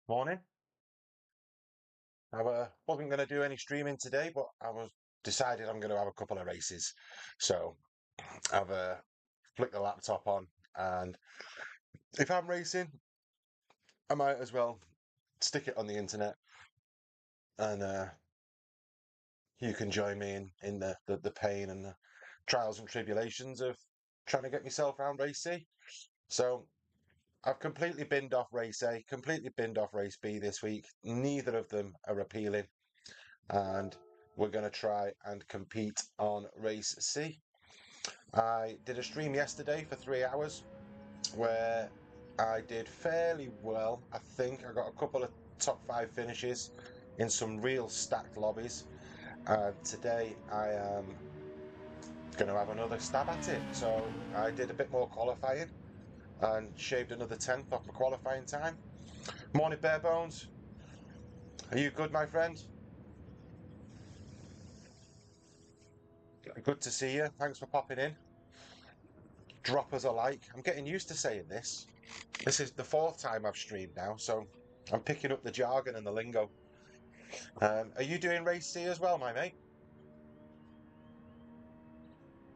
Morning. I wasn't going to do any streaming today, but I was decided I'm going to have a couple of races. So I've flicked the laptop on, and if I'm racing, I might as well stick it on the internet, and you can join me in the pain and the trials and tribulations of trying to get myself around race C. So I've completely binned off race A, completely binned off race B this week. Neither of them are appealing, and we're going to try and compete on race C. I did a stream yesterday for 3 hours where I did fairly well. I think I got a couple of top 5 finishes in some real stacked lobbies. And today I am going to have another stab at it. So I did a bit more qualifying and shaved another 10th off my qualifying time. Morning, Bare Bones. Are you good, my friend? Good to see you. Thanks for popping in. Drop us a like. I'm getting used to saying this. This is the 4th time I've streamed now, so I'm picking up the jargon and the lingo. Are you doing race C as well, my mate?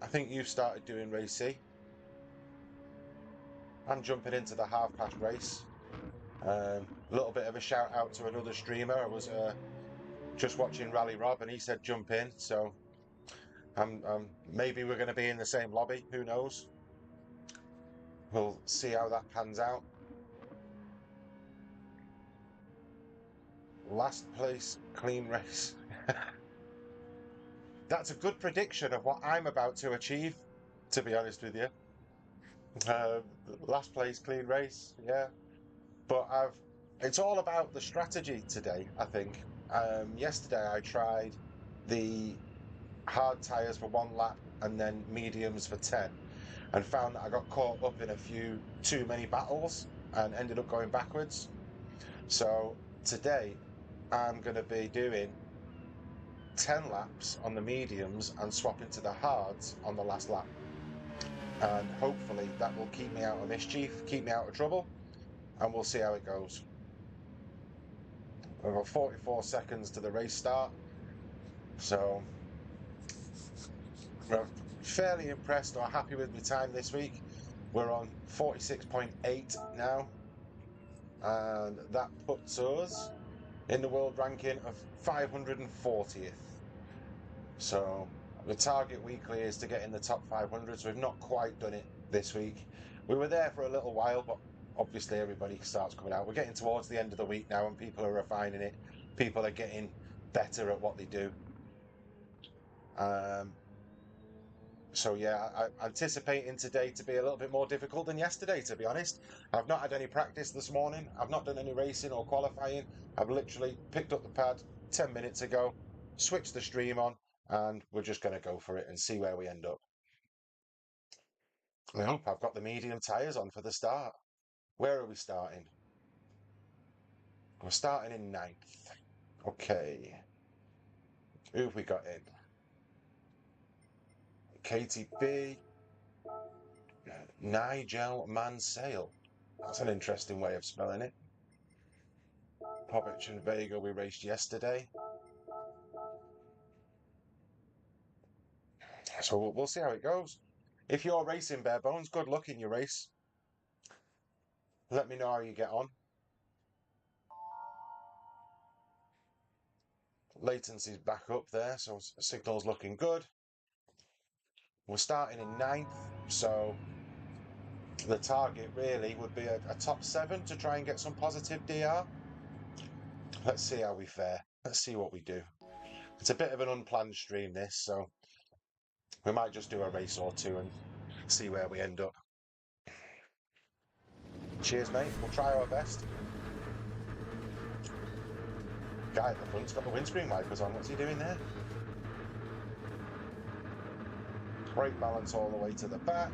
I think you've started doing race C. I'm jumping into the half past race. A little bit of a shout out to another streamer. I was just watching Rally Rob, and he said jump in. So maybe we're going to be in the same lobby. Who knows? We'll see how that pans out. Last place, clean race. That's a good prediction of what I'm about to achieve, to be honest with you. Uh, Last place, clean race, yeah. But it's all about the strategy today, I think. Yesterday I tried the hard tyres for 1 lap and then mediums for 10, and found that I got caught up in a few too many battles and ended up going backwards. So today I'm going to be doing 10 laps on the mediums and swapping to the hards on the last lap. And hopefully that will keep me out of mischief, keep me out of trouble, and we'll see how it goes. We've got 44 seconds to the race start, so we're fairly impressed or happy with my time this week. We're on 46.8 now, and that puts us in the world ranking of 540th. So the target weekly is to get in the top 500, so we've not quite done it this week. We were there for a little while, but obviously everybody starts coming out. We're getting towards the end of the week now, and people are refining it. People are getting better at what they do. So yeah, I'm anticipating today to be a little bit more difficult than yesterday, to be honest. I've not had any practice this morning. I've not done any racing or qualifying. I've literally picked up the pad 10 minutes ago, switched the stream on, and we're just going to go for it and see where we end up. I hope I've got the medium tyres on for the start. Where are we starting? We're starting in 9th. Okay. Who have we got in? KTB. Nigel Mansale. That's an interesting way of spelling it. Popic and Vega we raced yesterday. So we'll see how it goes. If you're racing Bare Bones, good luck in your race. Let me know how you get on. Latency's back up there, so signal's looking good. We're starting in 9th, so the target really would be a top 7 to try and get some positive DR. Let's see how we fare. Let's see what we do. It's a bit of an unplanned stream, this, so we might just do a race or two and see where we end up. Cheers, mate. We'll try our best. Guy at the front's got the windscreen wipers on. What's he doing there? Brake balance all the way to the back.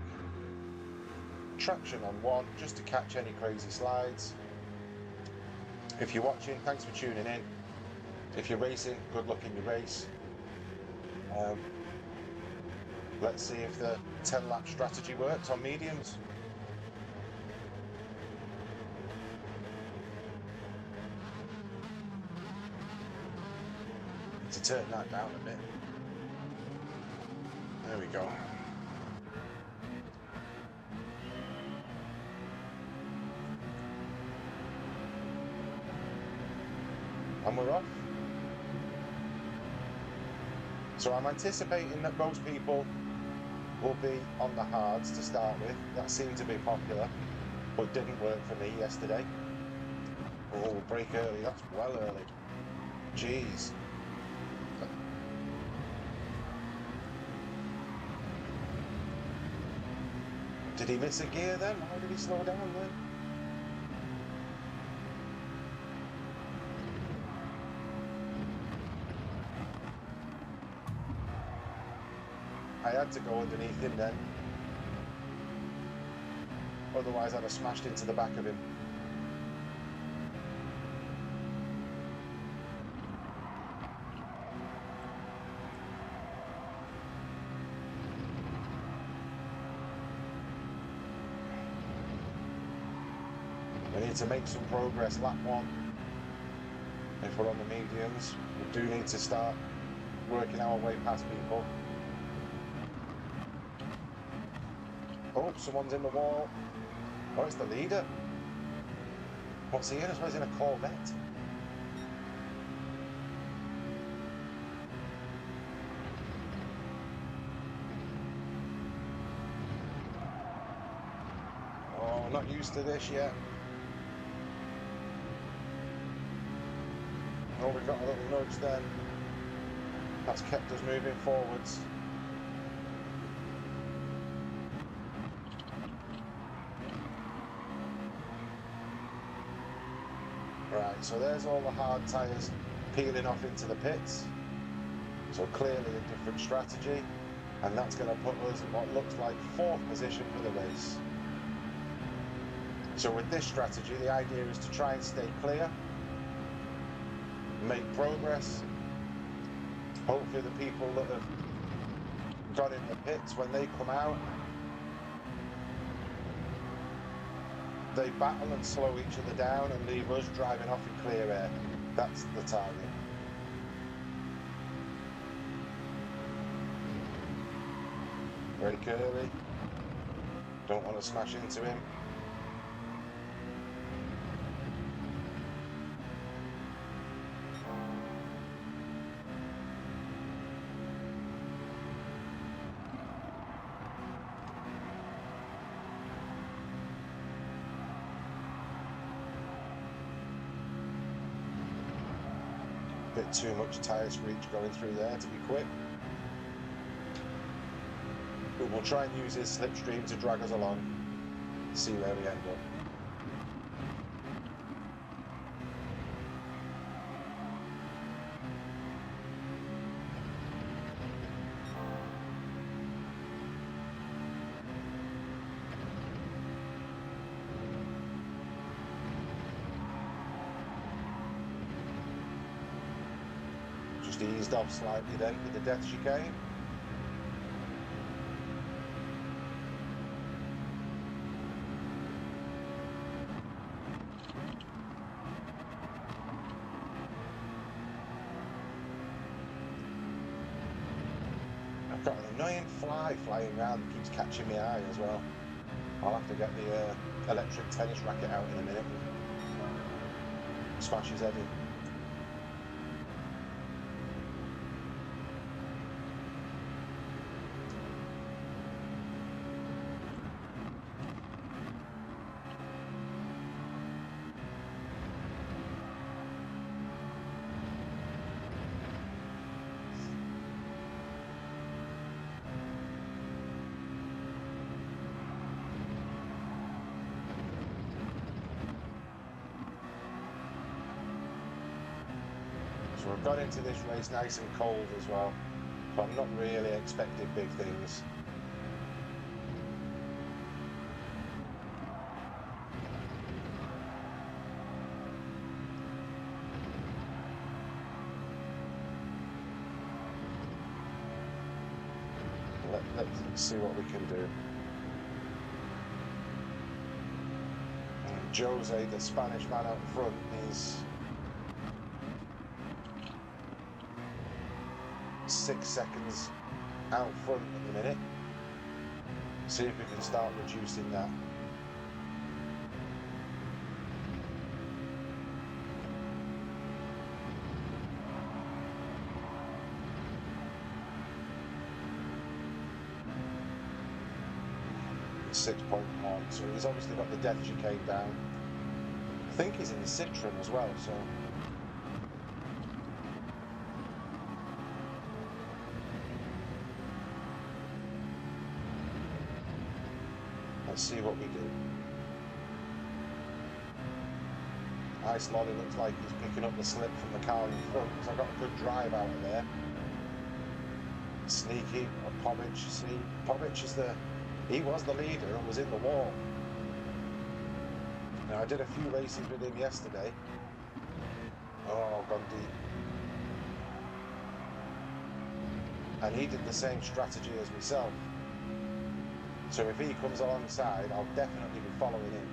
Traction on 1, just to catch any crazy slides. If you're watching, thanks for tuning in. If you're racing, good luck in your race. Let's see if the 10-lap strategy works on mediums. turn that down a bit. There we go. And we're off. So I'm anticipating that most people will be on the hards to start with. That seemed to be popular, but didn't work for me yesterday. Oh, break early, that's well early. Jeez. Did he miss a gear then? Why did he slow down then? I had to go underneath him then. Otherwise I'd have smashed into the back of him. We need to make some progress lap one. If we're on the mediums, we do need to start working our way past people. Oh, someone's in the wall. Oh, it's the leader. What's he in? I suppose he's in a Corvette. Oh, we're not used to this yet. Oh, we've got a little nudge then. That's kept us moving forwards. Right, so there's all the hard tyres peeling off into the pits. So clearly a different strategy, and that's going to put us in what looks like 4th position for the race. So with this strategy, the idea is to try and stay clear, make progress. Hopefully the people that have got in the pits, when they come out, they battle and slow each other down and leave us driving off in clear air. That's the target. Very curly. Don't want to smash into him. Bit too much tyre screech going through there to be quick. But we'll try and use his slipstream to drag us along, see where we end up. Just eased off slightly then with the death chicane. I've got an annoying fly flying around that keeps catching my eye as well. I'll have to get the electric tennis racket out in a minute. Smash his head in. So we've got into this race nice and cold as well, but I'm not really expecting big things. Let's see what we can do. And Jose, the Spanish man out front, is 6 seconds out front at the minute. See if we can start reducing that. It's 6.1, so he's obviously got the death chicane down. I think he's in the Citroen as well, so let's see what we do. Ice Lolly looks like he's picking up the slip from the car in front, because I got a good drive out of there. Sneaky, Povic, see, Povic is he was the leader and was in the wall. Now I did a few races with him yesterday. Oh, gone deep. And he did the same strategy as myself. So if he comes alongside, I'll definitely be following him.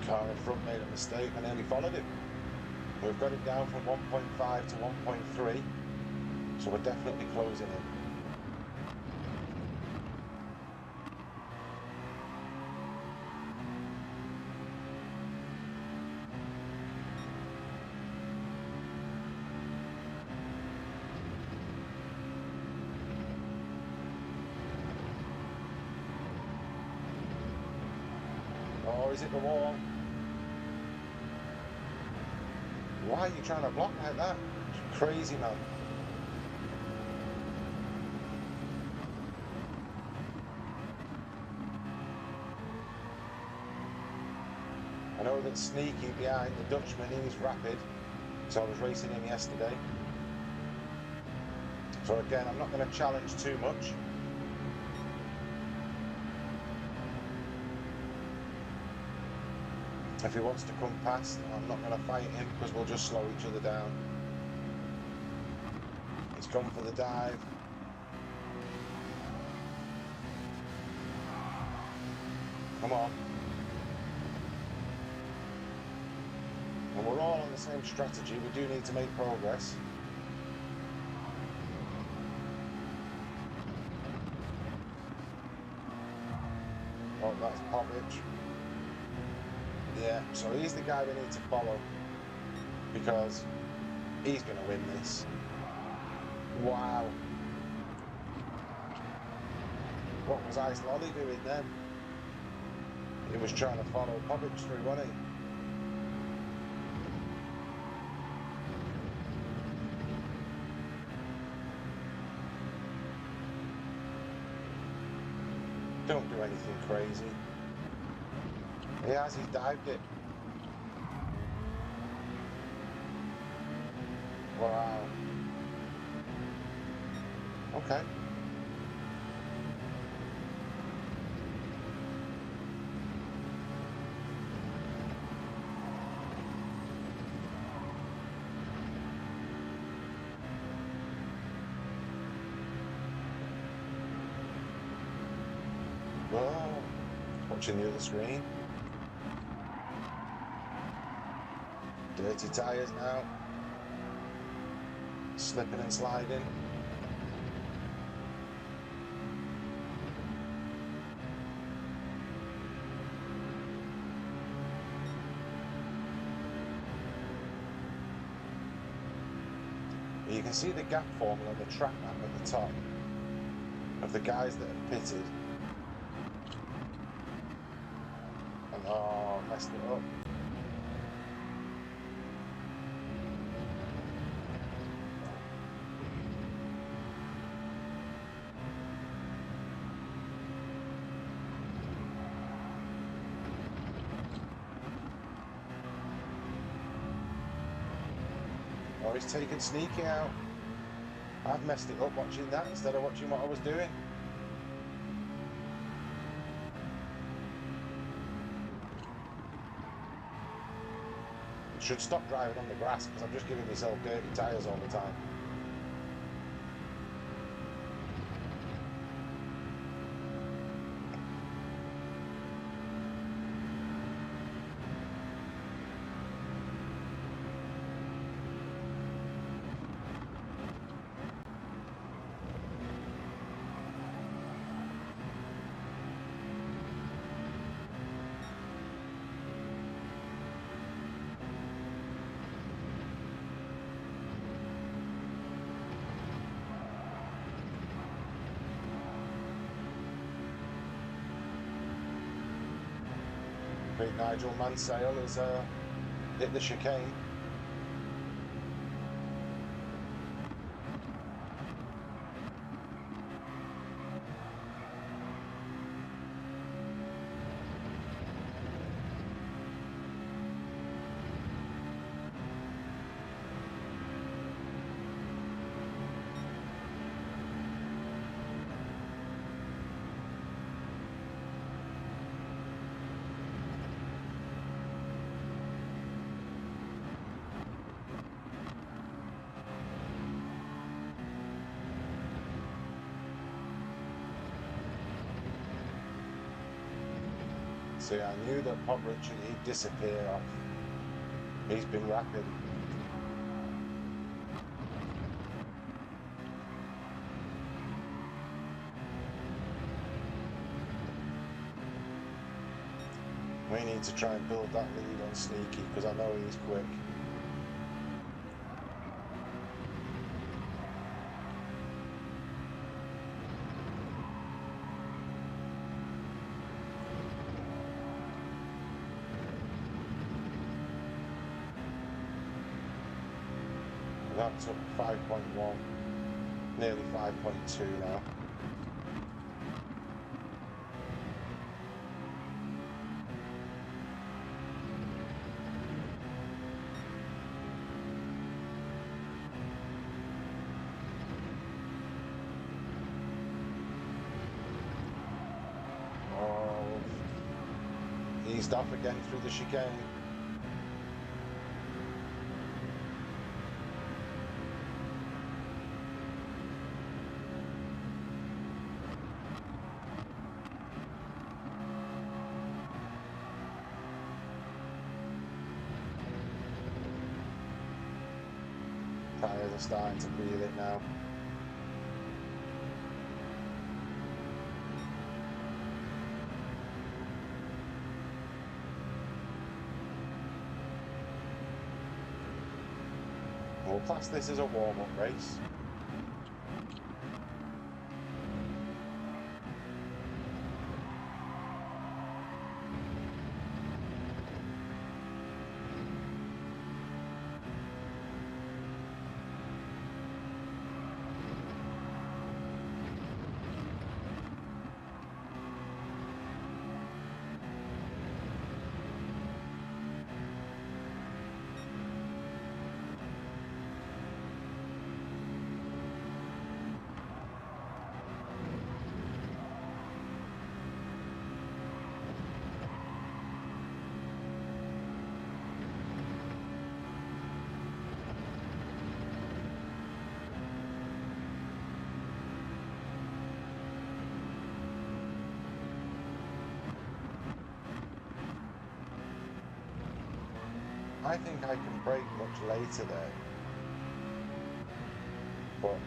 Car in front made a mistake and nearly followed him. We've got it down from 1.5 to 1.3, so we're definitely closing in. Oh, is it the wall? Why are you trying to block like that? It's crazy, man. I know that Sneaky behind the Dutchman, he's rapid, so I was racing him yesterday. So again, I'm not going to challenge too much. If he wants to come past, I'm not going to fight him because we'll just slow each other down. He's gone for the dive. Come on. And we're all on the same strategy. We do need to make progress. Oh, that's Povic. Yeah, so he's the guy we need to follow because he's going to win this. Wow. What was Ice Lolly doing then? He was trying to follow Povic through, wasn't he? Don't do anything crazy. He has, he's dived it. Wow. Okay. Whoa. Watching the other screen. Dirty tyres now. Slipping and sliding. You can see the gap forming on the track map at the top of the guys that have pitted. And oh, messed it up. Oh, he's taken Sneaky out. I've messed it up watching that instead of watching what I was doing. should stop driving on the grass because I'm just giving myself dirty tyres all the time. Big Nigel Mansell has hit the chicane. See, I knew that Pogacar he'd disappear off. He's been rapid. We need to try and build that lead on Sneaky because I know he's quick. That's up 5.1, nearly 5.2 now. Oh, eased off again through the chicane. Tyres are starting to feel it now. We'll class this as a warm-up race. I think I can brake much later there, but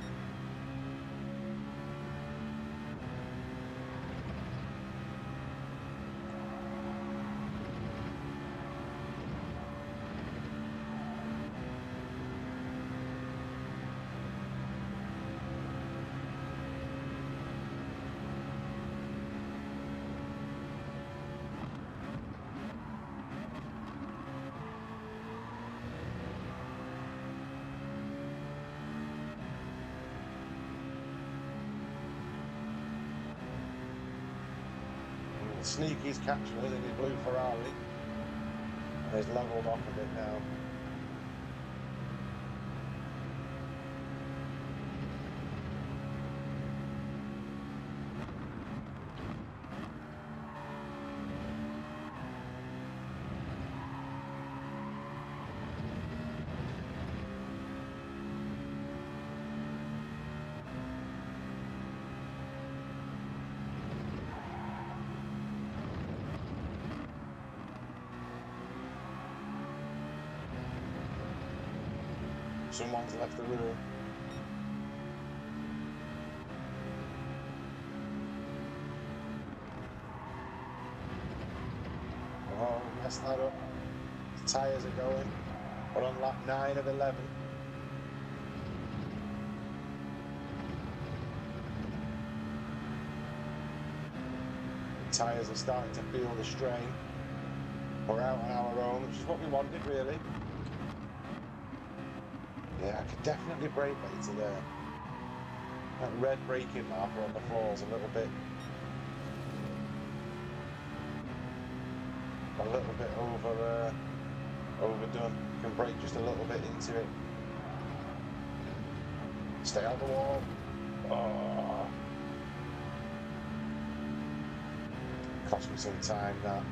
Sneaky's catching us in his blue Ferrari and he's levelled off a bit now. Someone's left the room. Oh, messed that up. The tyres are going. We're on lap 9 of 11. The tyres are starting to feel the strain. We're out on our own, which is what we wanted, really. Yeah, I could definitely brake later there. That red braking marker on the floor is a little bit overdone. You can brake just a little bit into it. Stay out the wall. Oh. Cost me some time, that.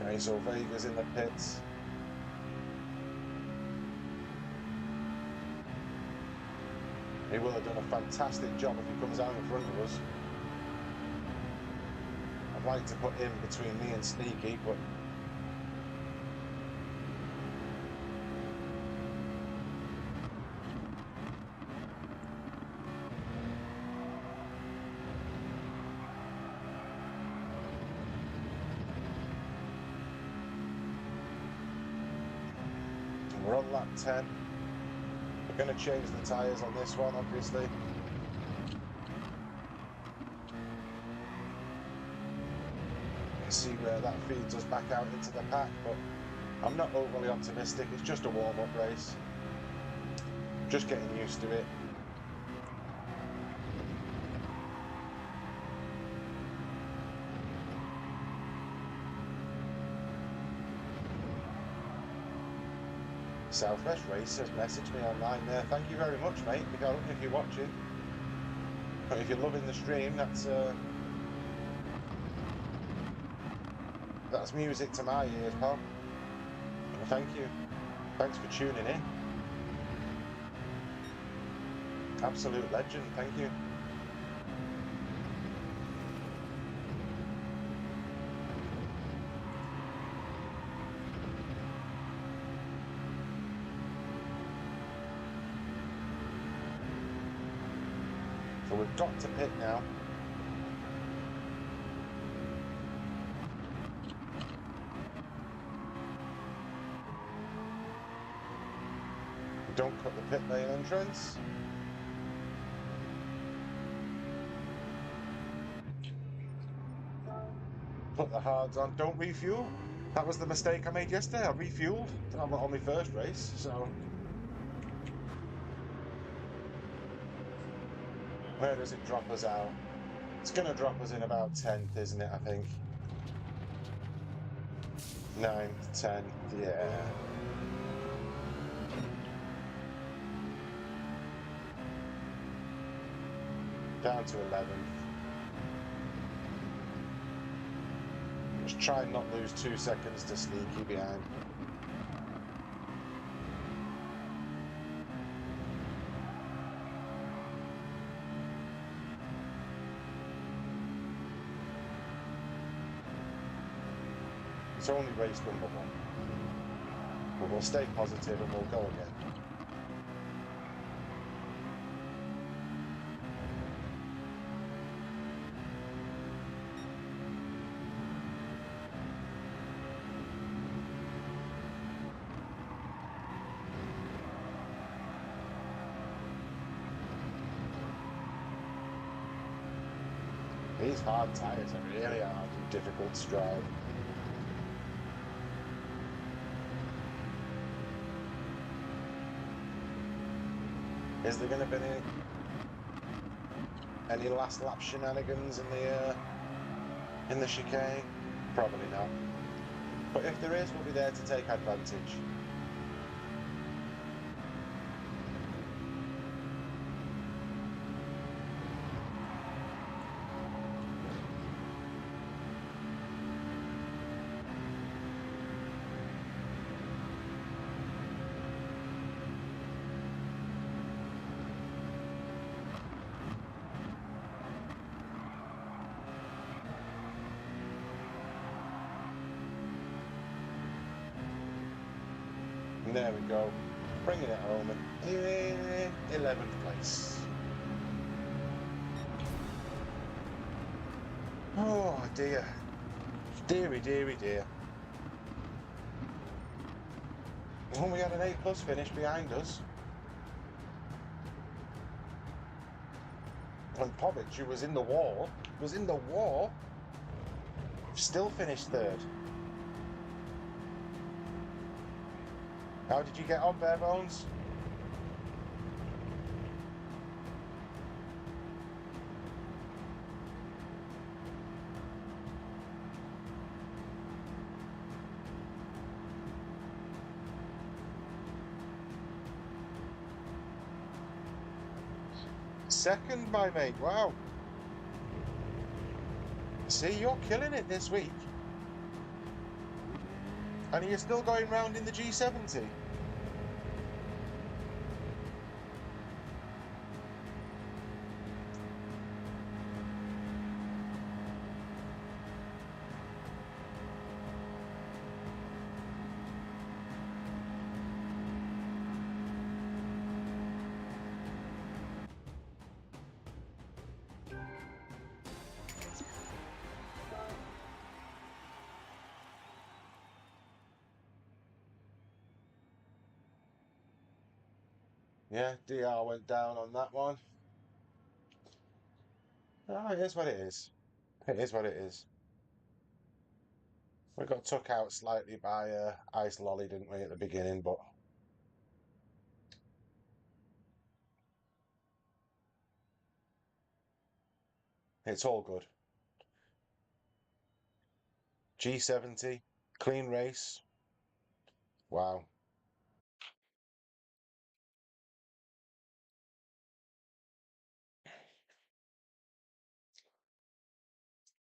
Okay, so Vega's in the pits. He will have done a fantastic job if he comes out in front of us. I'd like to put him between me and Sneaky, but we're on lap 10. We're going to change the tyres on this one, obviously. You can see where that feeds us back out into the pack, but I'm not overly optimistic. It's just a warm-up race. Just getting used to it. Southwest Race has messaged me online there. Thank you very much, mate. I don't know if you're watching, but if you're loving the stream, that's music to my ears, pal. Well, thank you. Thanks for tuning in. Absolute legend. Thank you. So we've got to pit now. Don't cut the pit lane entrance. Put the hards on. Don't refuel. That was the mistake I made yesterday. I refueled on my first race, so. Where does it drop us out? It's going to drop us in about 10th, isn't it, I think? 9th, 10th, yeah. Down to 11th. Just try and not lose 2 seconds to Sneaky behind. It's only race number 1. But we'll stay positive and we'll go again. These hard tyres are really hard and difficult to drive. Is there going to be any last lap shenanigans in the chicane? Probably not. But if there is, we'll be there to take advantage. There we go. Bringing it home and in 11th place. Oh dear. Deary, deary, dear. Well, we had an A+ finish behind us. And Povic, who was in the war, still finished third. How did you get on, Bare Bones? Second, my mate. Wow. See, you're killing it this week. And you're still going round in the G70. Yeah, DR went down on that one. Oh, it is what it is. It is what it is. We got took out slightly by Ice Lolly, didn't we, at the beginning, but it's all good. G70, clean race. Wow.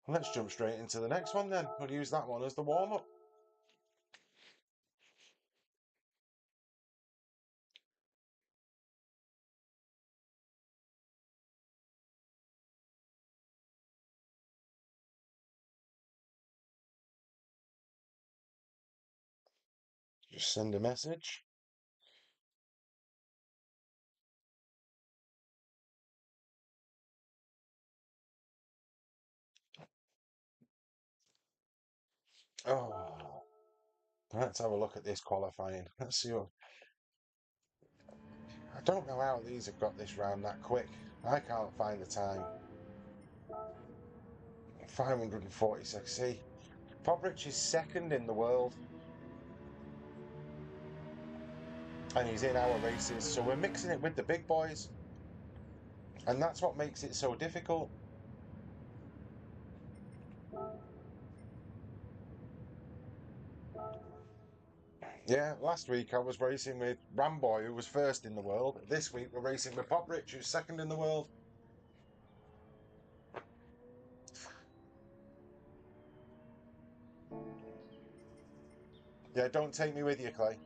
Let's jump straight into the next one then. We'll use that one as the warm-up. Just send a message. Oh, let's have a look at this qualifying. Let's see what... I don't know how these have got this round that quick. I can't find the time. 546. See, Pobric is second in the world. And he's in our races, so we're mixing it with the big boys. And that's what makes it so difficult. Yeah, last week I was racing with Ramboy, who was first in the world. This week we're racing with Poprich, who's second in the world. Yeah, don't take me with you, Clay.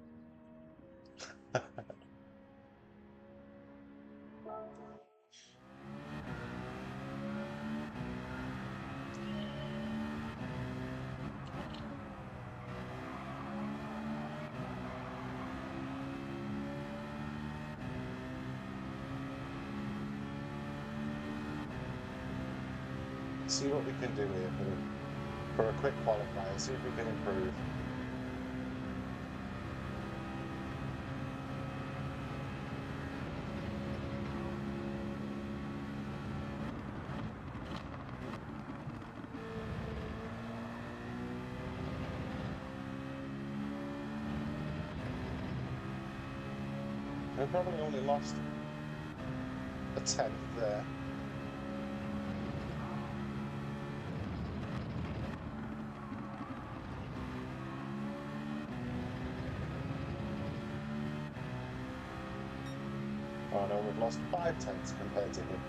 See what we can do here for a quick qualifier, see if we can improve. We probably only lost a tenth there. Oh no, we've lost 5/10 compared to him.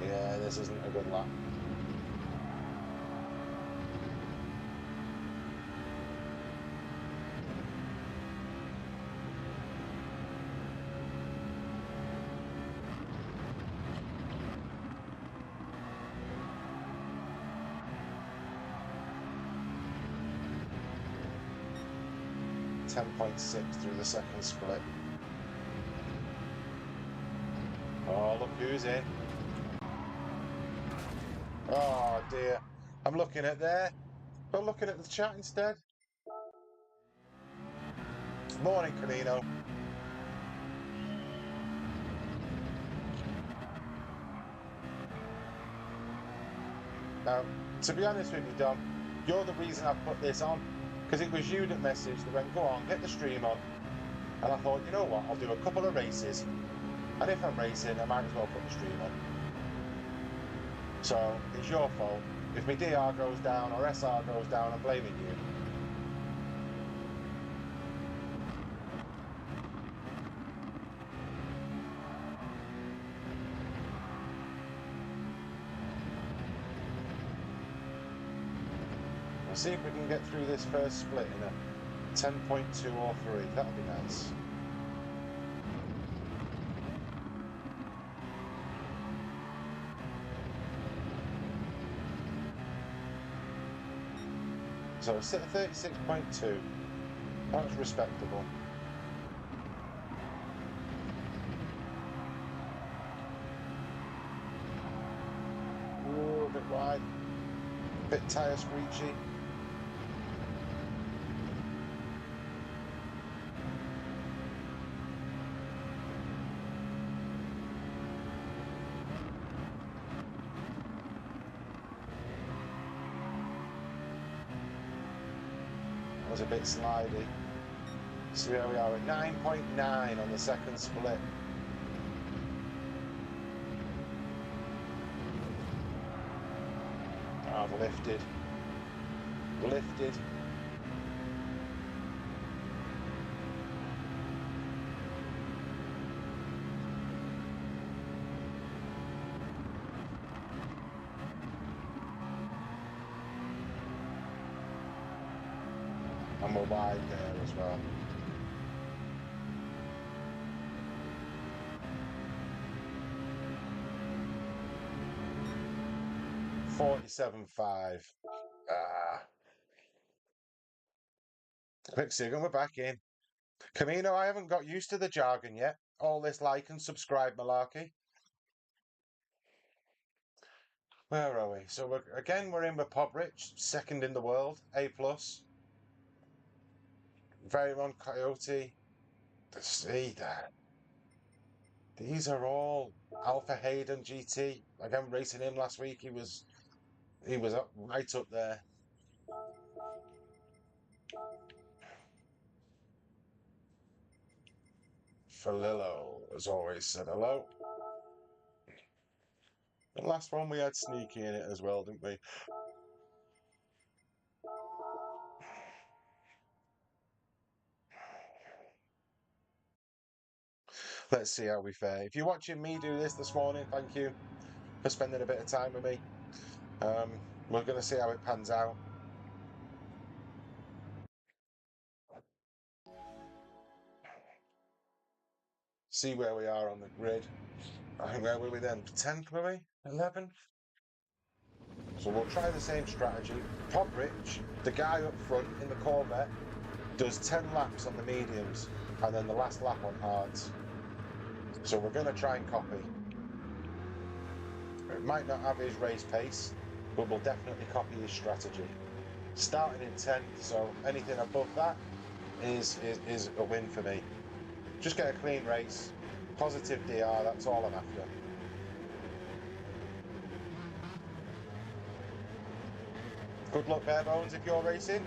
Yeah, this isn't a good lap. 10.6 through the second split. Oh, look who's in. Oh dear. I'm looking at there, but looking at the chat instead. Morning, Camino. Now, to be honest with you, Dom, you're the reason I put this on. Because it was you that messaged, that went, go on, get the stream on. And I thought, you know what, I'll do a couple of races. And if I'm racing, I might as well put the stream on. So, it's your fault. If my DR goes down or SR goes down, I'm blaming you. We'll see if we can get through this first split in a 10.2 or 3. That'll be nice. So sit at 36.2. That's respectable. Ooh, a bit wide. Bit tyre screechy. A bit slidey. So here we are at 9.9 on the second split. I've lifted. And we're wide there as well. $47.5. Quick Sigan, we're back in. Camino, I haven't got used to the jargon yet. All this like and subscribe malarkey. Where are we? So we're in with Pobrich, second in the world, A+. Veron Coyote. See that. These are all Alpha Hayden GT. Again, racing him last week, he was up, right up there. Falillo, as always, said hello. The last one we had Sneaky in it as well, didn't we? Let's see how we fare. If you're watching me do this morning, thank you for spending a bit of time with me. We're going to see how it pans out. See where we are on the grid. I think where were we then? 10th, were we? 11th? So we'll try the same strategy. Pobrich, the guy up front in the Corvette, does 10 laps on the mediums and then the last lap on hards. So we're going to try and copy. It might not have his race pace, but we'll definitely copy his strategy. Starting in 10th, so anything above that is a win for me. Just get a clean race, positive DR, that's all I'm after. Good luck, bare bones, if you're racing.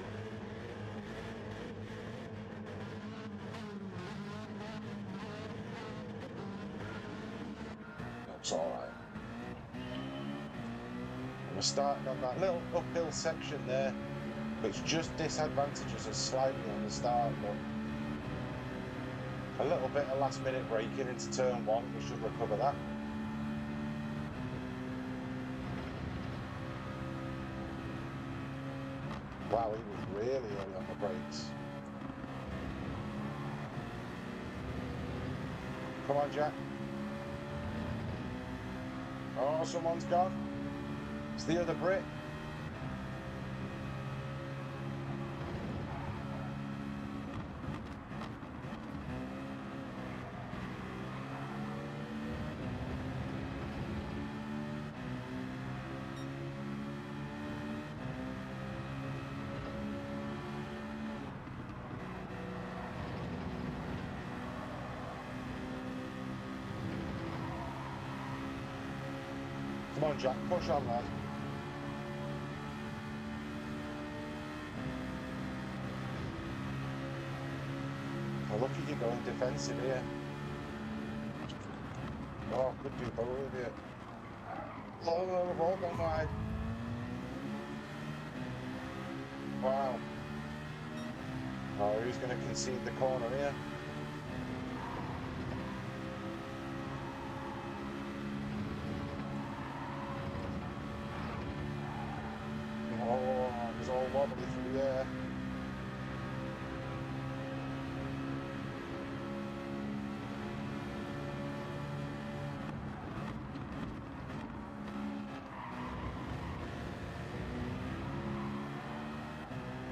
That's all right. And we're starting on that little uphill section there, which just disadvantages us slightly on the start, but a little bit of last minute braking into turn 1, we should recover that. Wow, he was really early on the brakes. Come on, Jack. Oh, someone's gone. It's the other Brit. on, Jack, push on, lad. Well, look at you going defensive here. Oh, could do both of you. Oh, we've all gone wide. Wow. Oh, who's going to concede the corner here? Oh, it was all wobbly through there.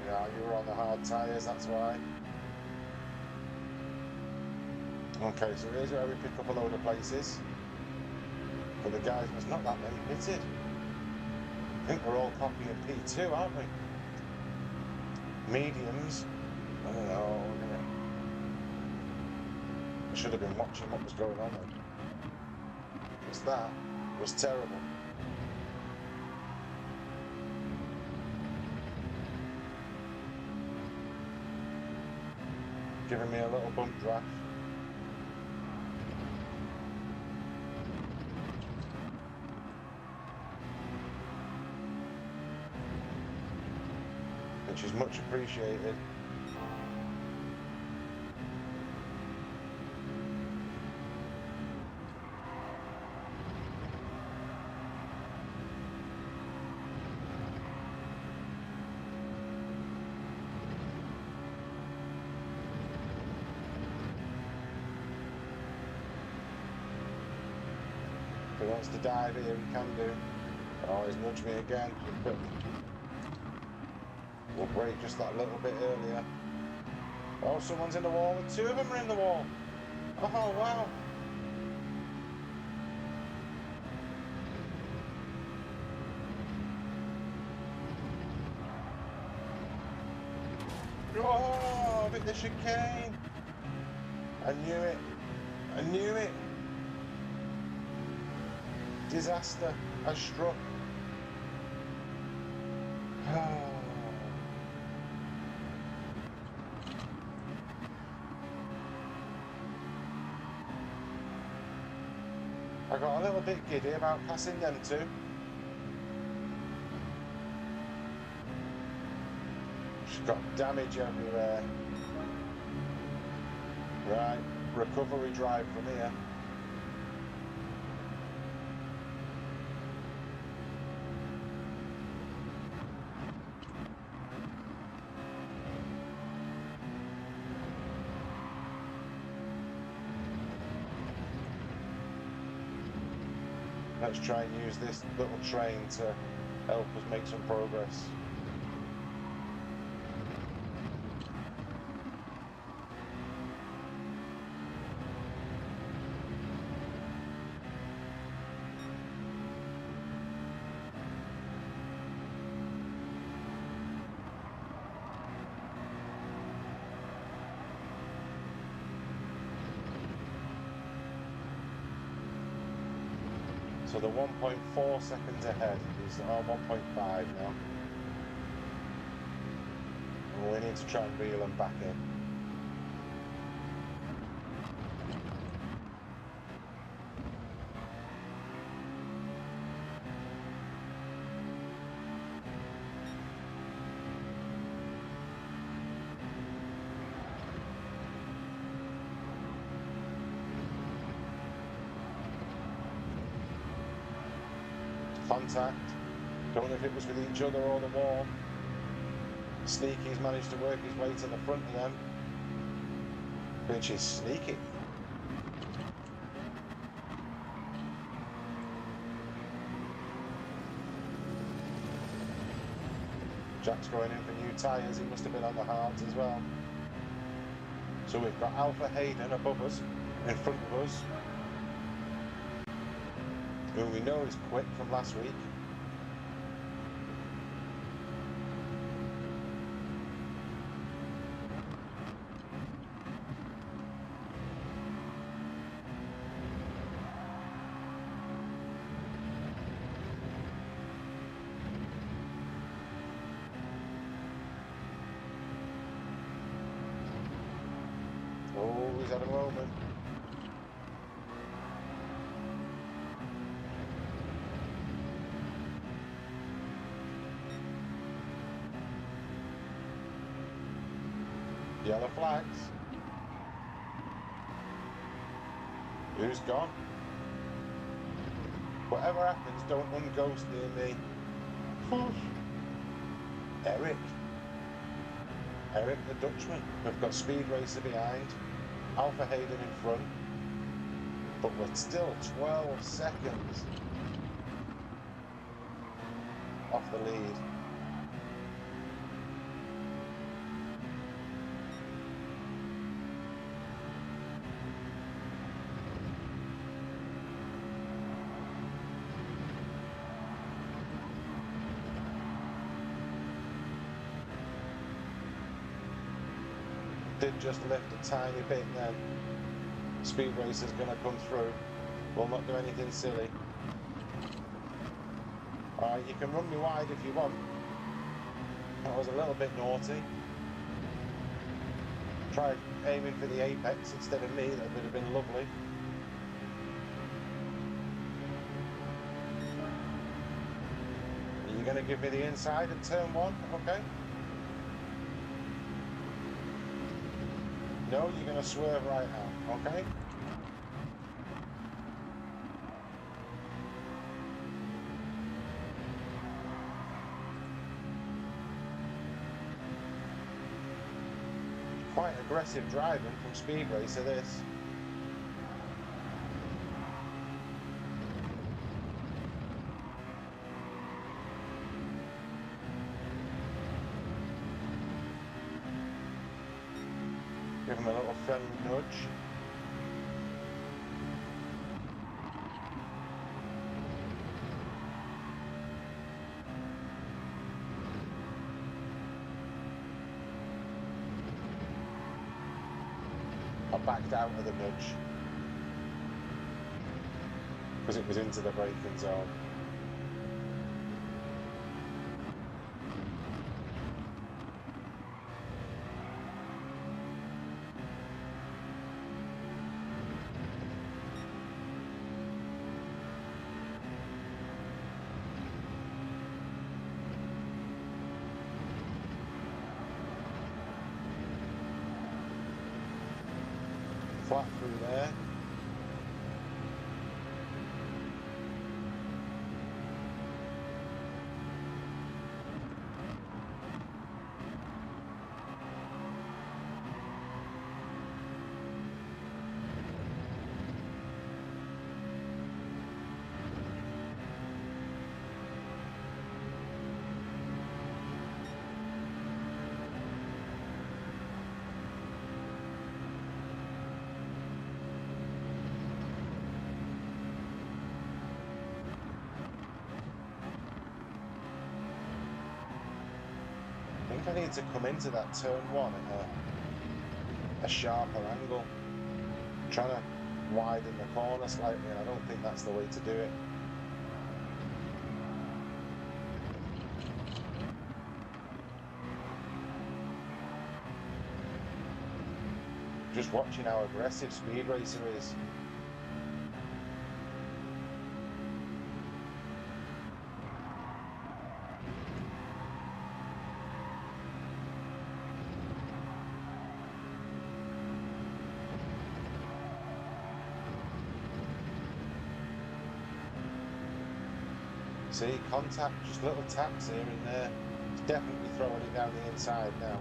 Yeah, you were on the hard tyres, that's why. Okay, so here's where we pick up a load of places. For the guys, there's not that many pitted. I think we're all copying P2, aren't we? Mediums. I don't know. I should have been watching what was going on then. Because that was terrible. Giving me a little bump draft. Which is much appreciated. If he wants to dive here, he can do. Oh, he's nudged me again. We'll brake just that little bit earlier. Oh, someone's in the wall. Two of them are in the wall. Oh, wow. Oh, a bit the chicane. I knew it. I knew it. Disaster has struck. I got a little bit giddy about passing them two. She's got damage everywhere. Right, recovery drive from here. Let's try and use this little train to help us make some progress. So the 1.4 seconds ahead is 1.5 now. And we need to try and reel them back in. Contact. Don't know if it was with each other or the wall. Sneaky's managed to work his way to the front again, which is sneaky. Jack's going in for new tyres. He must have been on the hards as well. So we've got Alpha Hayden above us, in front of us, who we know is quick from last week. Oh, he's had a moment. Yellow flags. Who's gone? Whatever happens, don't unghost near me. Eric. Eric the Dutchman. We've got Speed Racer behind. Alpha Hayden in front. But we're still 12 seconds off the lead. Did just lift a tiny bit then. Speed Racer's going to come through. Will not do anything silly. Alright, you can run me wide if you want. That was a little bit naughty. Tried aiming for the apex instead of me, that would have been lovely. Are you going to give me the inside at turn 1? Okay. No, you're going to swerve right out, okay? Quite aggressive driving from Speed Racer, this. Give him a little friendly nudge. I backed out of the nudge because it was into the braking zone. Flat through there. I think I need to come into that turn 1 at a sharper angle. I'm trying to widen the corner slightly, and I don't think that's the way to do it. Just watching how aggressive Speed Racer is. See, contact, just little taps here and there. It's definitely throwing it down the inside now.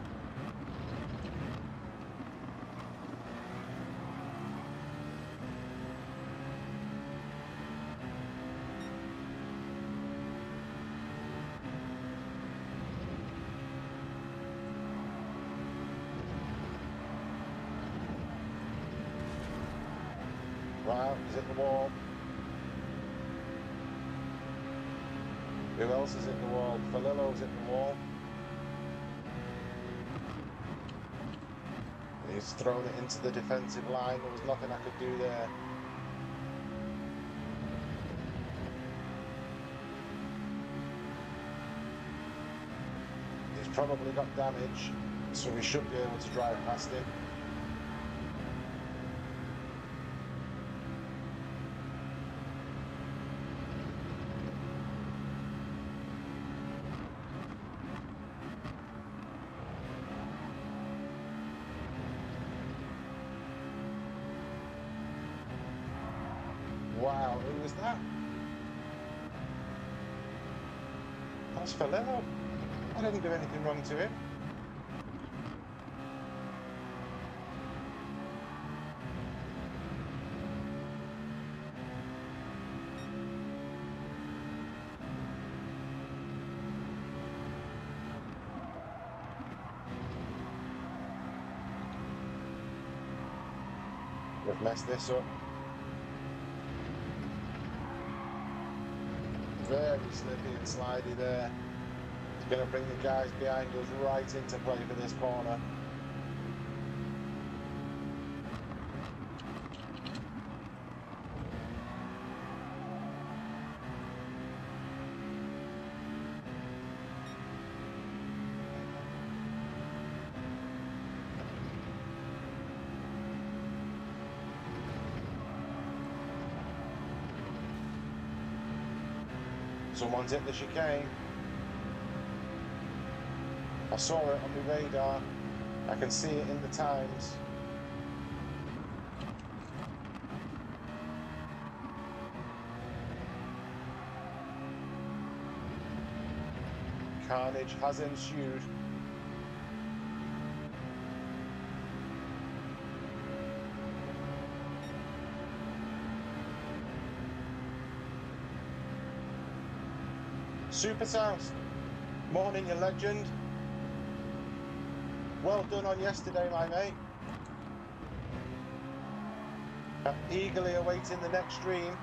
Wow, he's at the wall. Who else is at the wall? Falillo's at the wall. He's thrown it into the defensive line. There was nothing I could do there. He's probably got damage, so we should be able to drive past him. Oh, who was that? That's Falillo. I didn't do anything wrong to him. We've messed this up. Very slippy and slidey there. It's going to bring the guys behind us right into play for this corner. Someone's hit the chicane. I saw it on my radar. I can see it in the times. Carnage has ensued. Super South, morning, you legend. Well done on yesterday, my mate. I'm eagerly awaiting the next stream.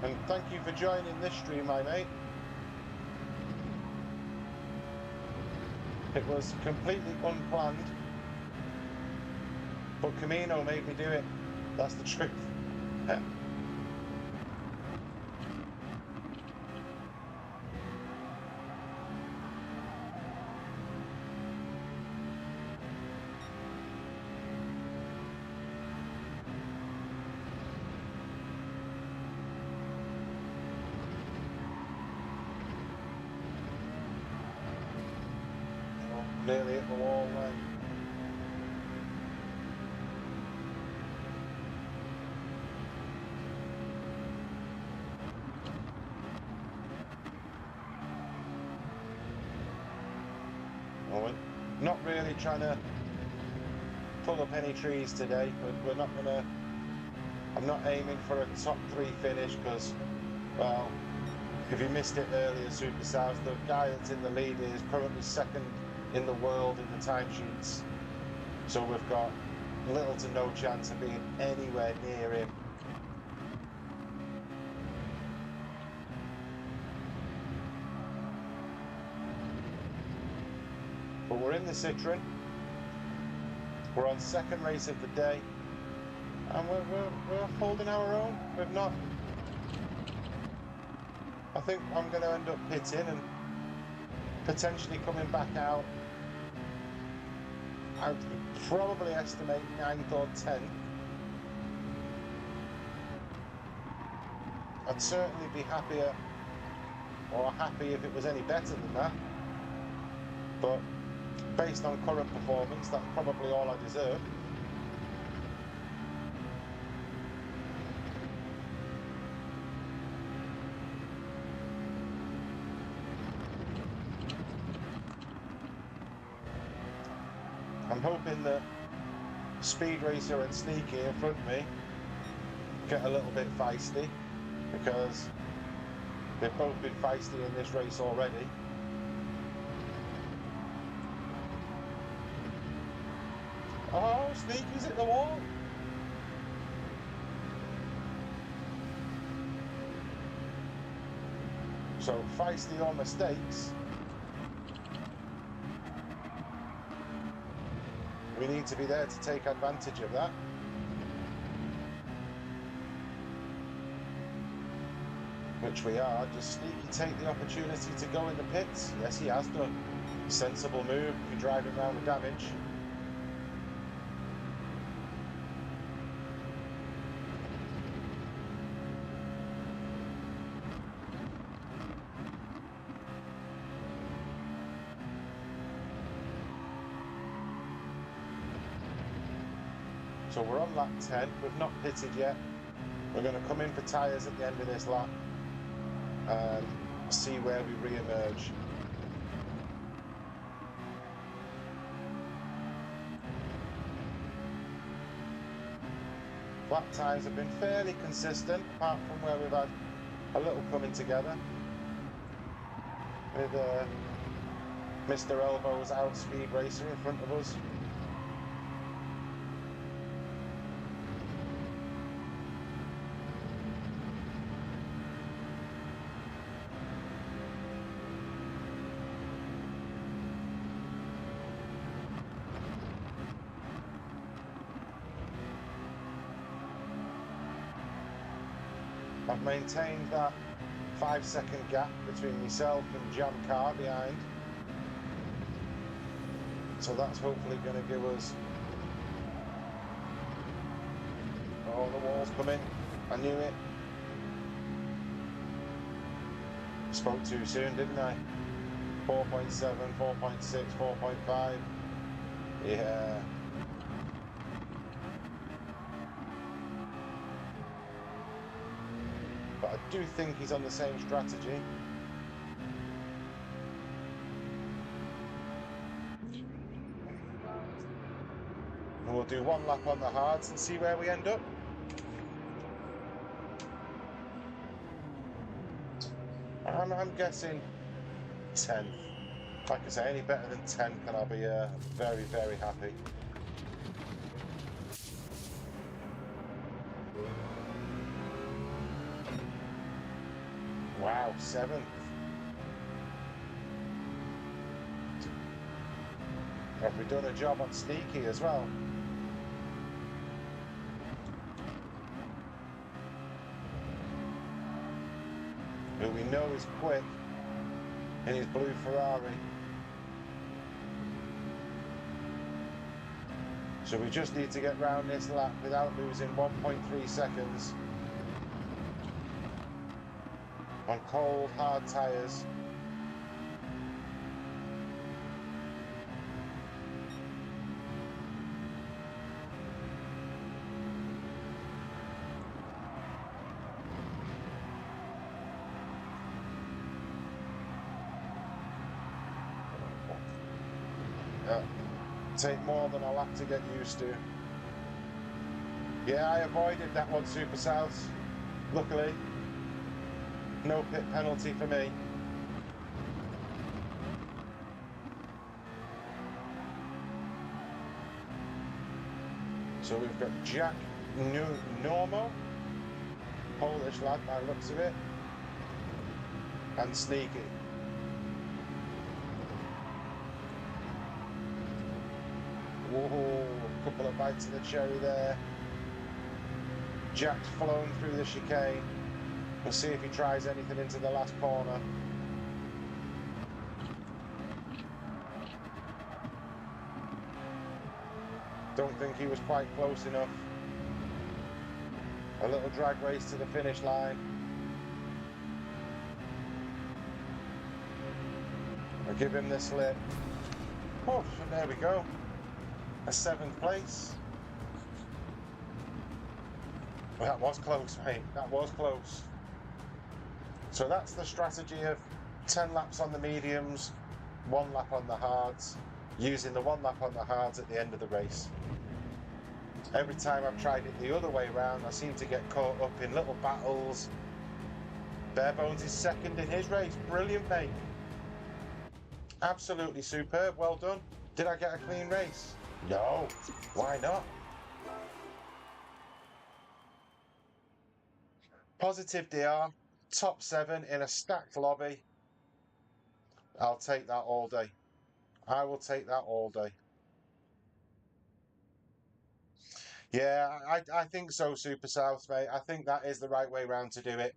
And thank you for joining this stream, my mate. It was completely unplanned, but Camino made me do it. That's the truth. Nearly hit the wall then. Well, we're not really trying to pull up any trees today, but we're not gonna. I'm not aiming for a top 3 finish because, well, if you missed it earlier, Super South, the guy that's in the lead is currently second in the world in the timesheets, so we've got little to no chance of being anywhere near him. But we're in the Citroen, we're on second race of the day, and we're holding our own. We've not. I think I'm going to end up pitting and potentially coming back out. I'd probably estimate 9th or 10th. I'd certainly be happier, or happy if it was any better than that. But based on current performance, that's probably all I deserve. I'm hoping that Speed Racer and Sneaky in front of me get a little bit feisty, because they've both been feisty in this race already. Oh, Sneaky's at the wall. So feisty on mistakes. We need to be there to take advantage of that. which we are, does Sneaky take the opportunity to go in the pits? Yes, he has done. Sensible move if you're driving around with damage. So we're on lap 10, we've not pitted yet. We're going to come in for tyres at the end of this lap and see where we re-emerge. Lap times have been fairly consistent, apart from where we've had a little coming together with Mr. Elbow's outspeed racer in front of us. I've maintained that 5-second gap between myself and Jam Car behind. So that's hopefully going to give us... Oh, the wall's coming. I knew it. Spoke too soon, didn't I? 4.7, 4.6, 4.5. Yeah. But I do think he's on the same strategy. And we'll do one lap on the hards and see where we end up. I'm guessing 10th. Like I say, any better than 10th and I'll be very, very happy. Wow, 7th. Have we done a job on Sneaky as well? Who we know is quick in his blue Ferrari. So we just need to get round this lap without losing 1.3 seconds on cold, hard tyres. Take more than a lap to get used to. Yeah, I avoided that one, Super South. Luckily, no pit penalty for me. So we've got Jack Normo, Polish lad by the looks of it, and Sneaky. Whoa, a couple of bites of the cherry there. Jack's flown through the chicane. We'll see if he tries anything into the last corner. Don't think he was quite close enough. A little drag race to the finish line. I'll give him the slip. Oh, and there we go. A 7th place. Well, that was close, mate. That was close. So that's the strategy of 10 laps on the mediums, 1 lap on the hards, using the 1 lap on the hards at the end of the race. Every time I've tried it the other way round, I seem to get caught up in little battles. Barebones is 2nd in his race. Brilliant, mate. Absolutely superb. Well done. Did I get a clean race? No. Why not? Positive DR, top 7 in a stacked lobby. I'll take that all day. I will take that all day. Yeah, I think so, Super South, mate. I think that is the right way round to do it.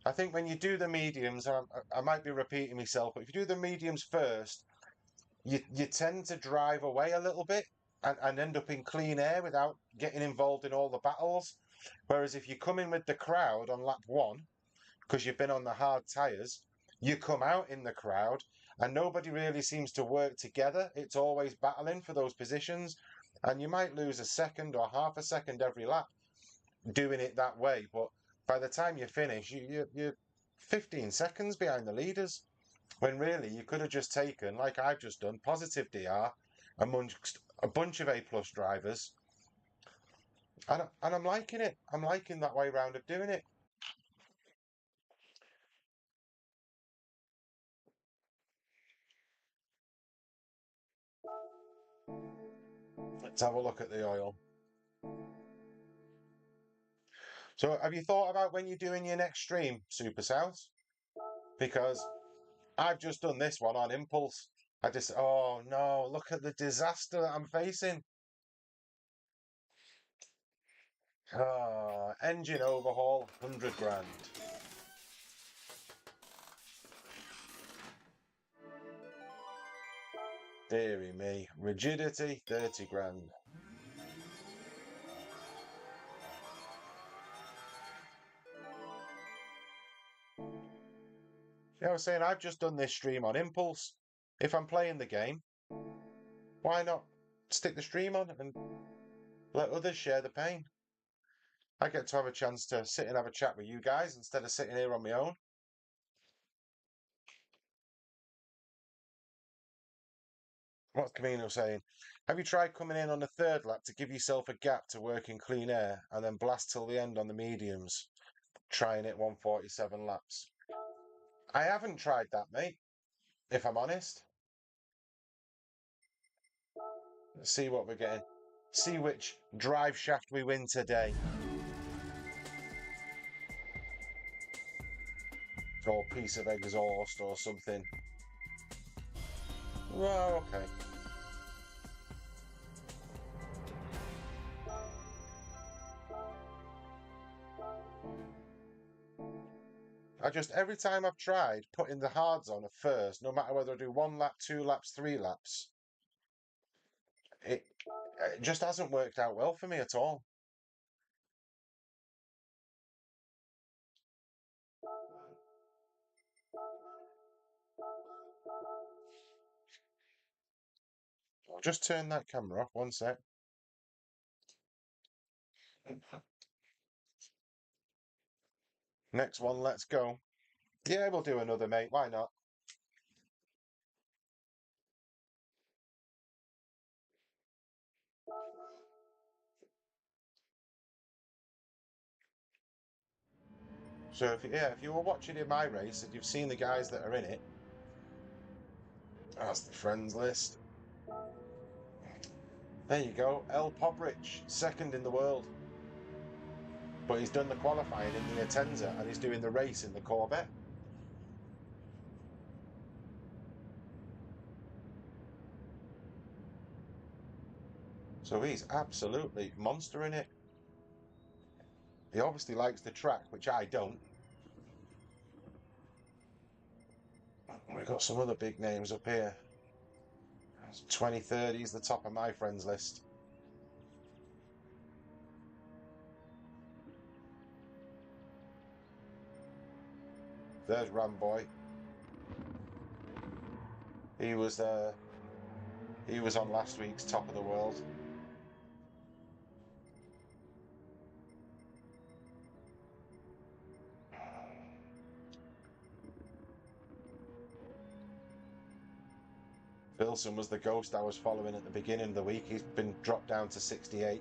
I think when you do the mediums, I might be repeating myself, but if you do the mediums first, you tend to drive away a little bit and end up in clean air without getting involved in all the battles. Whereas if you come in with the crowd on lap one, because you've been on the hard tyres, you come out in the crowd and nobody really seems to work together. It's always battling for those positions, and you might lose a second or half a second every lap doing it that way. But by the time you finish, you're 15 seconds behind the leaders, when really you could have just taken, like I've just done, positive DR amongst a bunch of A plus drivers. And I'm liking it. I'm liking that way round of doing it. Let's have a look at the oil. So have you thought about when you're doing your next stream, Super South? Because I've just done this one on impulse. Oh no, look at the disaster that I'm facing. Engine overhaul, 100 grand. Deary me. Rigidity, 30 grand. Yeah, I was saying I've just done this stream on impulse. If I'm playing the game, why not stick the stream on and let others share the pain? I get to have a chance to sit and have a chat with you guys instead of sitting here on my own. What's Camino saying? Have you tried coming in on the third lap to give yourself a gap to work in clean air and then blast till the end on the mediums? Trying it 147 laps. I haven't tried that, mate, if I'm honest. Let's see what we're getting. See which drive shaft we win today. Or piece of exhaust or something. Well, okay. Every time I've tried putting the hards on at first, no matter whether I do 1 lap, 2 laps, 3 laps, it just hasn't worked out well for me at all. I'll just turn that camera off, 1 sec. Next one, let's go. Yeah, we'll do another, mate. Why not? So if you were watching in my race and you've seen the guys that are in it, that's the friends list. There you go. El Pobrich, second in the world. But he's done the qualifying in the Atenza and he's doing the race in the Corvette. So he's absolutely monstering it. He obviously likes the track, which I don't. We've got some other big names up here. 2030 is the top of my friends list. There's Ramboy. He was on last week's top of the world. Wilson was the ghost I was following at the beginning of the week. He's been dropped down to 68th.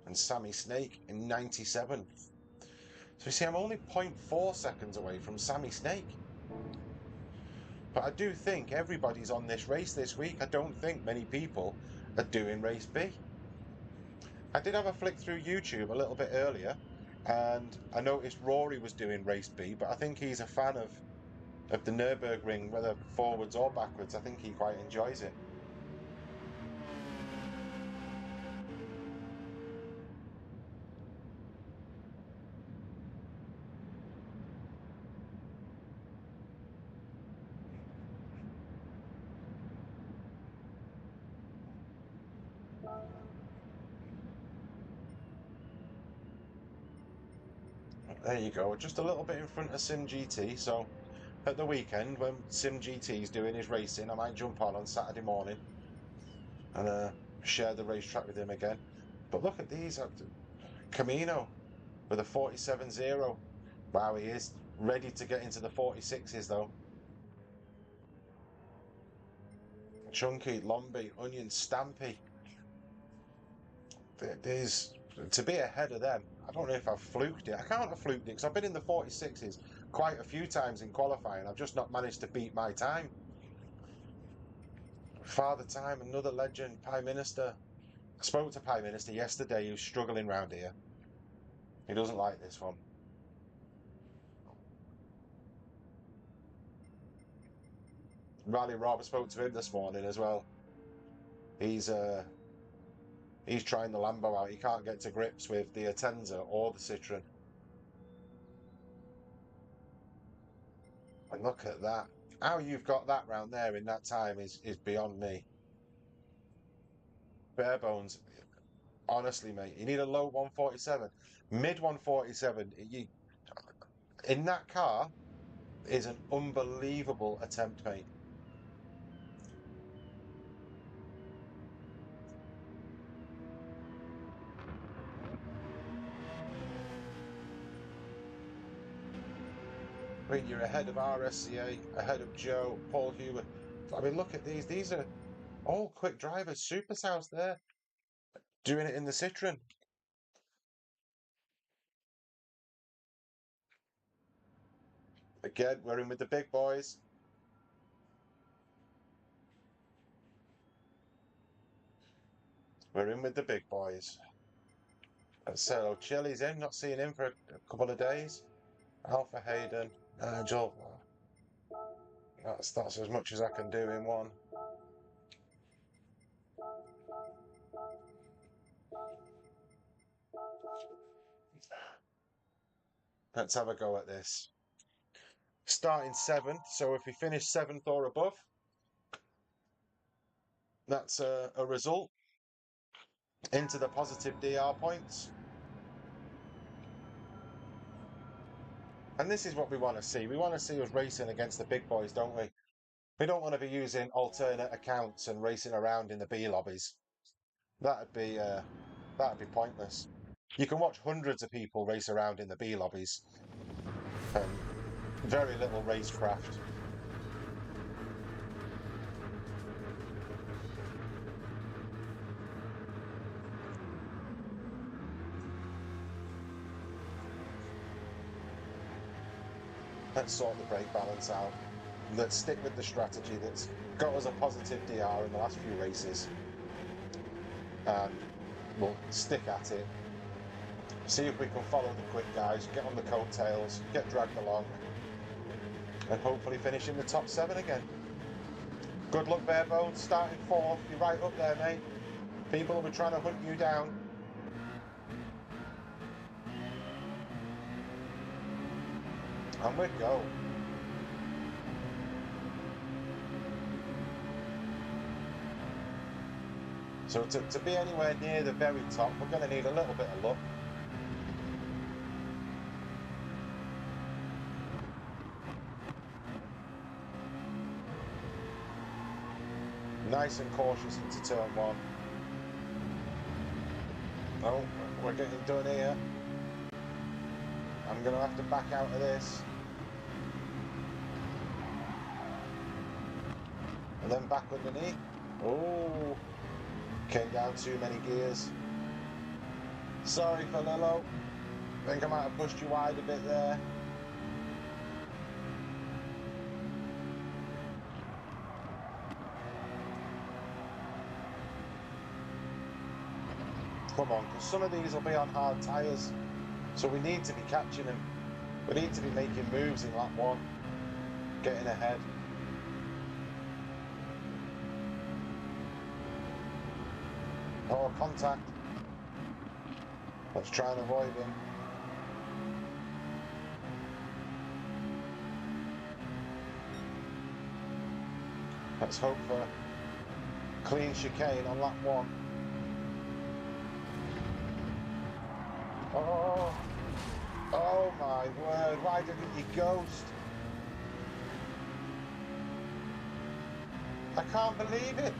And Sammy Snake in 97th. So you see, I'm only 0.4 seconds away from Sammy Snake. But I do think everybody's on this race this week. I don't think many people are doing race B. I did have a flick through YouTube a little bit earlier, and I noticed Rory was doing race B, but I think he's a fan of the Nürburgring, whether forwards or backwards. I think he quite enjoys it. There you go, just a little bit in front of Sim GT. So at the weekend when Sim GT's doing his racing, I might jump on Saturday morning and share the racetrack with him again. But look at these, Camino with a 47.0. Wow, he is ready to get into the 46s though. Chunky, Lombi, Onion, Stampy. There's to be ahead of them. I don't know if I've fluked it. I can't have fluked it because I've been in the 46s quite a few times in qualifying. I've just not managed to beat my time. Father Time, another legend, Prime Minister. I spoke to Prime Minister yesterday who's struggling round here. He doesn't like this one. Rally Rob, I spoke to him this morning as well. He's trying the Lambo out. He can't get to grips with the Atenza or the Citroen. And look at that. How you've got that round there in that time is beyond me. Bare bones. Honestly, mate, you need a low 147. Mid 147, in that car is an unbelievable attempt, mate. I mean, you're ahead of RSCA, ahead of Joe, Paul Hewitt. I mean, look at these. These are all quick drivers. Super South there, doing it in the Citroen. Again, we're in with the big boys. We're in with the big boys. So Chili's in, not seeing him for a couple of days. Alpha Hayden, Nigel. That's as much as I can do in one. Let's have a go at this. Starting 7th, so if we finish 7th or above, that's a result into the positive DR points. And this is what we want to see. We want to see us racing against the big boys, don't we? We don't want to be using alternate accounts and racing around in the B lobbies. That'd be pointless. You can watch hundreds of people race around in the B lobbies and very little racecraft. Let's sort the brake balance out. Let's stick with the strategy that's got us a positive DR in the last few races. And we'll stick at it. See if we can follow the quick guys, get on the coattails, get dragged along, and hopefully finish in the top 7 again. Good luck, Barebones, starting 4th. You're right up there, mate. People will be trying to hunt you down. And we go. So to be anywhere near the very top, we're going to need a little bit of luck. Nice and cautious into turn 1. Oh, we're getting done here. I'm going to have to back out of this. And then back underneath. Oh, came down too many gears. Sorry for Lillo. I think I might have pushed you wide a bit there. Come on, because some of these will be on hard tyres. So we need to be catching them. We need to be making moves in lap 1. Getting ahead. Oh, contact. Let's try and avoid him. Let's hope for clean chicane on lap 1. Oh, Oh my word, why didn't you ghost? I can't believe it.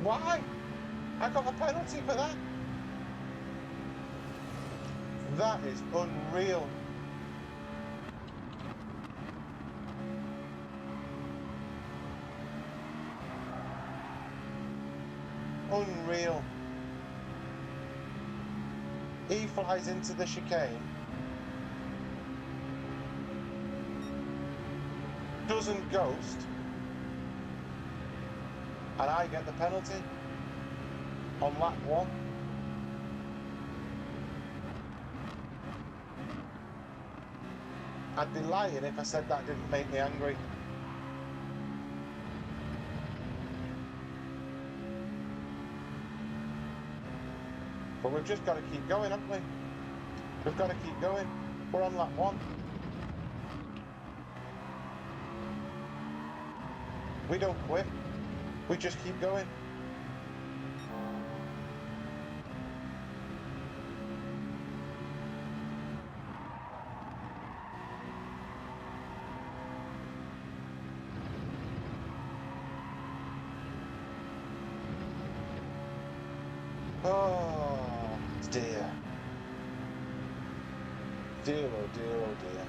Why? I got a penalty for that. That is unreal. Unreal. He flies into the chicane, doesn't ghost, and I get the penalty on lap 1. I'd be lying if I said that didn't make me angry. But we've just got to keep going, haven't we? We've got to keep going. We're on lap 1. We don't quit. We just keep going. Oh dear. Dear, oh dear, oh dear.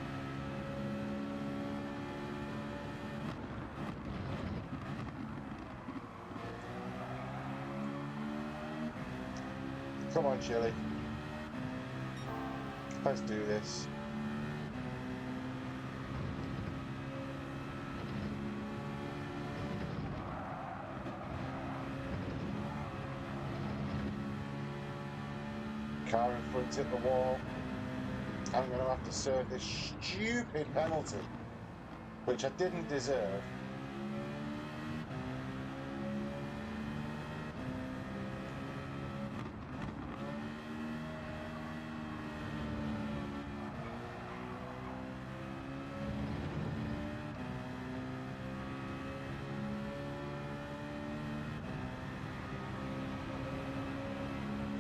Come on, Chili. Let's do this. Car in front hit the wall. I'm going to have to serve this stupid penalty, which I didn't deserve.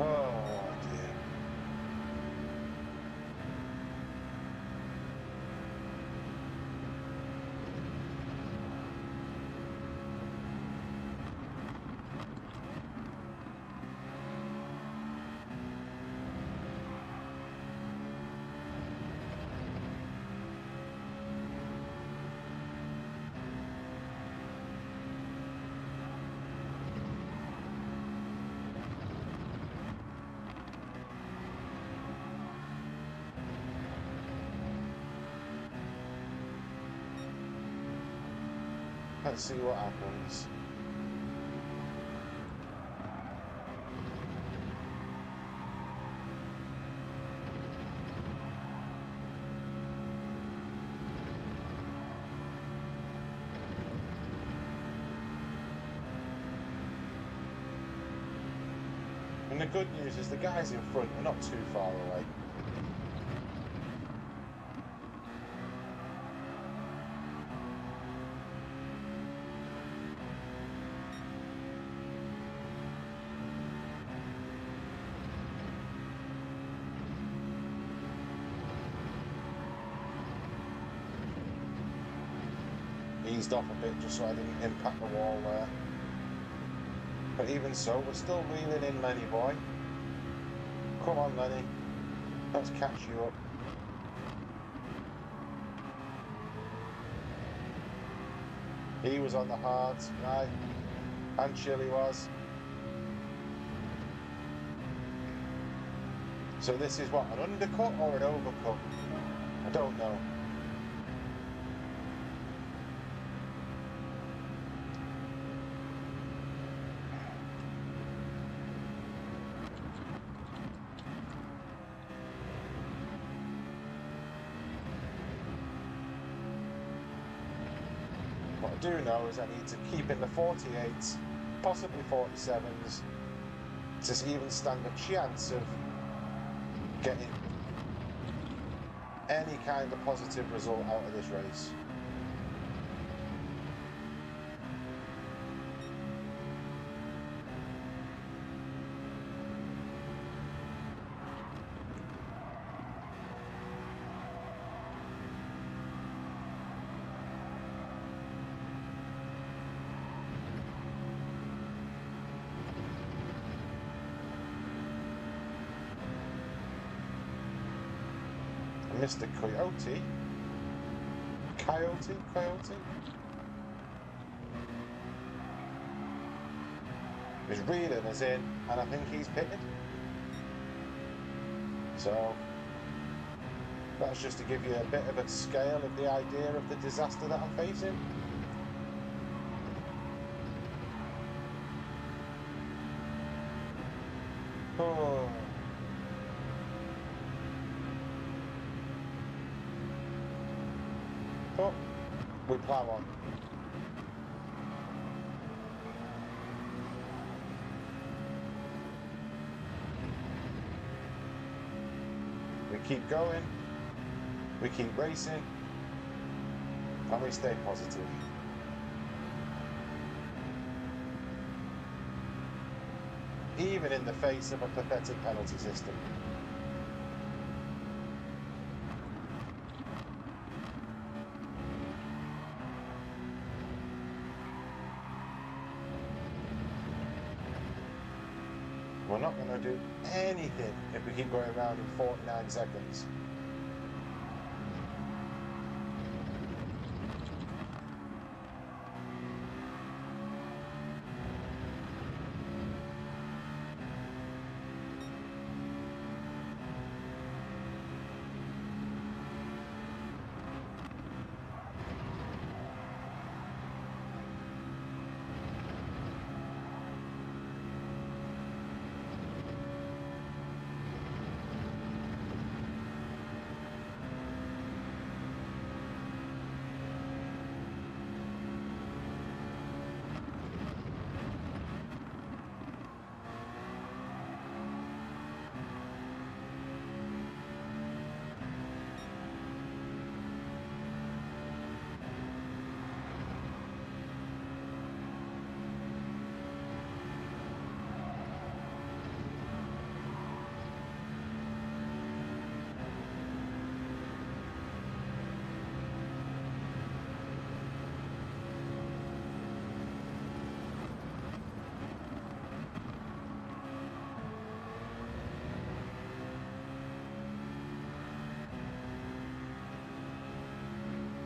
Oh dear. Let's see what happens. And the good news is the guys in front are not too far away. Eased off a bit just so I didn't impact the wall there. But even so, we're still reeling in Lenny boy. Come on, Lenny. Let's catch you up. He was on the hards, right? And Chili was. So this is what, an undercut or an overcut? I don't know. What I do know is I need to keep in the 48s, possibly 47s, to even stand a chance of getting any kind of positive result out of this race. Mr. Coyote. Coyote? He's reeling us in, and I think he's pitted. So, that's just to give you a bit of a scale of the idea of the disaster that I'm facing. Oh. Oh, we plough on. We keep going, we keep racing, and we stay positive. Even in the face of a pathetic penalty system. We're not going to do anything if we keep going around in 49 seconds.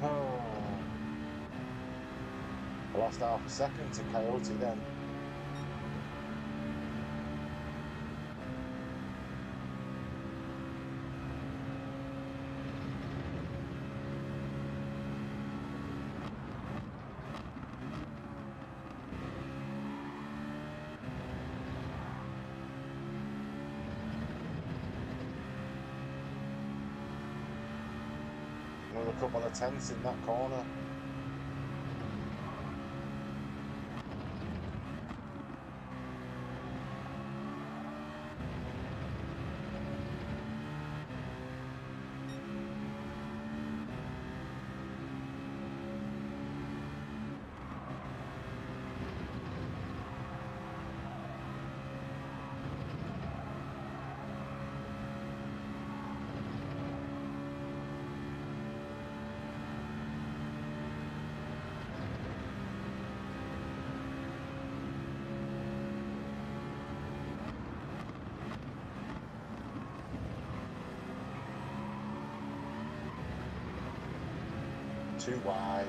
Oh. I lost half a second to Coyote then. Another couple of tenths in that corner. Too wide.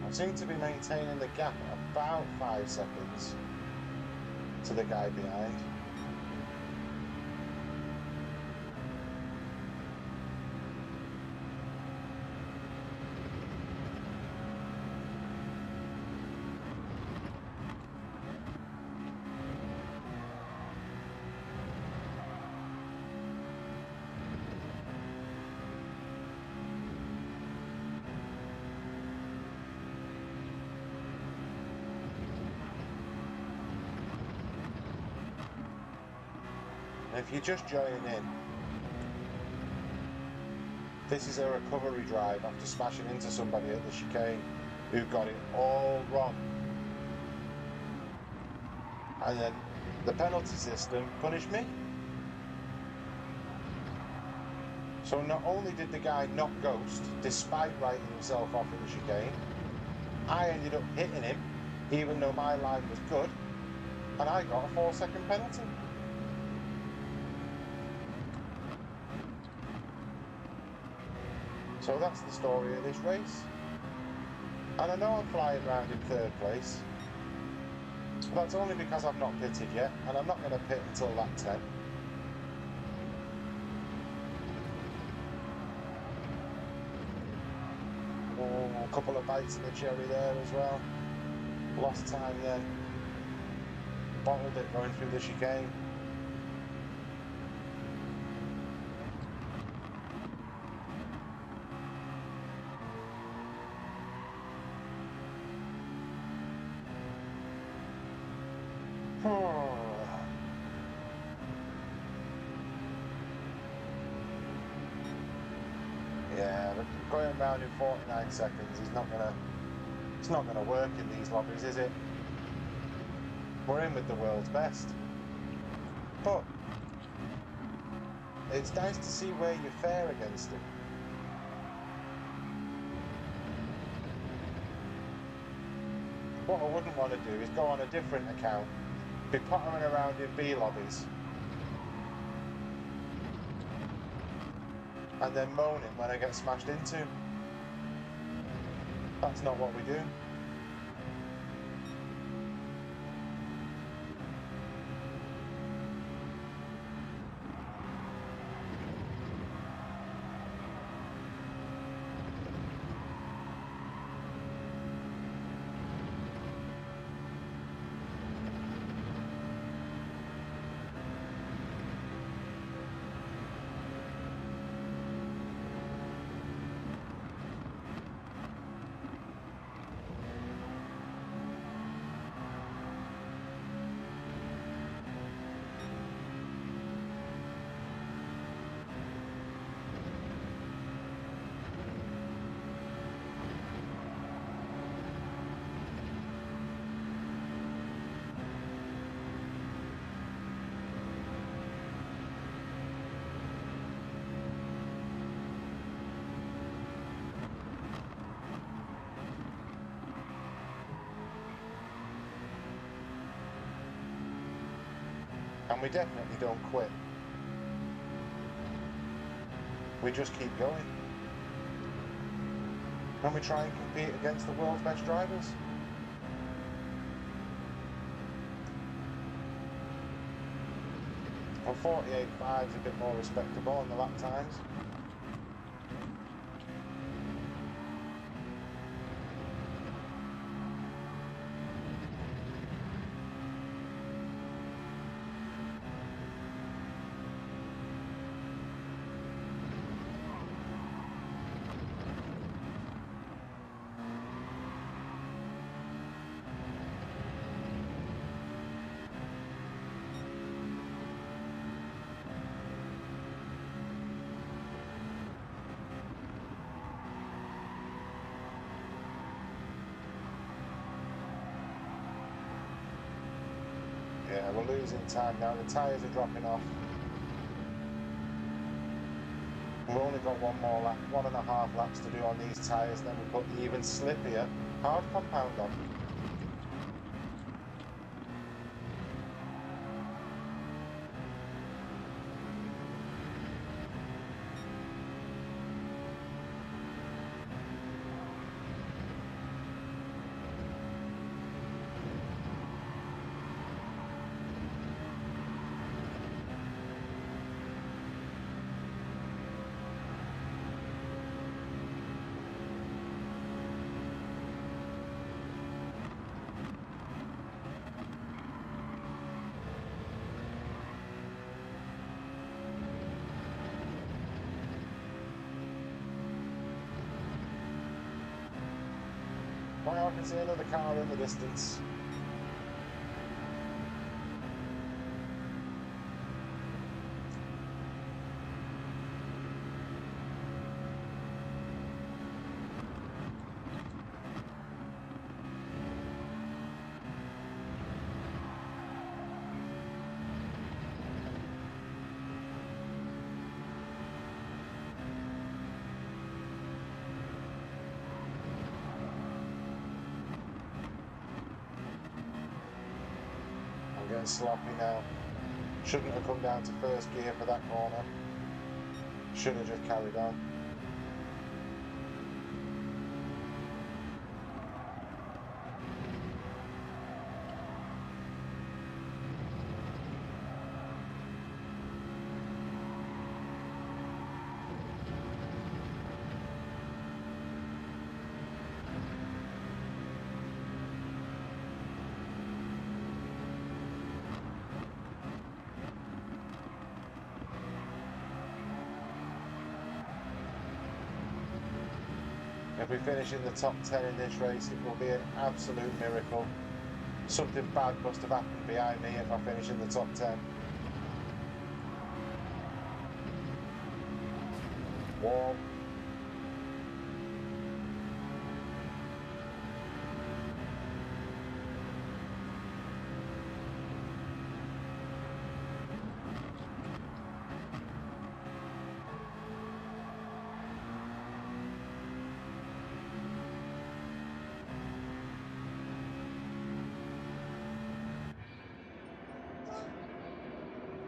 I seem to be maintaining the gap at about 5 seconds to the guy behind. If you're just joining in, This is a recovery drive after smashing into somebody at the chicane who got it all wrong. And then the penalty system punished me. So not only did the guy not ghost, despite writing himself off in the chicane, I ended up hitting him, even though my line was good, and I got a 4-second penalty. So that's the story of this race. And I know I'm flying around in 3rd place. That's only because I've not pitted yet, and I'm not going to pit until lap 10. Oh, a couple of bites of the cherry there as well. Lost time then. Bottled it going through the chicane. Yeah, but going around in 49 seconds is not gonna. It's not gonna work in these lobbies, is it? We're in with the world's best, but it's nice to see where you fare against it. What I wouldn't want to do is go on a different account, be pottering around in B lobbies, and then moaning when I get smashed into. That's not what we do. And we definitely don't quit. We just keep going. And we try and compete against the world's best drivers. Well, 48.5 is a bit more respectable on the lap times. Yeah, we're losing time now. The tyres are dropping off. We've only got one more lap, 1.5 laps to do on these tyres, then we put the even slippier hard compound on. Well, I can see another car in the distance. getting sloppy now. Shouldn't have come down to first gear for that corner. Should have just carried on. If we finish in the top 10 in this race, it will be an absolute miracle. Something bad must have happened behind me if I finish in the top 10. Wall.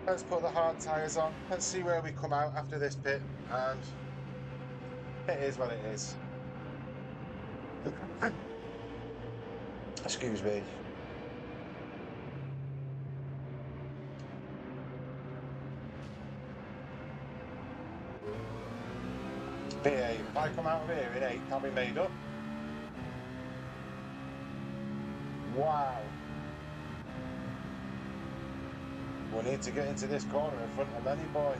Let's put the hard tyres on. Let's see where we come out after this pit. And it is what it is. Excuse me. Behave. If I come out of here in 8th, I'll be made up. Wow. We need to get into this corner in front of Lenny Boy.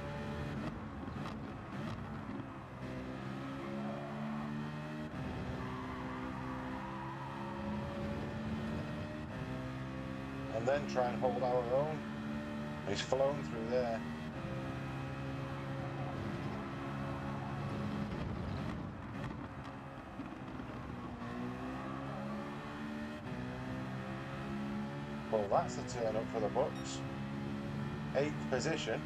And then try and hold our own. He's flown through there. Well, that's a turn up for the Bucks. 8th position.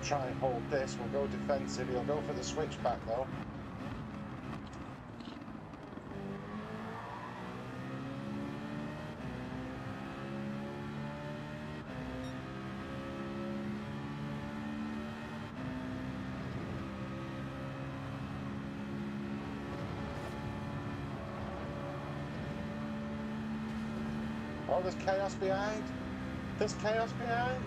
Try and hold this. We'll go defensive. He'll go for the switchback though. Oh, there's chaos behind. There's chaos behind.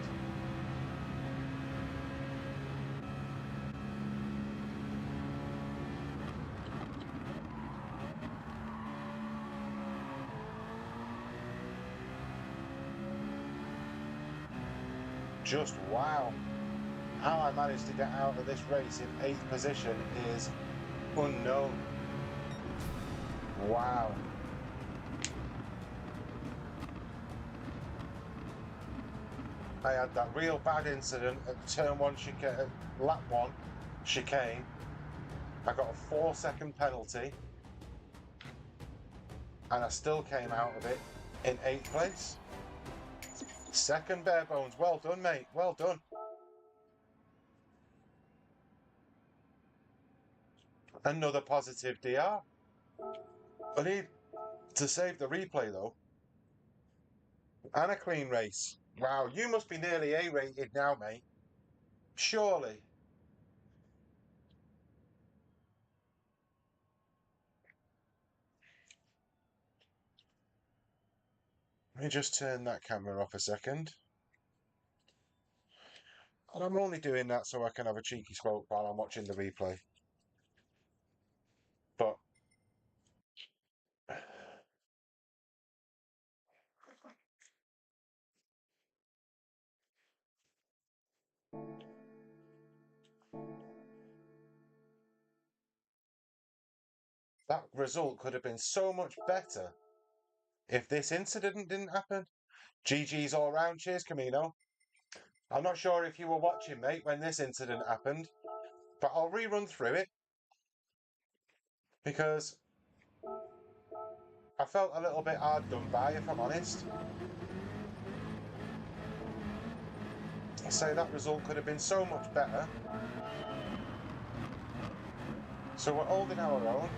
Just wow. How I managed to get out of this race in 8th position is unknown. Wow. I had that real bad incident at turn 1 chicane, lap 1 chicane. I got a 4-second penalty and I still came out of it in 8th place. Second bare bones. Well done, mate. Well done. Another positive DR. I need to save the replay though. And a clean race. Wow, you must be nearly A-rated now, mate. Surely. Let me just turn that camera off a second. And I'm only doing that so I can have a cheeky smoke while I'm watching the replay. But that result could have been so much better if this incident didn't happen. GG's all round. Cheers, Camino. I'm not sure if you were watching, mate, when this incident happened, but I'll rerun through it because I felt a little bit hard done by, if I'm honest. I say that result could have been so much better. So we're holding our own.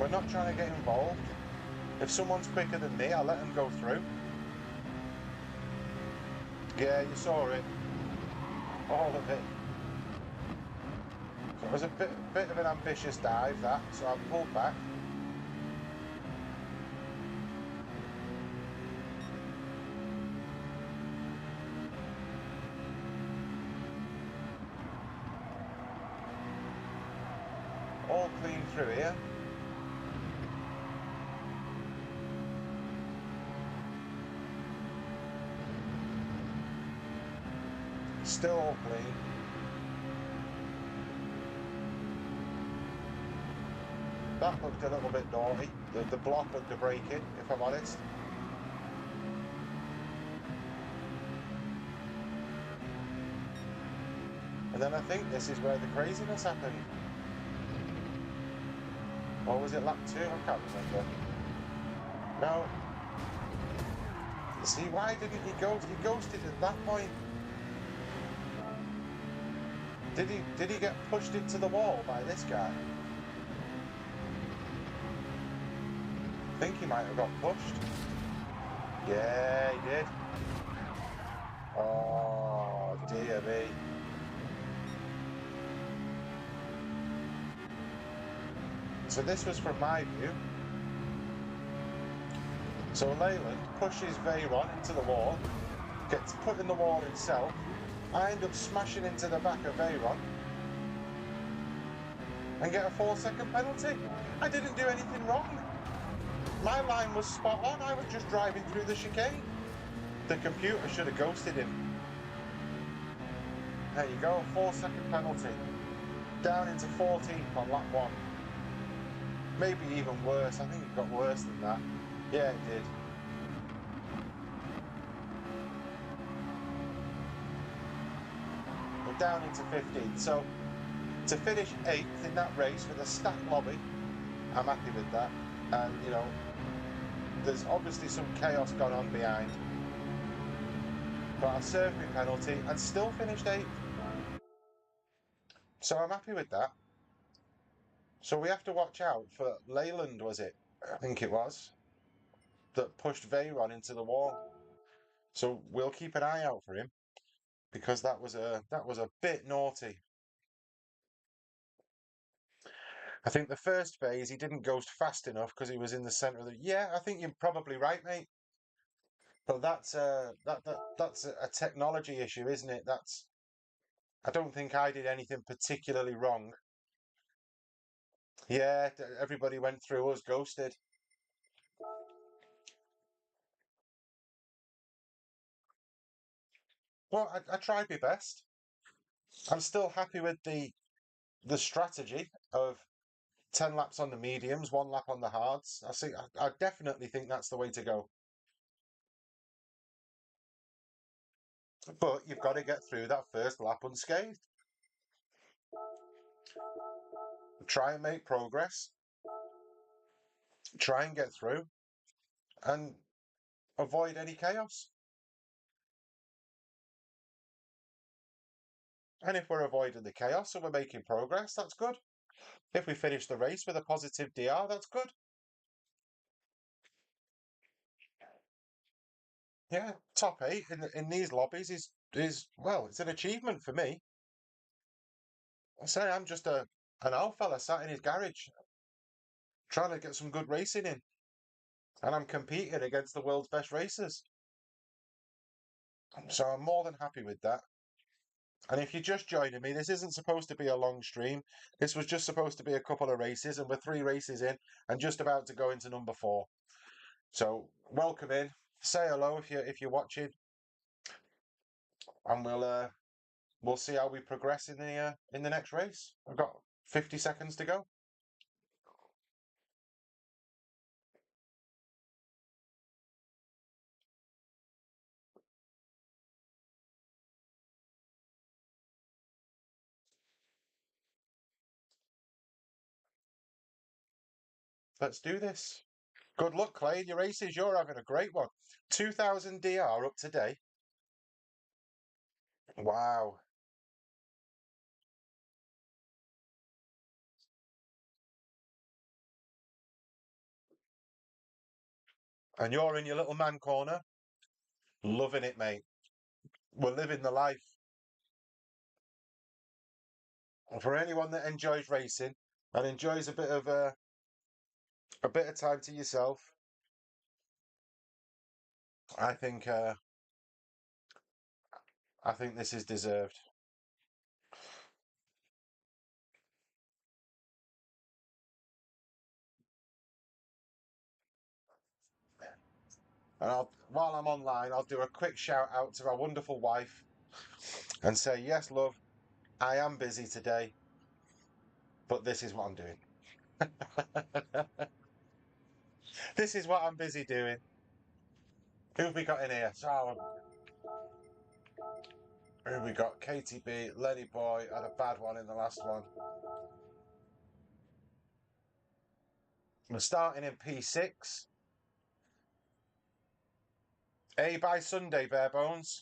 We're not trying to get involved. If someone's quicker than me, I'll let them go through. Yeah, you saw it. All of it. So it was a bit of an ambitious dive, that, so I pulled back. All clean through here. Still all clean. That looked a little bit naughty. The block looked a break-in, if I'm honest. And then I think this is where the craziness happened. Or was it lap 2? I can't remember. No. See, why didn't he ghost? He ghosted at that point. Did he get pushed into the wall by this guy? I think he might have got pushed. Yeah, he did. Oh, dear me. So this was from my view. So Leyland pushes Veyron into the wall, gets put in the wall himself. I end up smashing into the back of Veyron and get a 4-second penalty. I didn't do anything wrong. My line was spot on. I was just driving through the chicane. The computer should have ghosted him. There you go, 4-second penalty. Down into 14th on lap 1. Maybe even worse. I think it got worse than that. Yeah, it did. We're down into 15th. So to finish 8th in that race with a stacked lobby, I'm happy with that. And, you know, there's obviously some chaos gone on behind. But I served my penalty and still finished 8th. So I'm happy with that. So we have to watch out for Leyland, was it? I think it was, that pushed Veyron into the wall. So we'll keep an eye out for him because that was a bit naughty. I think the first phase he didn't ghost fast enough because he was in the centre of the. Yeah, I think you're probably right, mate. But that's that's a technology issue, isn't it? That's. I don't think I did anything particularly wrong. Yeah, everybody went through us ghosted. Well, I tried my best. I'm still happy with the strategy of 10 laps on the mediums, 1 lap on the hards. I definitely think that's the way to go. But you've got to get through that first lap unscathed. Try and make progress. Try and get through and avoid any chaos. And if we're avoiding the chaos and we're making progress, that's good. If we finish the race with a positive DR, that's good. Yeah, top 8 in these lobbies is well, it's an achievement for me. I say I'm just an old fella sat in his garage trying to get some good racing in, and I'm competing against the world's best racers. So I'm more than happy with that. And if you're just joining me, this isn't supposed to be a long stream. This was just supposed to be a couple of races, and we're 3 races in and just about to go into number 4. So welcome in. Say hello if you're watching, and we'll see how we progress in the next race. I've got 50 seconds to go. Let's do this. Good luck, Clay, in your races. You're having a great one. 2000 DR up today. Wow. And you're in your little man corner. Loving it, mate. We're living the life. And for anyone that enjoys racing and enjoys a bit of time to yourself, I think I think this is deserved. And while I'm online, I'll do a quick shout out to our wonderful wife and say, yes, love, I am busy today, but this is what I'm doing. This is what I'm busy doing. Who have we got in here? So, who have we got? KTB, Lenny Boy had a bad one in the last one. We're starting in P6. A by Sunday, bare bones.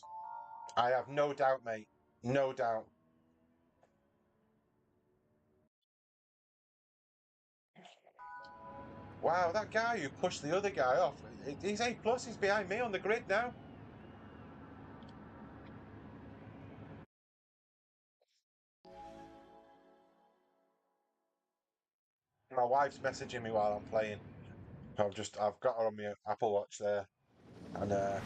I have no doubt, mate. No doubt. Wow, that guy who pushed the other guy off, he's A plus. He's behind me on the grid now. My wife's messaging me while I'm playing. I've got her on my Apple Watch there, and I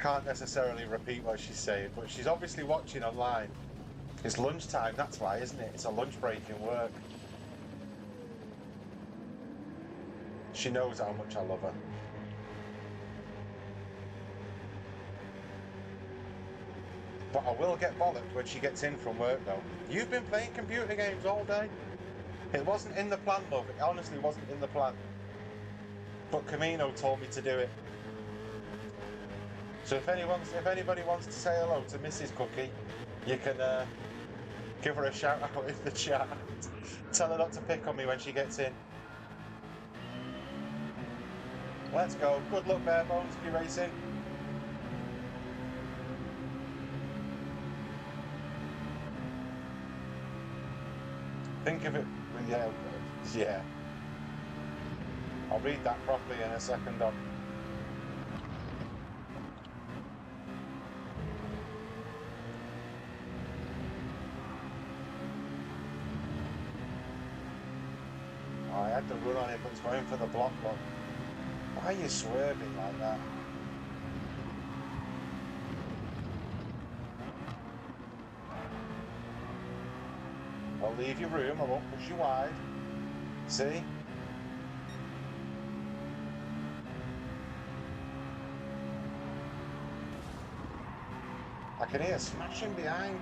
can't necessarily repeat what she's saying, but she's obviously watching online. It's lunchtime, that's why, isn't it? It's a lunch break in work. She knows how much I love her. But I will get bollocked when she gets in from work, though. You've been playing computer games all day. It wasn't in the plan, love. It honestly wasn't in the plan. But Camino told me to do it. So if anybody wants to say hello to Mrs. Cookie, you can give her a shout out in the chat. Tell her not to pick on me when she gets in. Let's go. Good luck, bare bones, if you're racing. Think of it, yeah. I'll read that properly in a second on. Oh, I had to run on it, but it's going for the block one. Why are you swerving like that? I'll leave you room, I won't push you wide. See? I can hear smashing behind.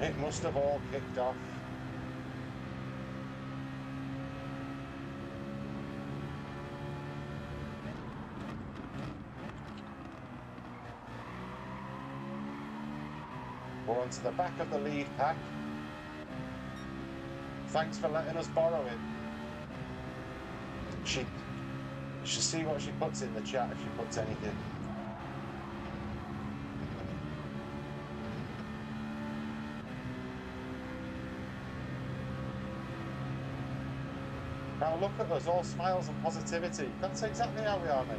It must have all kicked off. We're onto the back of the lead pack. Thanks for letting us borrow it. She should see what she puts in the chat if she puts anything. Now look at us, all smiles and positivity. That's exactly how we are, mate.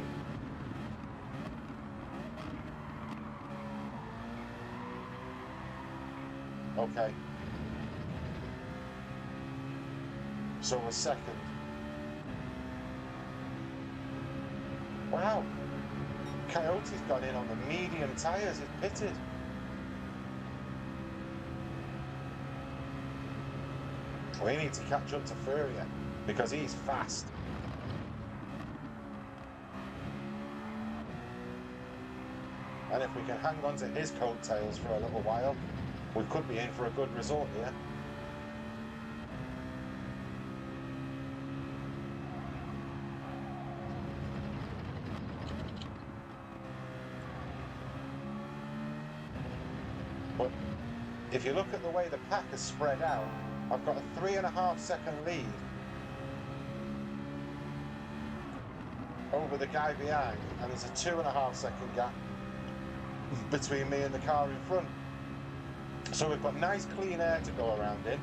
Okay. So we're second. Wow. Coyote's gone in on the medium tyres, he's pitted. We need to catch up to Furia because he's fast. And if we can hang on to his coattails for a little while, we could be in for a good result here. if you look at the way the pack is spread out, I've got a 3.5 second lead over the guy behind, and there's a 2.5 second gap between me and the car in front. So we've got nice clean air to go around in.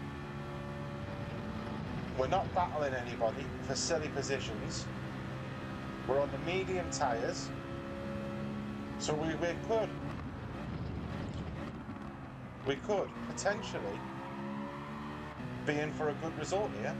We're not battling anybody for silly positions. We're on the medium tyres, so we could potentially be in for a good result here.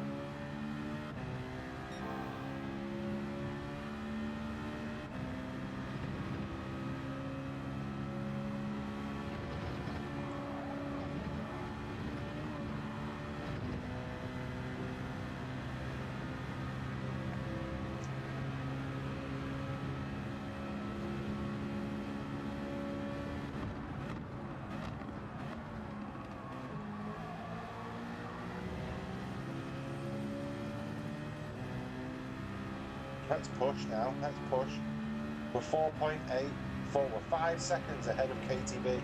Let's push now, let's push. We're 4.8, we're 5 seconds ahead of KTB.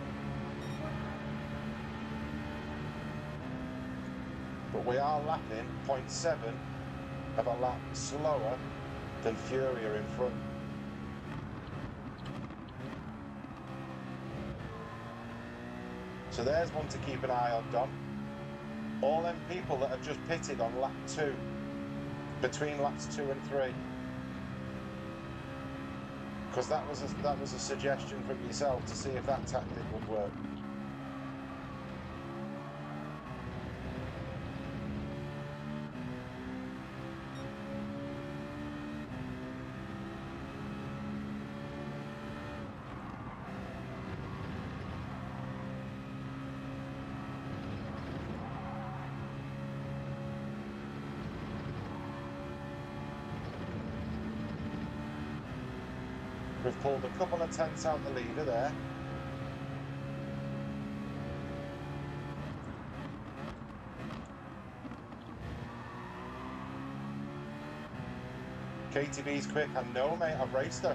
But we are lapping 0.7 of a lap slower than Furia in front. So there's one to keep an eye on, Dom. All them people that have just pitted on lap 2, between laps 2 and 3. Because that was a suggestion from yourself to see if that tactic would work. We've pulled a couple of tenths out the leader there. KTB's quick, I know mate, I've raced her.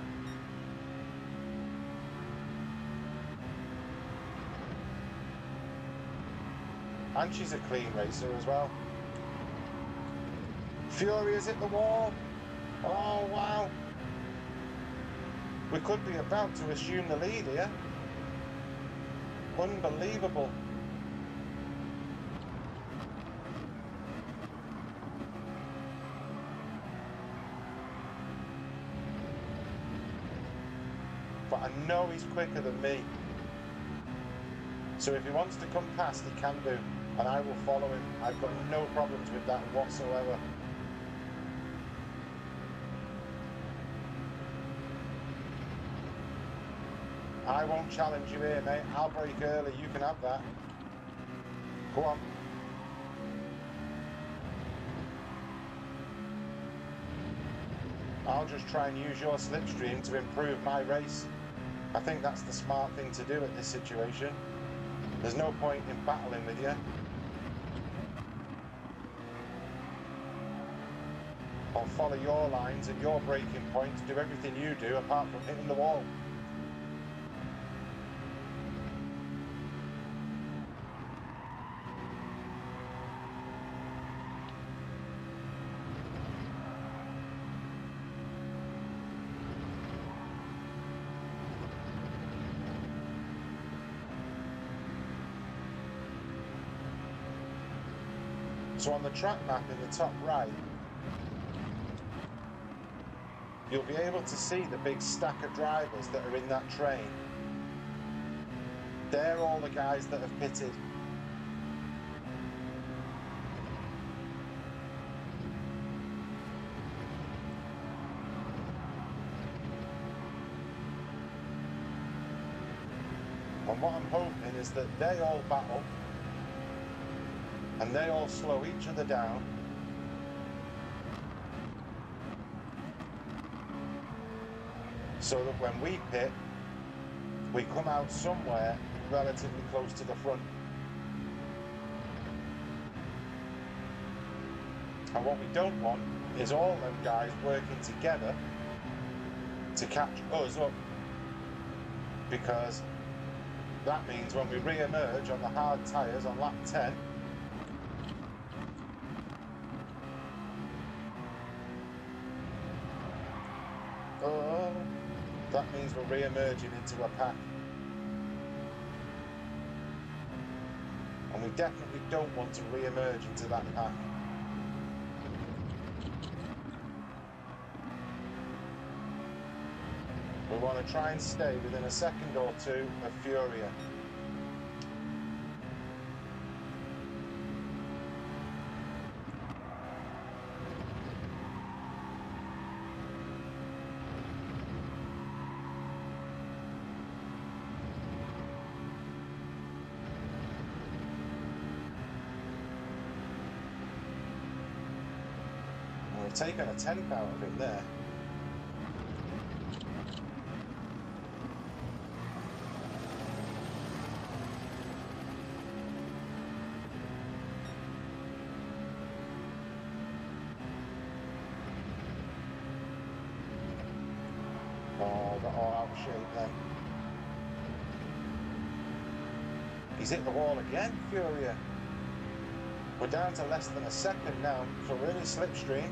And she's a clean racer as well. Furia's hit the wall. Oh wow. We could be about to assume the lead here. Unbelievable. But I know he's quicker than me. So if he wants to come past, he can do. And I will follow him. I've got no problems with that whatsoever. I won't challenge you here, mate. I'll break early. You can have that. Go on. I'll just try and use your slipstream to improve my race. I think that's the smart thing to do at this situation. There's no point in battling with you. I'll follow your lines and your braking points, do everything you do apart from hitting the wall. So on the track map in the top right, you'll be able to see the big stack of drivers that are in that train. They're all the guys that have pitted. And what I'm hoping is that they all battle and they all slow each other down. So that when we pit, we come out somewhere relatively close to the front. And what we don't want is all them guys working together to catch us up, because That means when we re-emerge on the hard tyres on lap 10, oh, that means we're re-emerging into a pack. And we definitely don't want to re-emerge into that pack. We want to try and stay within a second or two of Furia. And we've taken a tenth out of him there. Oh, got all out of shape then. He's hit the wall again, Furia. We're down to less than a second now, so we're in his slipstream.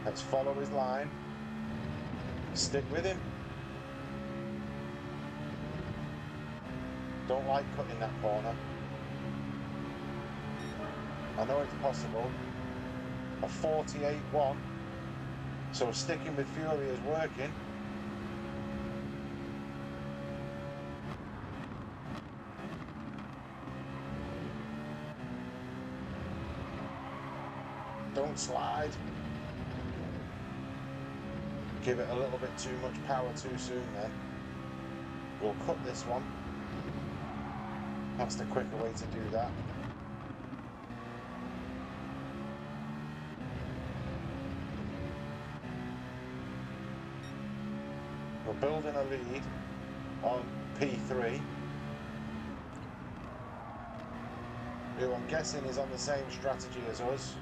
Let's follow his line. Stick with him. Don't like cutting that corner. I know it's possible. A 48-1. So sticking with Fury is working. Don't slide. Give it a little bit too much power too soon then. We'll cut this one. That's the quicker way to do that. We're building a lead on P3, who I'm guessing is on the same strategy as us.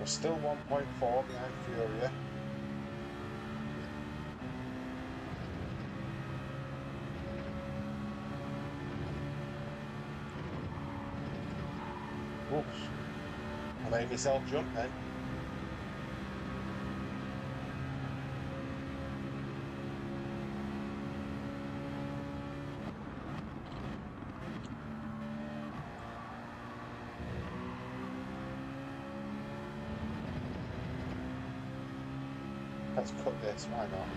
Still 1.4 behind Furia. Oops. I made myself jump then. Let's cut this, why not?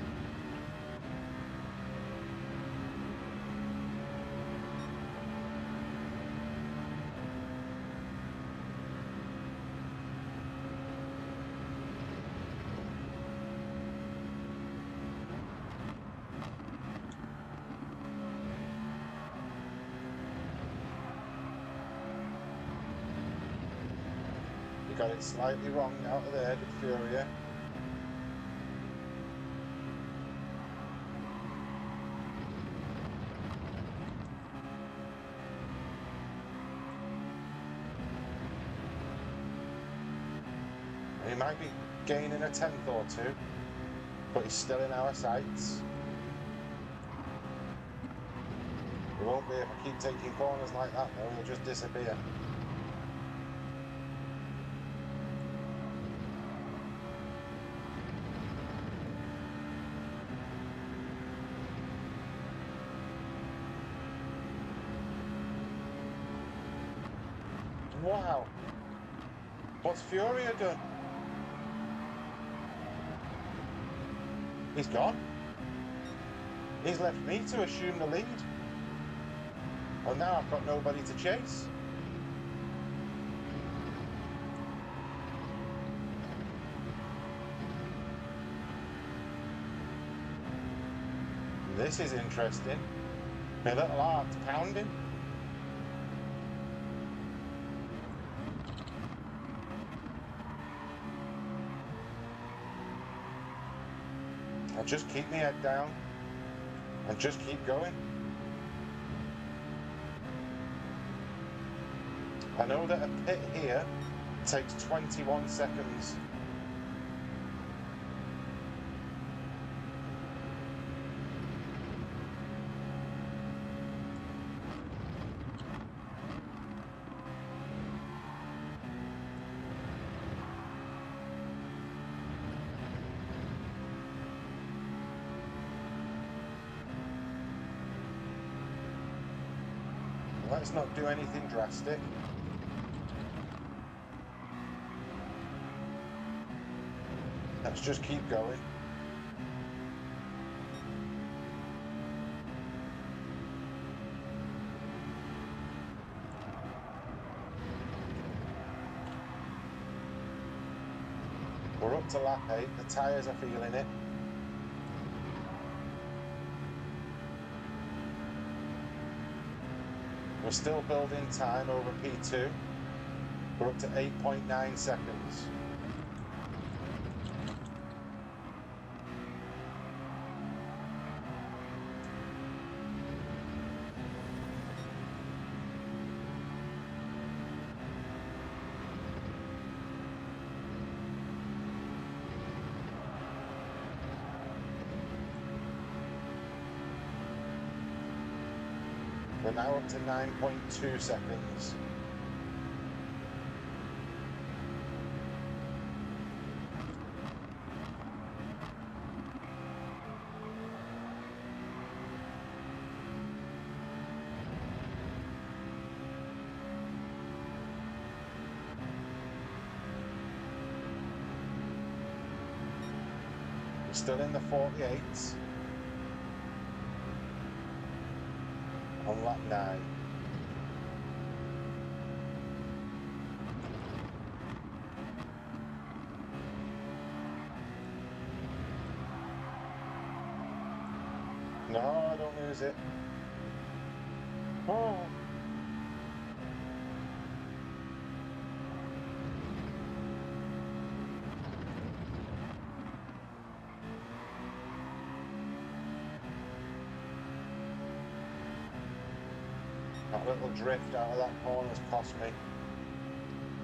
You got it slightly wrong out of there, did Furia. He might be gaining a tenth or two, but he's still in our sights. He won't be if I keep taking corners like that though, he'll just disappear. Wow! What's Furia done? He's gone. He's left me to assume the lead. Well, now I've got nobody to chase. This is interesting. My little heart's pounding. I just keep my head down and just keep going. I know that a pit here takes 21 seconds. Let's not do anything drastic. Let's just keep going. We're up to lap 8, the tyres are feeling it. We're still building time over P2. We're up to 8.9 seconds. We're now up to 9.2 seconds. We're still in the 48s. On lap 9. No, don't lose it. Oh. That little drift out of that corner has cost me.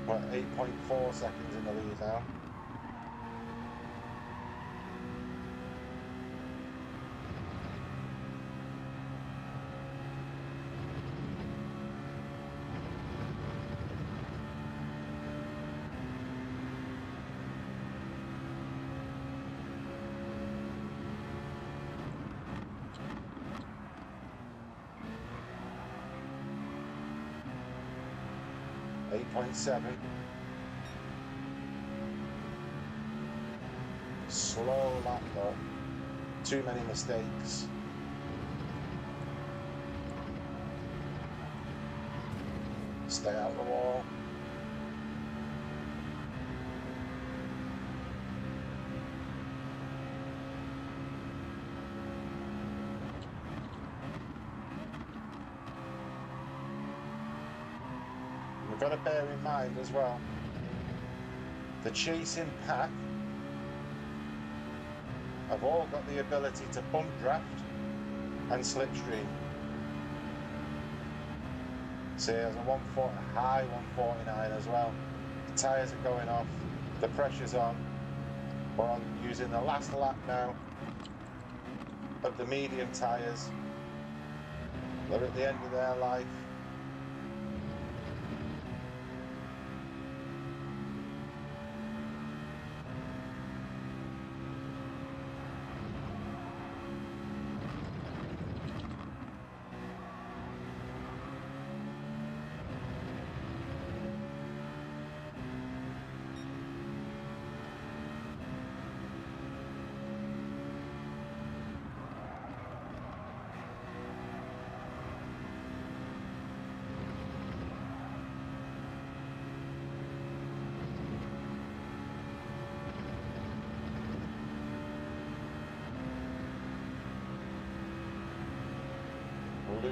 We're at 8.4 seconds in the lead now. Eight 8.7. Slow lap though. Too many mistakes. Stay out of the wall. We've got to bear in mind as well, the chasing pack have all got the ability to bump draft and slipstream. See, there's a high 149 as well. The tyres are going off, the pressure's on. We're on using the last lap now of the medium tyres. They're at the end of their life.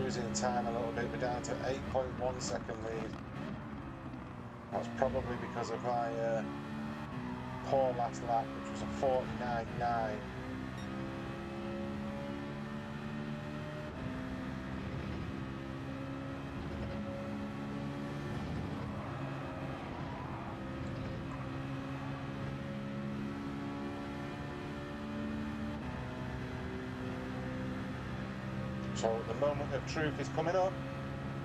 losing time a little bit. We're down to 8.1 second lead. That's probably because of my poor last lap, which was a 49.9. So the moment of truth is coming up.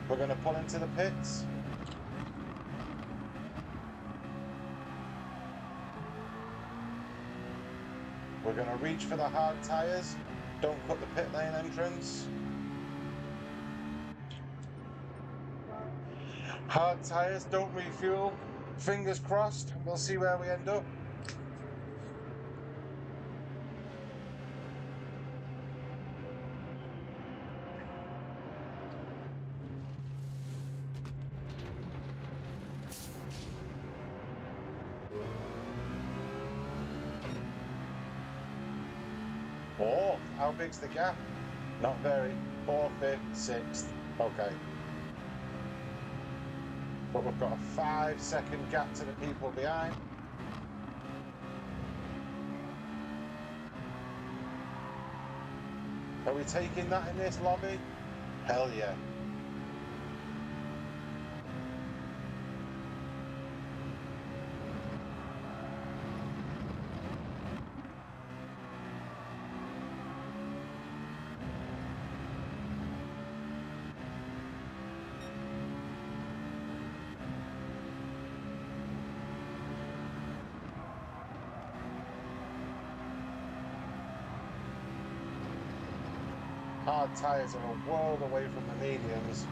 We're going to pull into the pits. We're going to reach for the hard tyres. Don't cut the pit lane entrance. Hard tyres, don't refuel. Fingers crossed. We'll see where we end up. Oh, how big's the gap? Not very. 4th, 5th, 6th. Okay. But we've got a 5-second gap to the people behind. Are we taking that in this lobby? Hell yeah. Hard tyres are a world away from the mediums.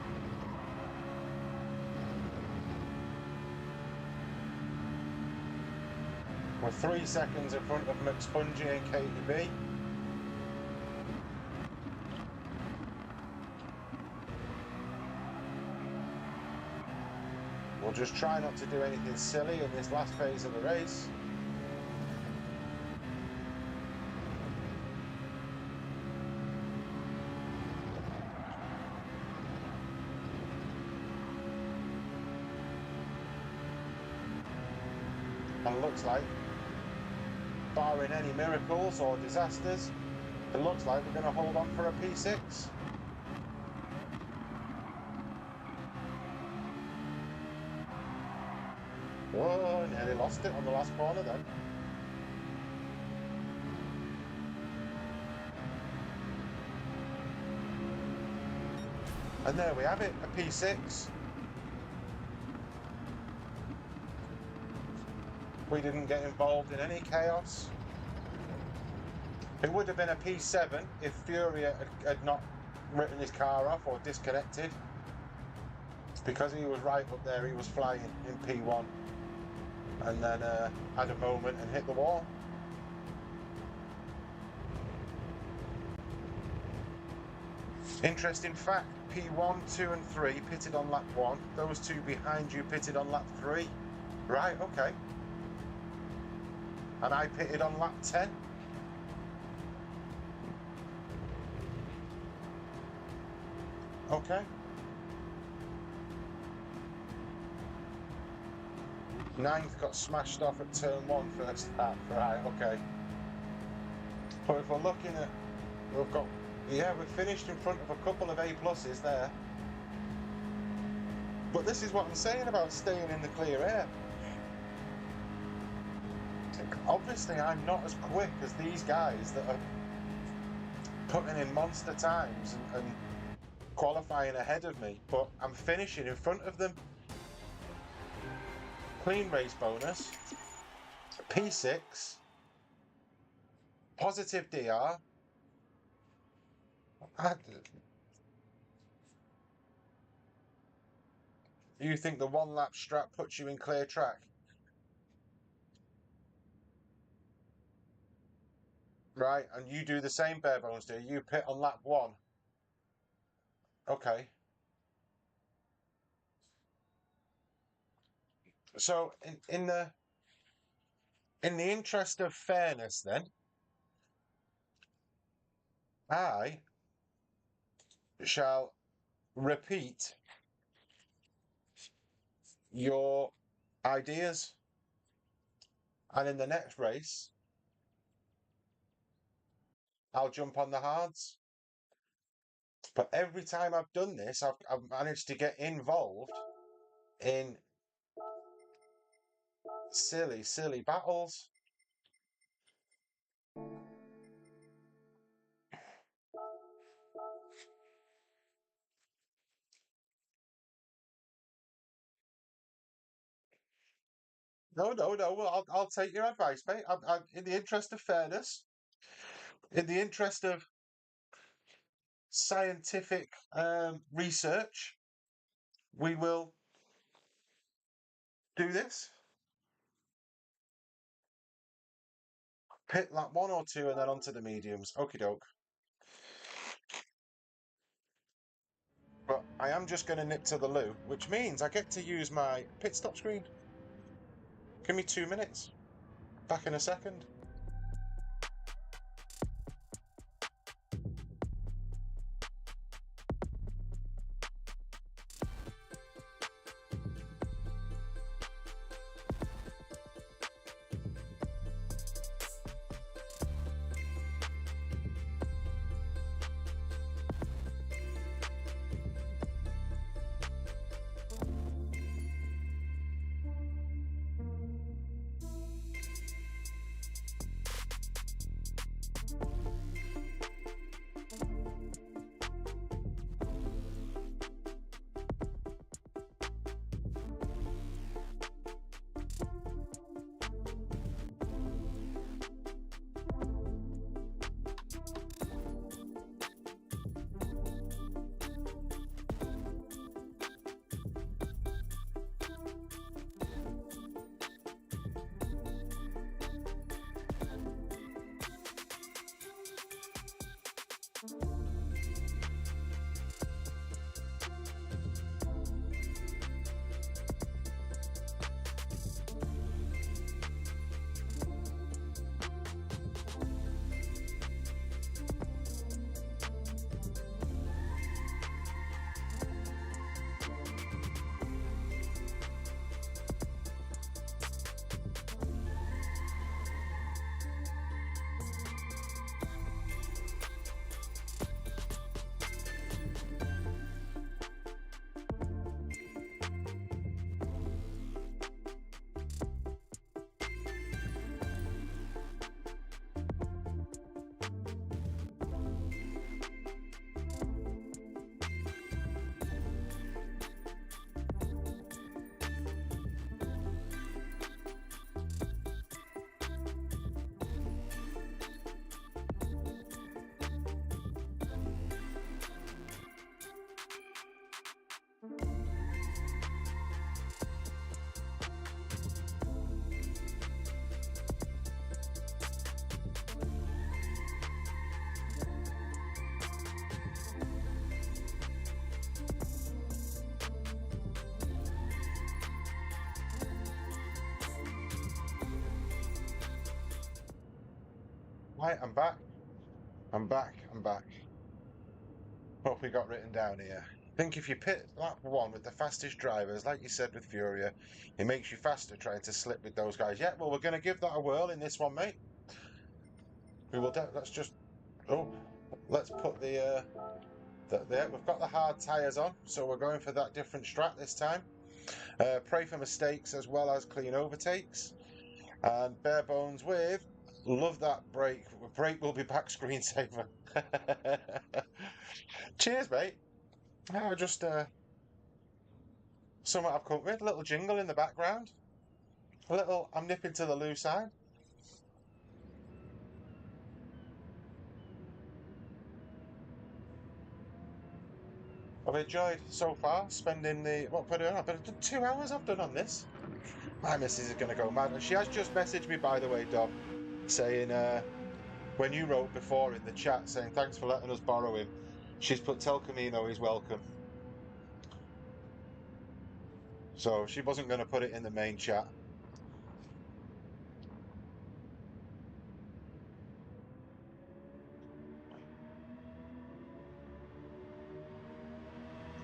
We're 3 seconds in front of McSpongy and KTB. We'll just try not to do anything silly in this last phase of the race. And it looks like, barring any miracles or disasters, it looks like we're going to hold on for a P6. Whoa, nearly lost it on the last corner then. And there we have it, a P6. We didn't get involved in any chaos. It would have been a P7 if Fury had not written his car off or disconnected. Because he was right up there, he was flying in P1 and then had a moment and hit the wall. Interesting fact, P1, 2 and 3 pitted on lap 1. Those two behind you pitted on lap 3. Right, okay. And I pitted on lap 10. Okay. 9th got smashed off at turn 1 first lap. Right, okay. But if we're looking at, we've got, yeah, we've finished in front of a couple of A-pluses there. But this is what I'm saying about staying in the clear air. Obviously, I'm not as quick as these guys that are putting in monster times and qualifying ahead of me, but I'm finishing in front of them. Clean race bonus, P6, positive DR. You think the 1 lap strap puts you in clear track? Right, and you do the same, bare bones, do you? You pit on lap 1. Okay. So in the interest of fairness then, I shall repeat your ideas, and in the next race, I'll jump on the hards. But every time I've done this, I've managed to get involved in silly, silly battles. No, no, no. Well, I'll take your advice, mate. In the interest of fairness, in the interest of scientific research, we will do this. Pit lap 1 or 2 and then onto the mediums. Okie doke. But I am just going to nip to the loo, which means I get to use my pit stop screen. Give me 2 minutes. Back in a second. Right, I'm back. I'm back. I'm back. What we got written down here? I think if you pit lap 1 with the fastest drivers, like you said with Furia, it makes you faster trying to slip with those guys. Yeah, well, we're going to give that a whirl in this one, mate. We will. Let's just. Oh, let's put we've got the hard tyres on, so we're going for that different strat this time. Pray for mistakes as well as clean overtakes. And bare bones with. Love that brake. Brake will be back screensaver. Cheers, mate. Oh, just something I've come with. A little jingle in the background. A little. I'm nipping to the loo side. I've enjoyed so far spending the what put it on. But 2 hours I've done on this. My missus is going to go mad. And she has just messaged me, by the way, Dom, saying when you wrote before in the chat saying thanks for letting us borrow him, she's put tell Camino he's welcome. So she wasn't going to put it in the main chat.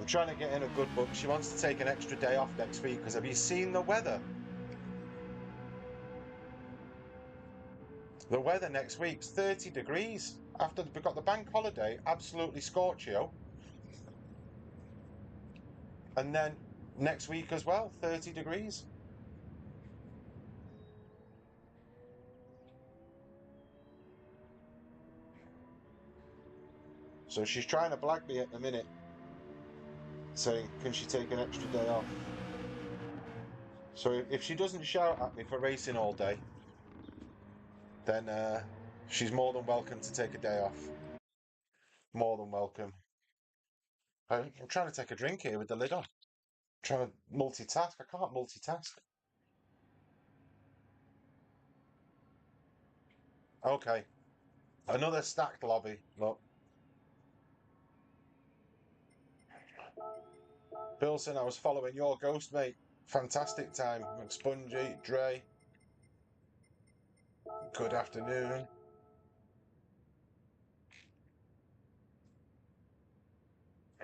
I'm trying to get in a good book. She wants to take an extra day off next week because have you seen the weather? The weather next week's 30 degrees. After we've got the bank holiday, absolutely scorchio. And then next week as well, 30 degrees. So she's trying to blag me at the minute, saying, can she take an extra day off? So if she doesn't shout at me for racing all day, then she's more than welcome to take a day off. More than welcome. I'm trying to take a drink here with the lid on. I'm trying to multitask. I can't multitask. Okay. Another stacked lobby. Look. Bilson, I was following your ghost, mate. Fantastic time. McSpongy, Dre. Good afternoon.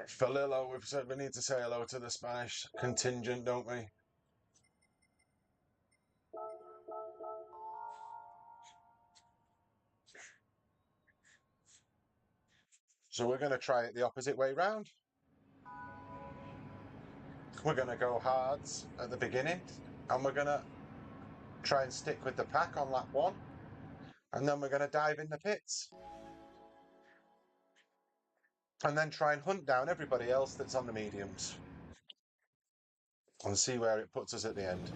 Falillo, we've said we need to say hello to the Spanish contingent, don't we? So we're going to try it the opposite way round. We're going to go hards at the beginning, and we're going to try and stick with the pack on lap one, and then we're going to dive in the pits. And then try and hunt down everybody else that's on the mediums. And see where it puts us at the end.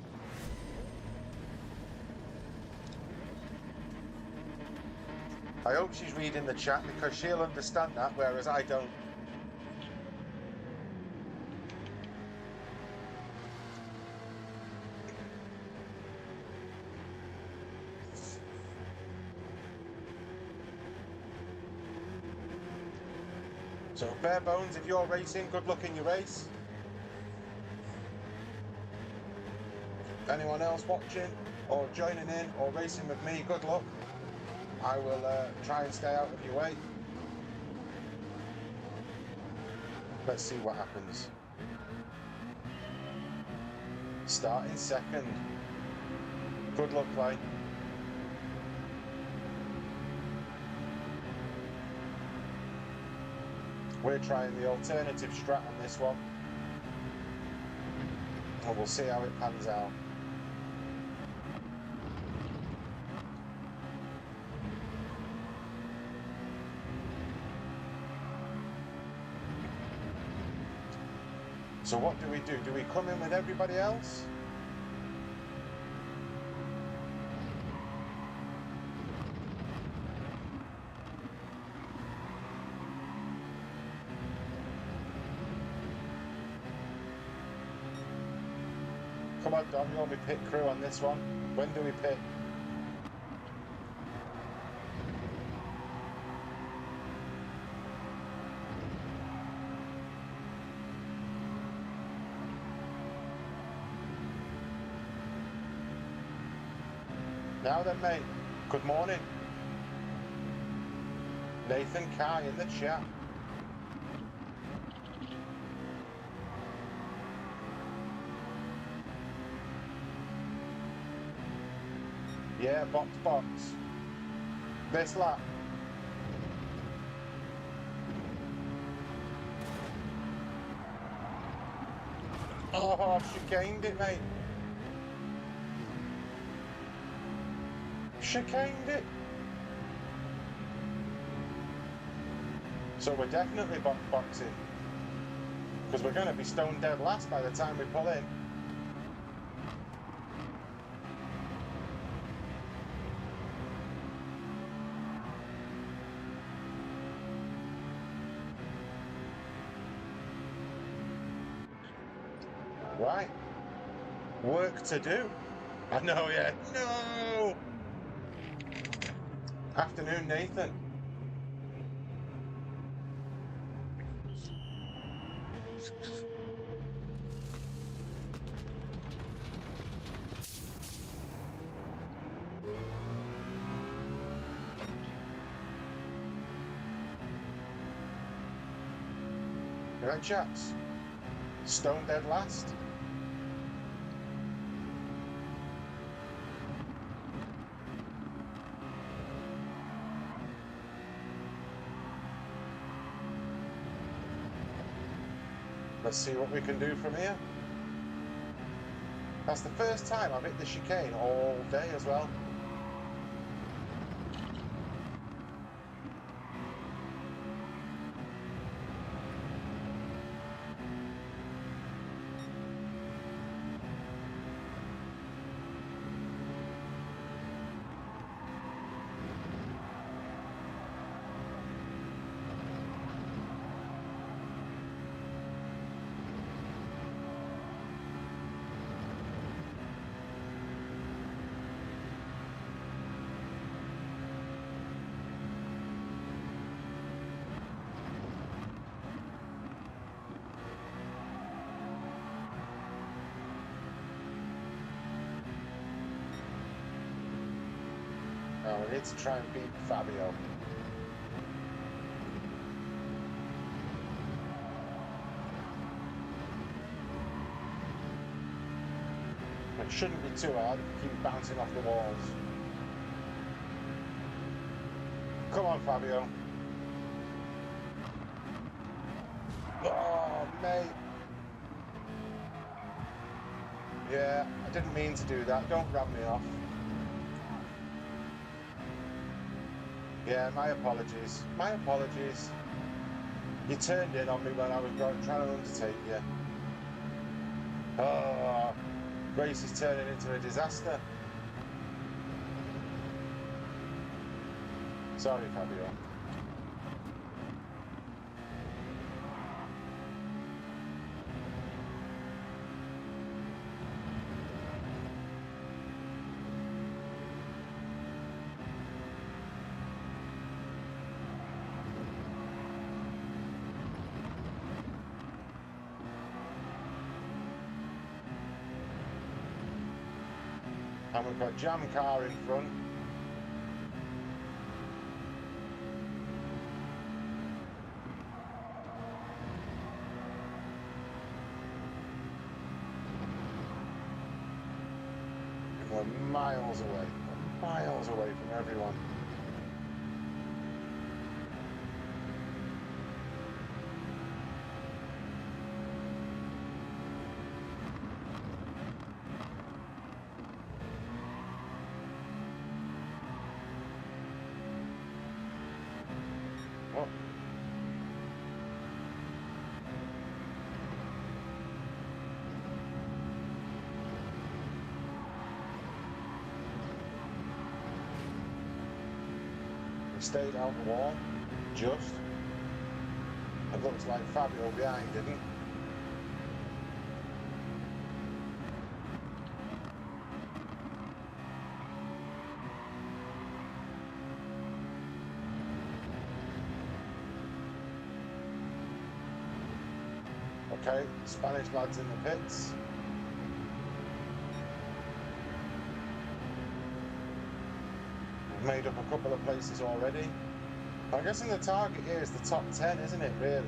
I hope she's reading the chat because she'll understand that, whereas I don't. So bare bones, if you're racing, good luck in your race. Anyone else watching or joining in or racing with me, good luck. I will try and stay out of your way. Let's see what happens. Starting second. Good luck, Clay. We're trying the alternative strat on this one. And we'll see how it pans out. So what do we do? Do we come in with everybody else? Come on, Dom, you'll be pit crew on this one. When do we pit? Now then, mate. Good morning. Nathan Kai in the chat. Yeah, box. This lap. Oh, I've chicaned it, mate. Chicaned it. So we're definitely boxing. Because we're going to be stone dead last by the time we pull in. Right. Work to do. I know, yeah. No! Afternoon, Nathan. Right, chaps. Stone dead last. Let's see what we can do from here. That's the first time I've hit the chicane all day as well. Oh, we need to try and beat Fabio. It shouldn't be too hard if you keep bouncing off the walls. Come on, Fabio. Oh, mate. Yeah, I didn't mean to do that. Don't rub me off. Yeah, my apologies. My apologies. You turned in on me when I was trying to undertake you. Oh, race is turning into a disaster. Sorry, Fabio. And we've got Jam Car in front. And we're miles away from everyone. Oh. We stayed out the wall, just. It looks like Fabio behind, didn't? Okay, Spanish lads in the pits. We've made up a couple of places already. I'm guessing the target here is the top 10, isn't it, really?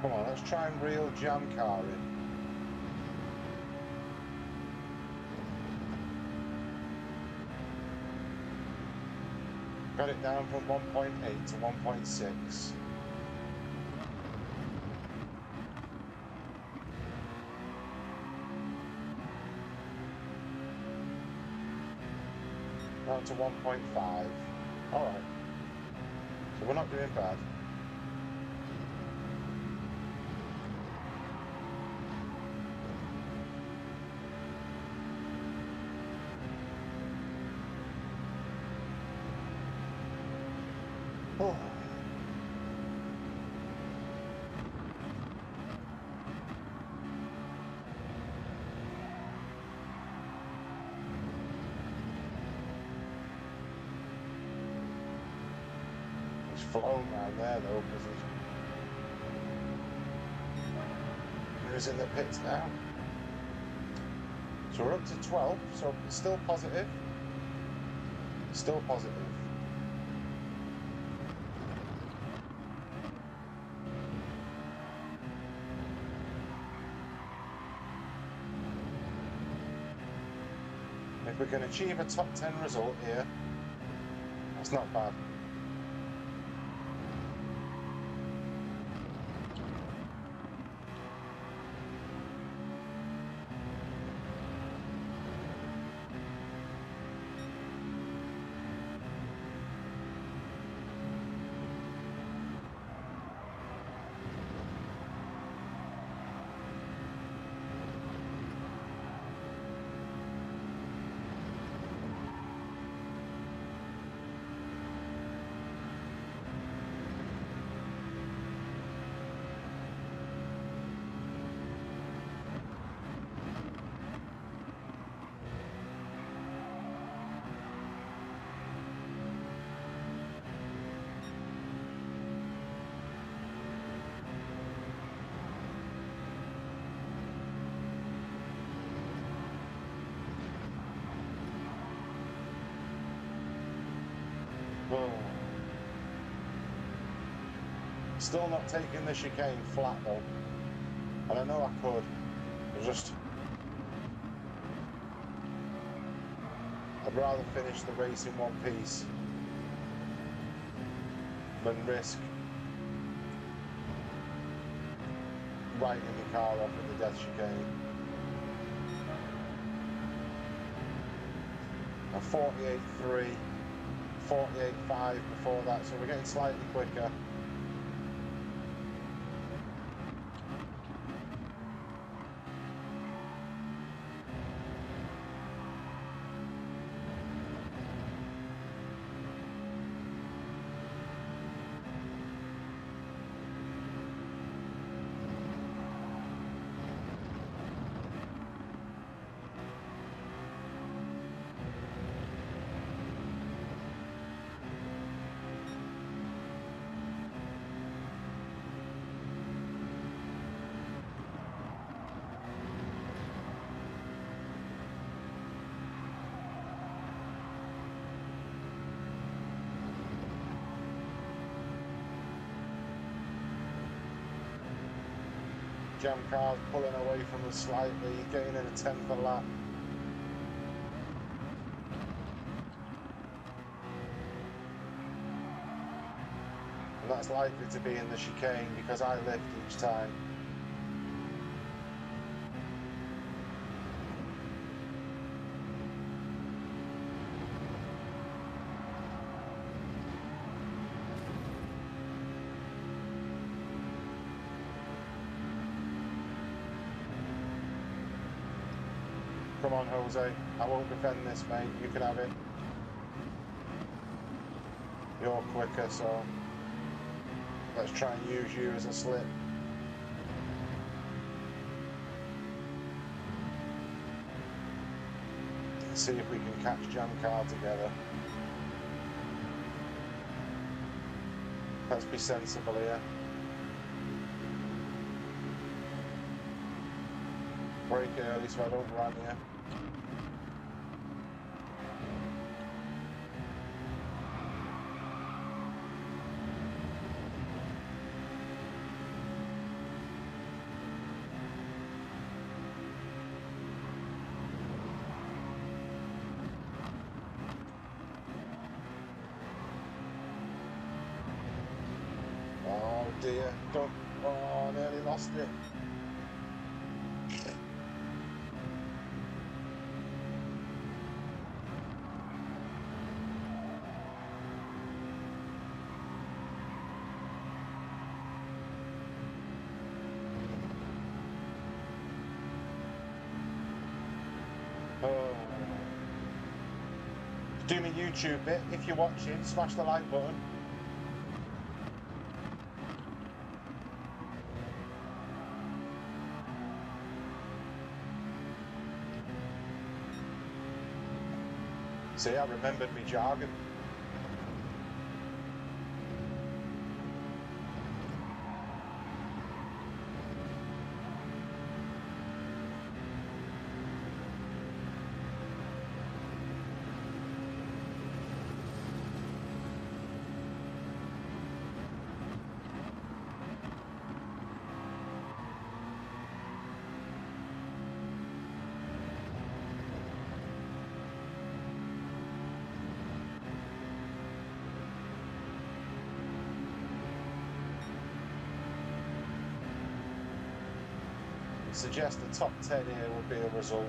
Come on, let's try and reel Jam Car in. Got it down from 1.8 to 1.6. Down to 1.5. Alright. So we're not doing bad. flown round there though, because who's in the pits now? So we're up to 12, so it's still positive. Still positive. If we can achieve a top 10 result here, that's not bad. Still not taking the chicane flat though. And I know I could. I'd rather finish the race in one piece than risk writing the car off in the death chicane. And 48.3, 48.5 before that, so we're getting slightly quicker. Jam car's pulling away from us slightly, getting in a 10th a lap. And that's likely to be in the chicane because I lift each time. Come on, Jose. I won't defend this, mate. You can have it. You're quicker, so let's try and use you as a slip. Let's see if we can catch Jam Car together. Let's be sensible here. Break early so I don't run here. Oh dear, don't, oh, I nearly lost it. Oh. Do me YouTube bit, if you're watching, smash the like button. See, I remembered me jargon. suggest the top 10 here would be a result.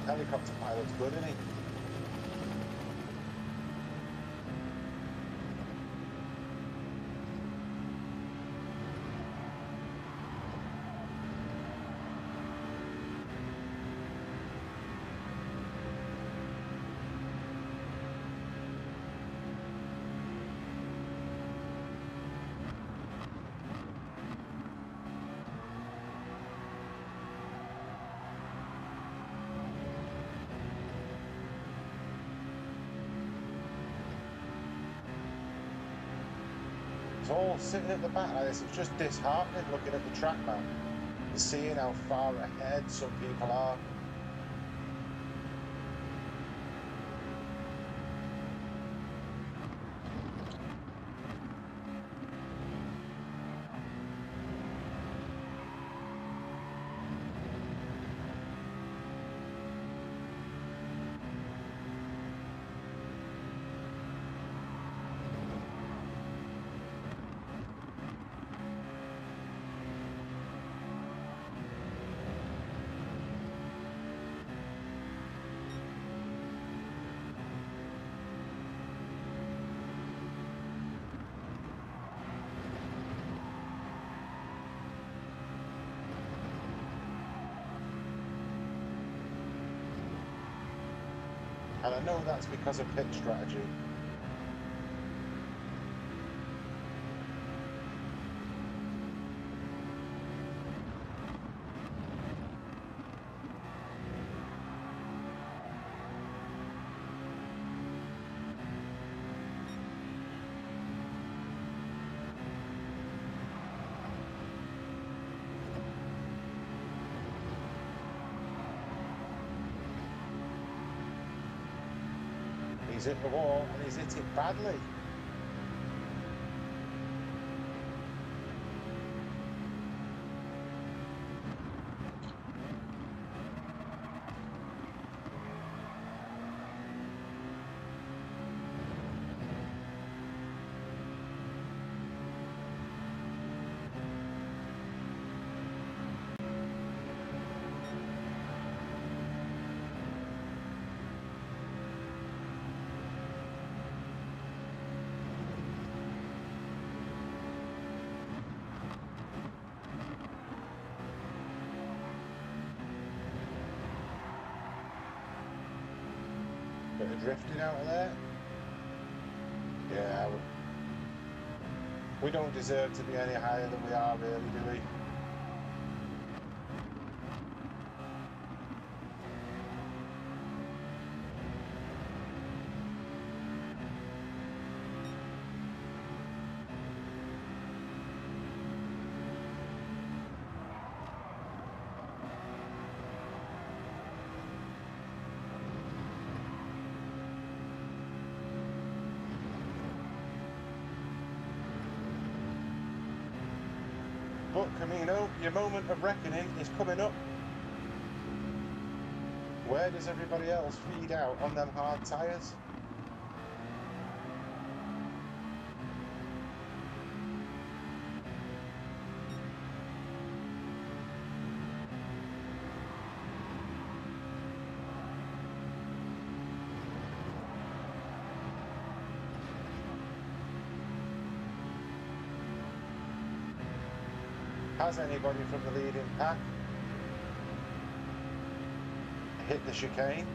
Helicopter pilot's good, isn't he? It's all sitting at the back like this. It's just disheartening looking at the track map and seeing how far ahead some people are. And I know that's because of pit strategy. He's hit the wall and he's hit it badly. Bit of drifting out of there. Yeah, we don't deserve to be any higher than we are, really, do we? But Camino, your moment of reckoning is coming up. Where does everybody else feed out on them hard tyres? Has anybody from the leading pack hit the chicane?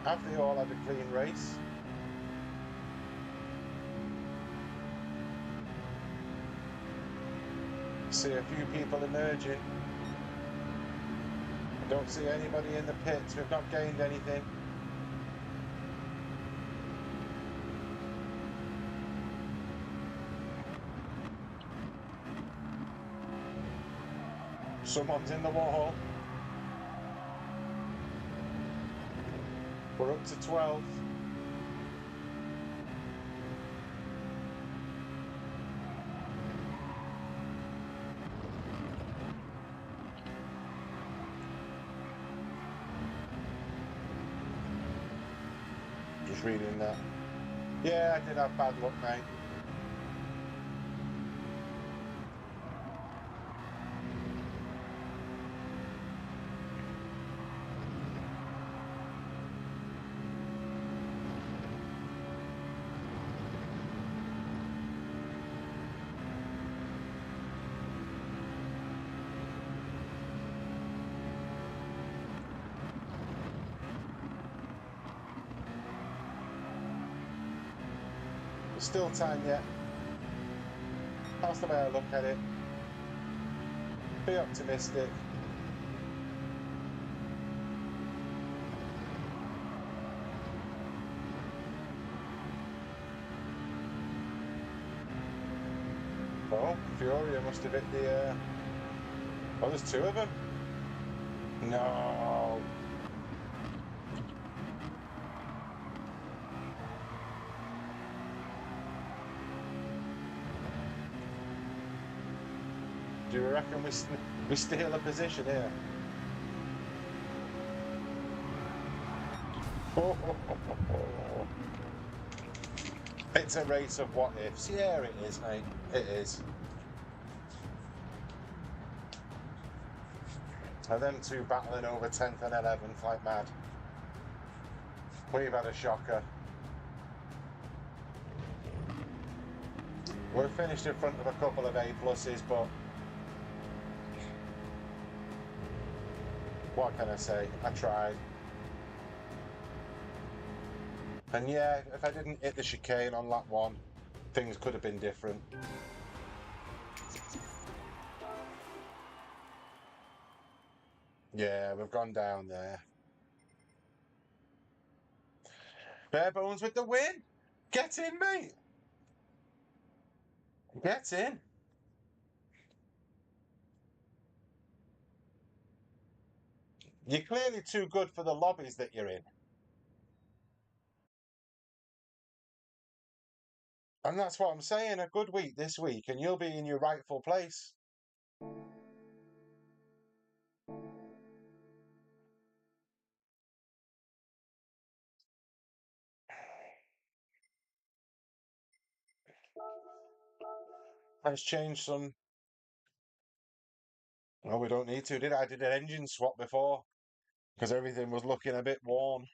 Have they all had a clean race? See a few people emerging. I don't see anybody in the pits. We've not gained anything. Someone's in the wall. We're up to 12th. Just reading that. Yeah, I did have bad luck, mate. There's still time yet. That's the way I look at it. Be optimistic. Oh, Furia must have hit the... Oh, there's two of them. No. Do you reckon we steal a position here? It's a race of what ifs. Yeah, it is, mate. It is. And them two battling over 10th and 11th like mad. We've had a shocker. We're finished in front of a couple of A pluses, but what can I say? I tried. And yeah, if I didn't hit the chicane on lap one, things could have been different. Yeah, we've gone down there. Bare bones with the win. Get in, mate. Get in. You're clearly too good for the lobbies that you're in. And that's what I'm saying. A good week this week, and you'll be in your rightful place. Let's change some. Oh, we don't need to, did I? I did an engine swap before because everything was looking a bit worn.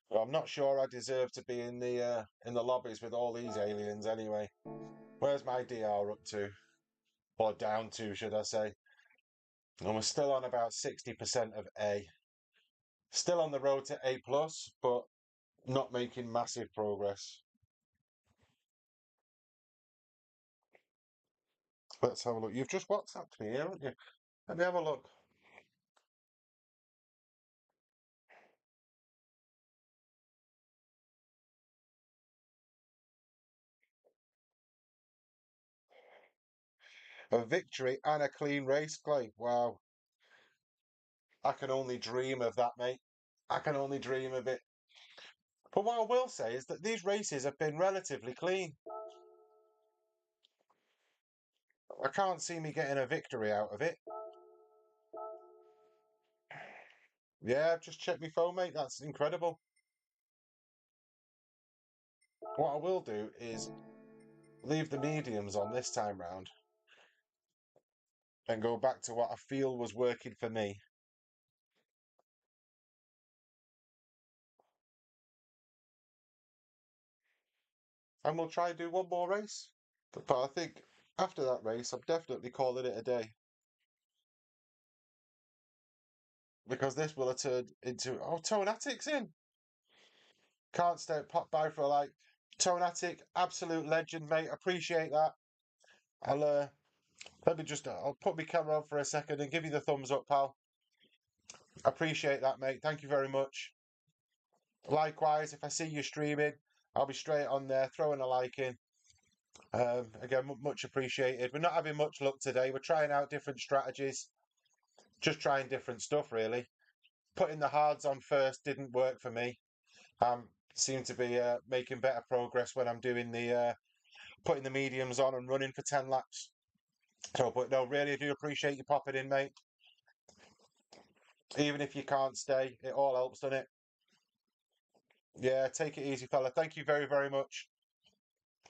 But I'm not sure I deserve to be in the lobbies with all these aliens anyway. Where's my DR up to? Or down to, should I say? And we're still on about 60% of A. Still on the road to A plus, but not making massive progress. Let's have a look. You've just WhatsApped me, haven't you? Let me have a look. A victory and a clean race, Clay. Wow. I can only dream of that, mate. I can only dream of it. But what I will say is that these races have been relatively clean. I can't see me getting a victory out of it. Yeah, I've just checked my phone, mate. That's incredible. What I will do is leave the mediums on this time round and go back to what I feel was working for me. And we'll try and do one more race. But I think after that race, I'm definitely calling it a day. Because this will have turned into, oh, Toneatic's in. Can't stay pop by for a like. Toneatic, absolute legend, mate. Appreciate that. I'll let me just I'll put my camera on for a second and give you the thumbs up, pal. Appreciate that, mate. Thank you very much. Likewise, if I see you streaming, I'll be straight on there throwing a like in. Again, much appreciated. We're not having much luck today. We're trying out different strategies, just trying different stuff, really. Putting the hards on first didn't work for me. Seem to be making better progress when I'm doing the putting the mediums on and running for 10 laps. So, but no, really do appreciate you popping in, mate. Even if you can't stay, it all helps, doesn't it? Yeah, take it easy, fella. Thank you very, very much.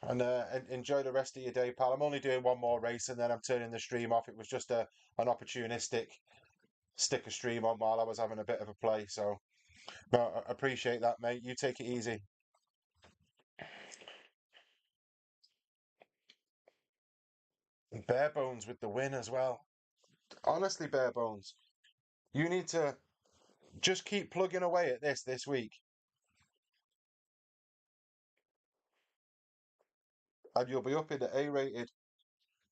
And enjoy the rest of your day, pal. I'm only doing one more race and then I'm turning the stream off. It was just an opportunistic stick a stream on while I was having a bit of a play. So, no, I appreciate that, mate. You take it easy. Bare bones with the win as well. Honestly, bare bones. You need to just keep plugging away at this week, and you'll be up in the A rated.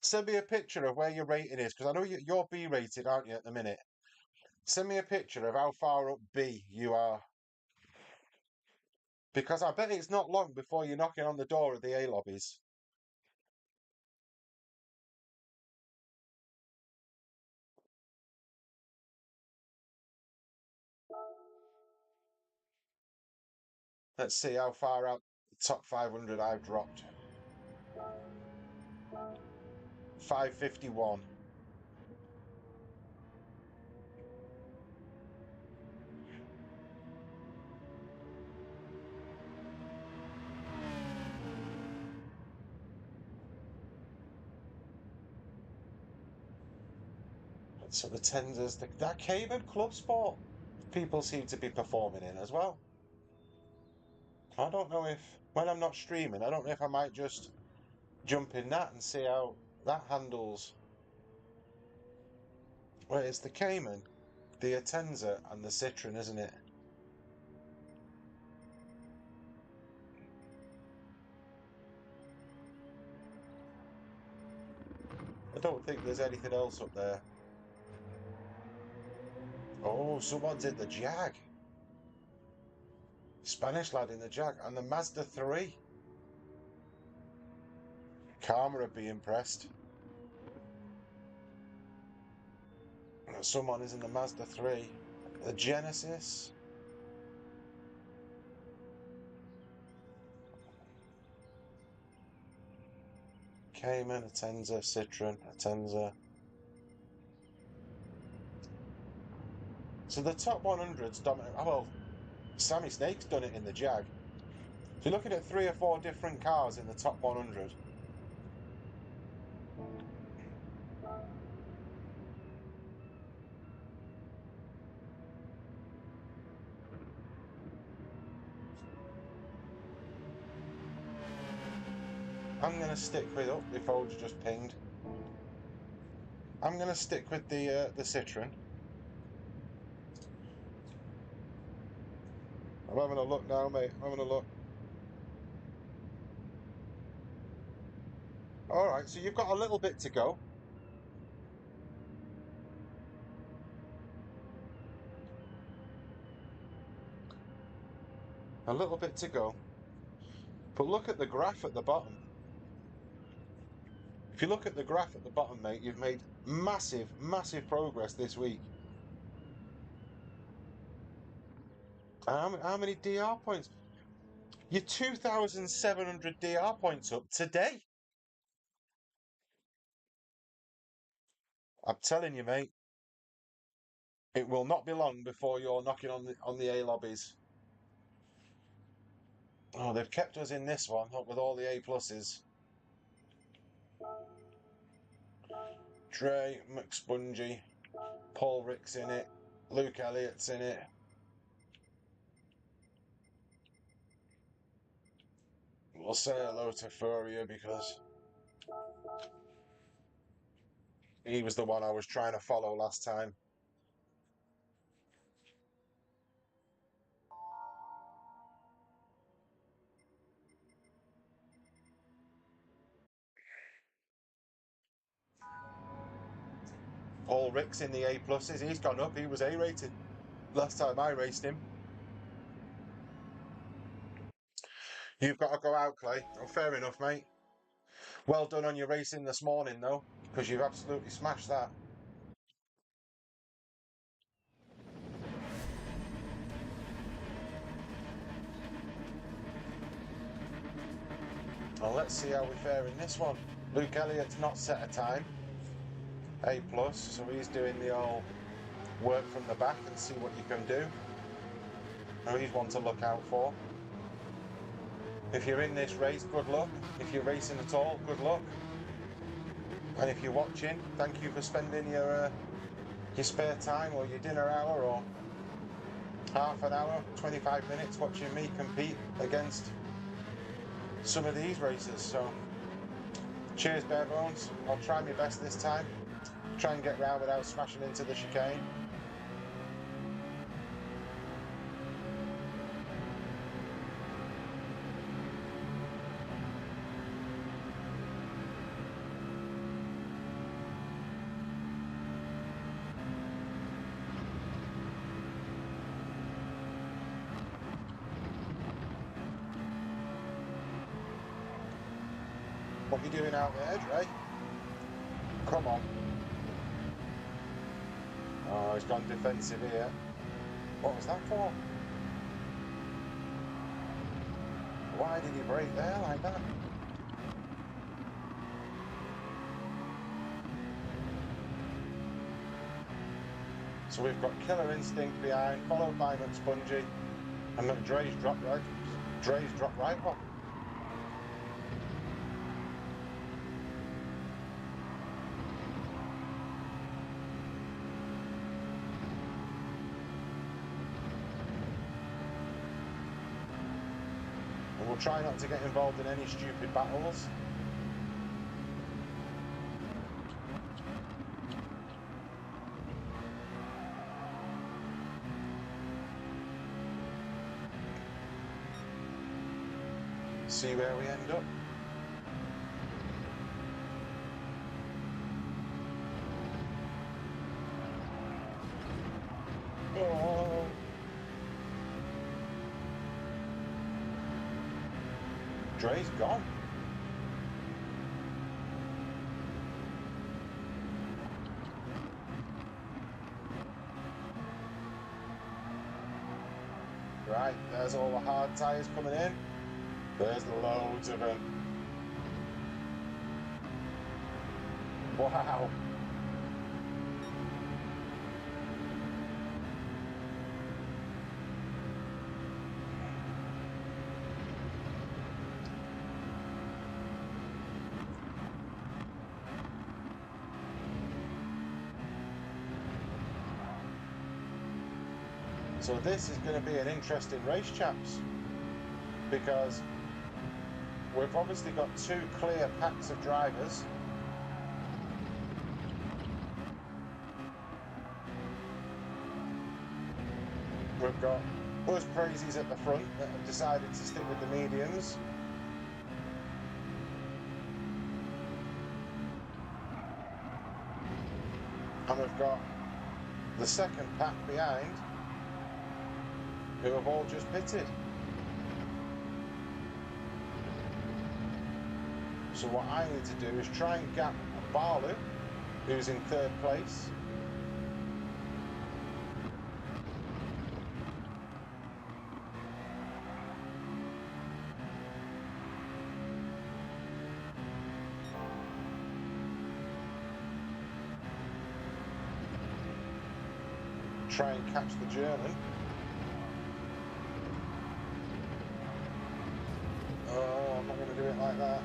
Send me a picture of where your rating is, because I know you're B rated, aren't you, at the minute? Send me a picture of how far up B you are, because I bet it's not long before you're knocking on the door of the A lobbies. Let's see how far out the top 500 I've dropped. 551. So the tenders, that Cayman Club Sport, people seem to be performing in as well. I don't know if, when I'm not streaming, I don't know if I might just jump in that and see how that handles. Well, it's the Cayman, the Atenza, and the Citroen, isn't it? I don't think there's anything else up there. Oh, someone's in the Jag. Spanish lad in the Jag. And the Mazda 3. Karma would be impressed. Someone is in the Mazda 3. The Genesis. Cayman, Atenza, Citroen, Atenza. So the top 100's dominant. Oh, well, Sammy Snake's done it in the Jag. So you're looking at 3 or 4 different cars in the top 100. I'm going to stick with, oh, my phone's just pinged. I'm going to stick with the Citroen. I'm having a look now, mate. I'm having a look. All right, so you've got a little bit to go. A little bit to go. But look at the graph at the bottom. If you look at the graph at the bottom, mate, you've made massive, massive progress this week. How many DR points? You're 2,700 DR points up today. I'm telling you, mate, it will not be long before you're knocking on the A lobbies. Oh, they've kept us in this one, up with all the A pluses. Dre, McSpongy, Paul Rick's in it, Luke Elliott's in it. We'll say hello to Furia because he was the one I was trying to follow last time. Paul Rick's in the A pluses. He's gone up. He was A rated last time I raced him. You've got to go out, Clay. Oh, fair enough, mate. Well done on your racing this morning, though, because you've absolutely smashed that. Well, let's see how we fare in this one. Luke Elliott's not set a time. A plus, so he's doing the old work from the back and see what you can do. Now he's one to look out for. If you're in this race, good luck. If you're racing at all, good luck. And if you're watching, thank you for spending your spare time or your dinner hour or half an hour, 25 minutes watching me compete against some of these races. So cheers, bare bones. I'll try my best this time. Try and get round without smashing into the chicane. What are you doing out there, Dre? Come on. Oh, he's gone defensive here. What was that for? Why did he break there like that? So we've got Killer Instinct behind, followed by McSpongy, and Dre's dropped right one. And we'll try not to get involved in any stupid battles. See where we end up. Oh. Dre's gone. Right, there's all the hard tyres coming in. There's loads of them. Wow. So this is going to be an interesting race, chaps, because we've obviously got two clear packs of drivers. We've got Buzz Crazies at the front that have decided to stick with the mediums. And we've got the second pack behind who have all just pitted. So what I need to do is try and gap Barlow, who's in third place. Try and catch the German. get there.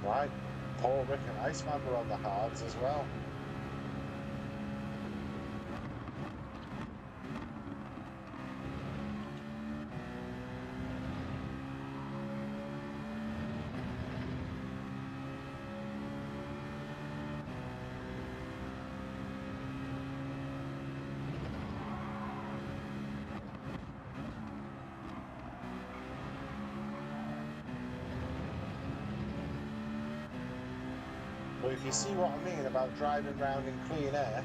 Right, Paul, Rick and Iceman were on the hards as well. But if you see what I mean about driving around in clean air,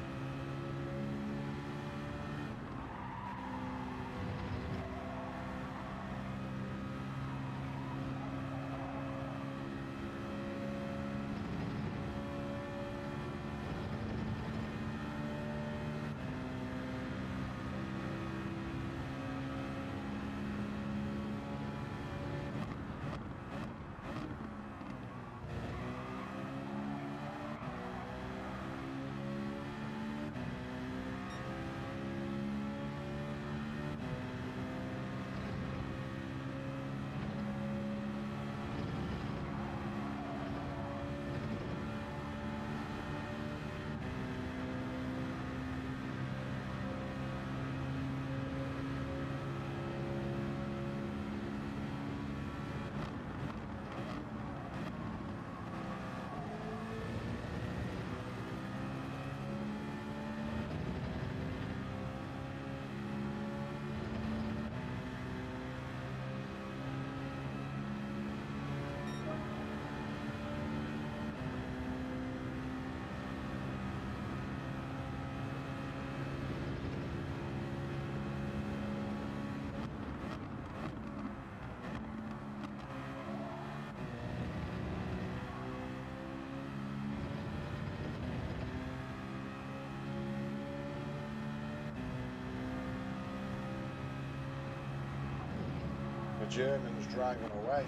the Germans driving away.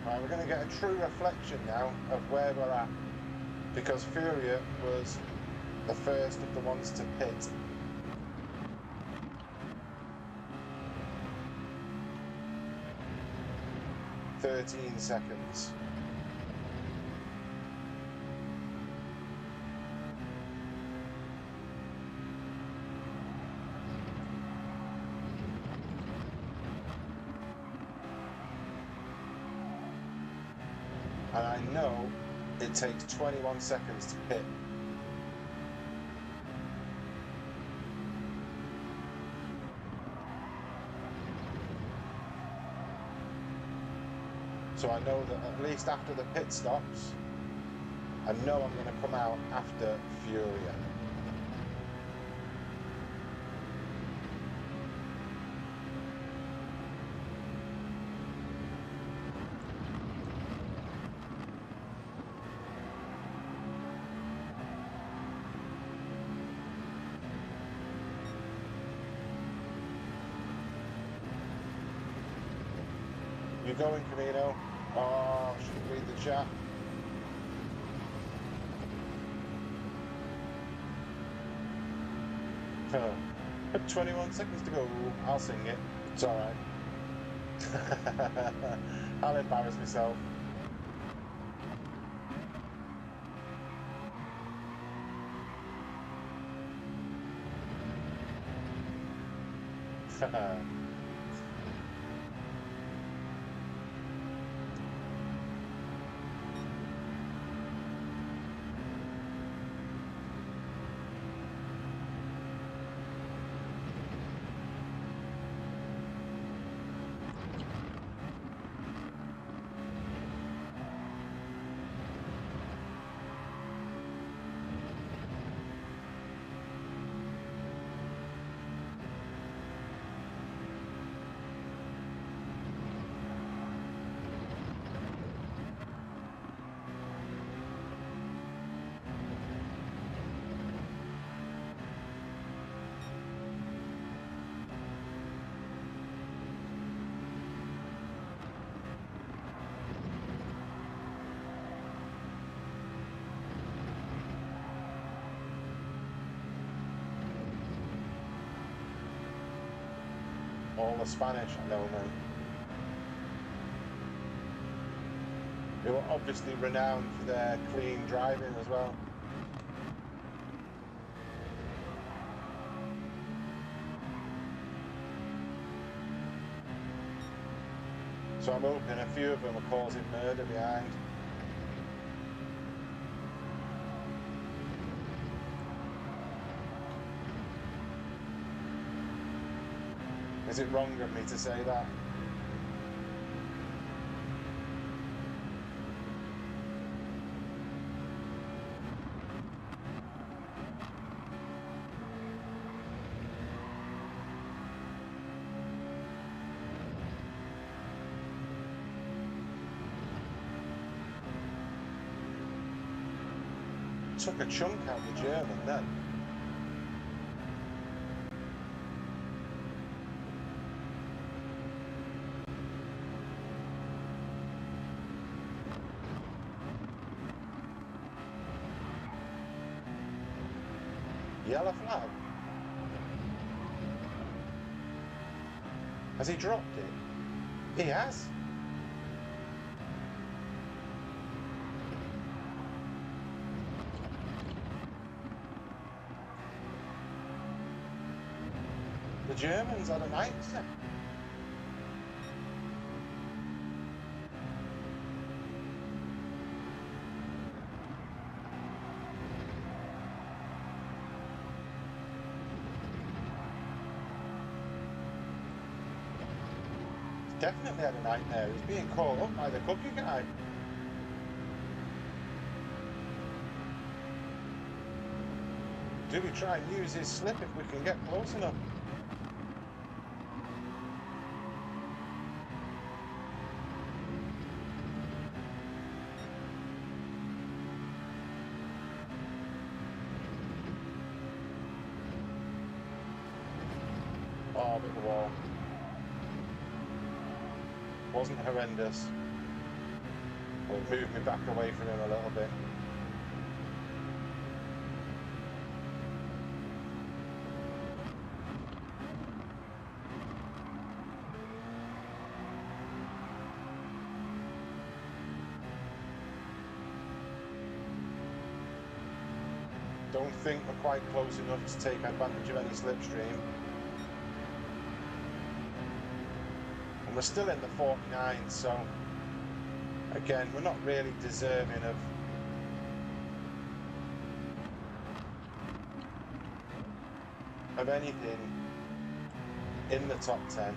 Right, we're going to get a true reflection now of where we're at, because Furia was the first of the ones to pit. "13 seconds. And I know it takes 21 seconds to pit. So I know that at least after the pit stops, I know I'm going to come out after Furia. You going, Camino? Oh, should have read the chat. Oh, 21 seconds to go. I'll sing it. It's alright. I'll embarrass myself. All the Spanish, I know, mate. They were obviously renowned for their clean driving as well. So I'm hoping a few of them are causing murder behind. Is it wrong of me to say that? Took a chunk out of the German then. Yellow flag. Has he dropped it? He has. The Germans are the mindset. Definitely had a nightmare. He's being caught up by the cookie guy. Do we try and use his slip if we can get close enough? Oh, a bit of a wall. Wasn't horrendous. Well, it moved me back away from him a little bit. Don't think we're quite close enough to take advantage of any slipstream. And we're still in the 49, so again, we're not really deserving of anything in the top 10.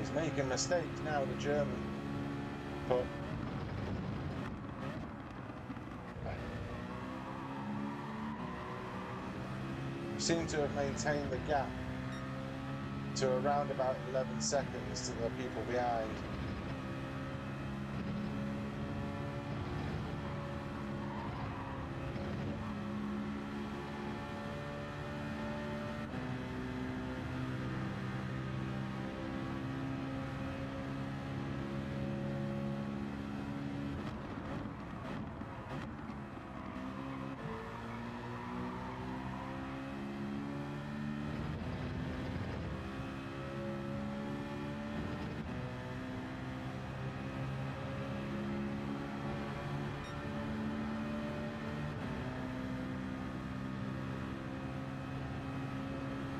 He's making mistakes now, the German. But we seem to have maintained the gap to around about 11 seconds to the people behind.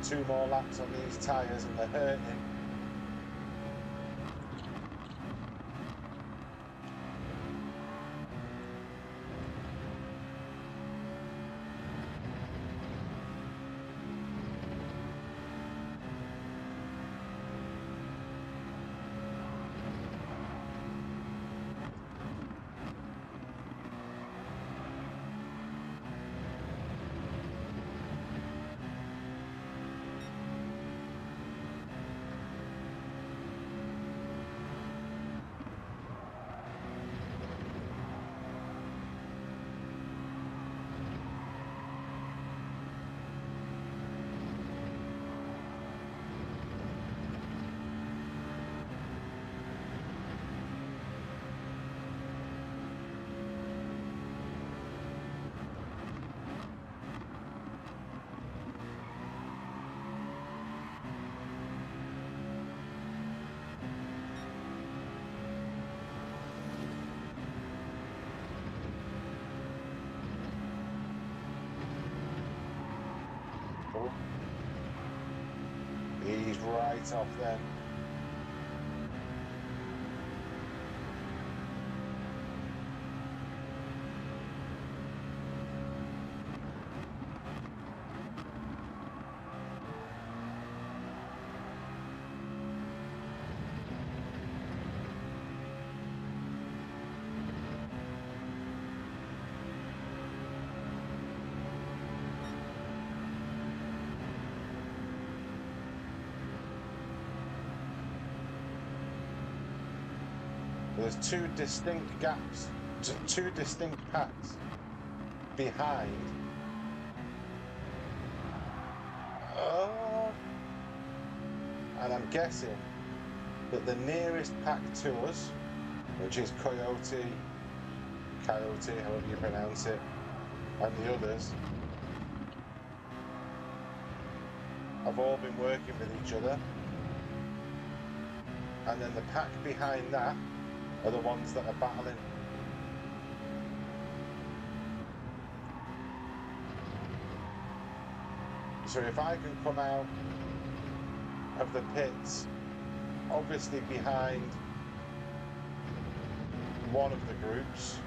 Two more laps on these tyres and they're hurting. He's right off then. There's two distinct gaps, two distinct packs behind. And I'm guessing that the nearest pack to us, which is Coyote, however you pronounce it, and the others, have all been working with each other. And then the pack behind that are the ones that are battling. So if I can come out of the pits, obviously behind one of the groups,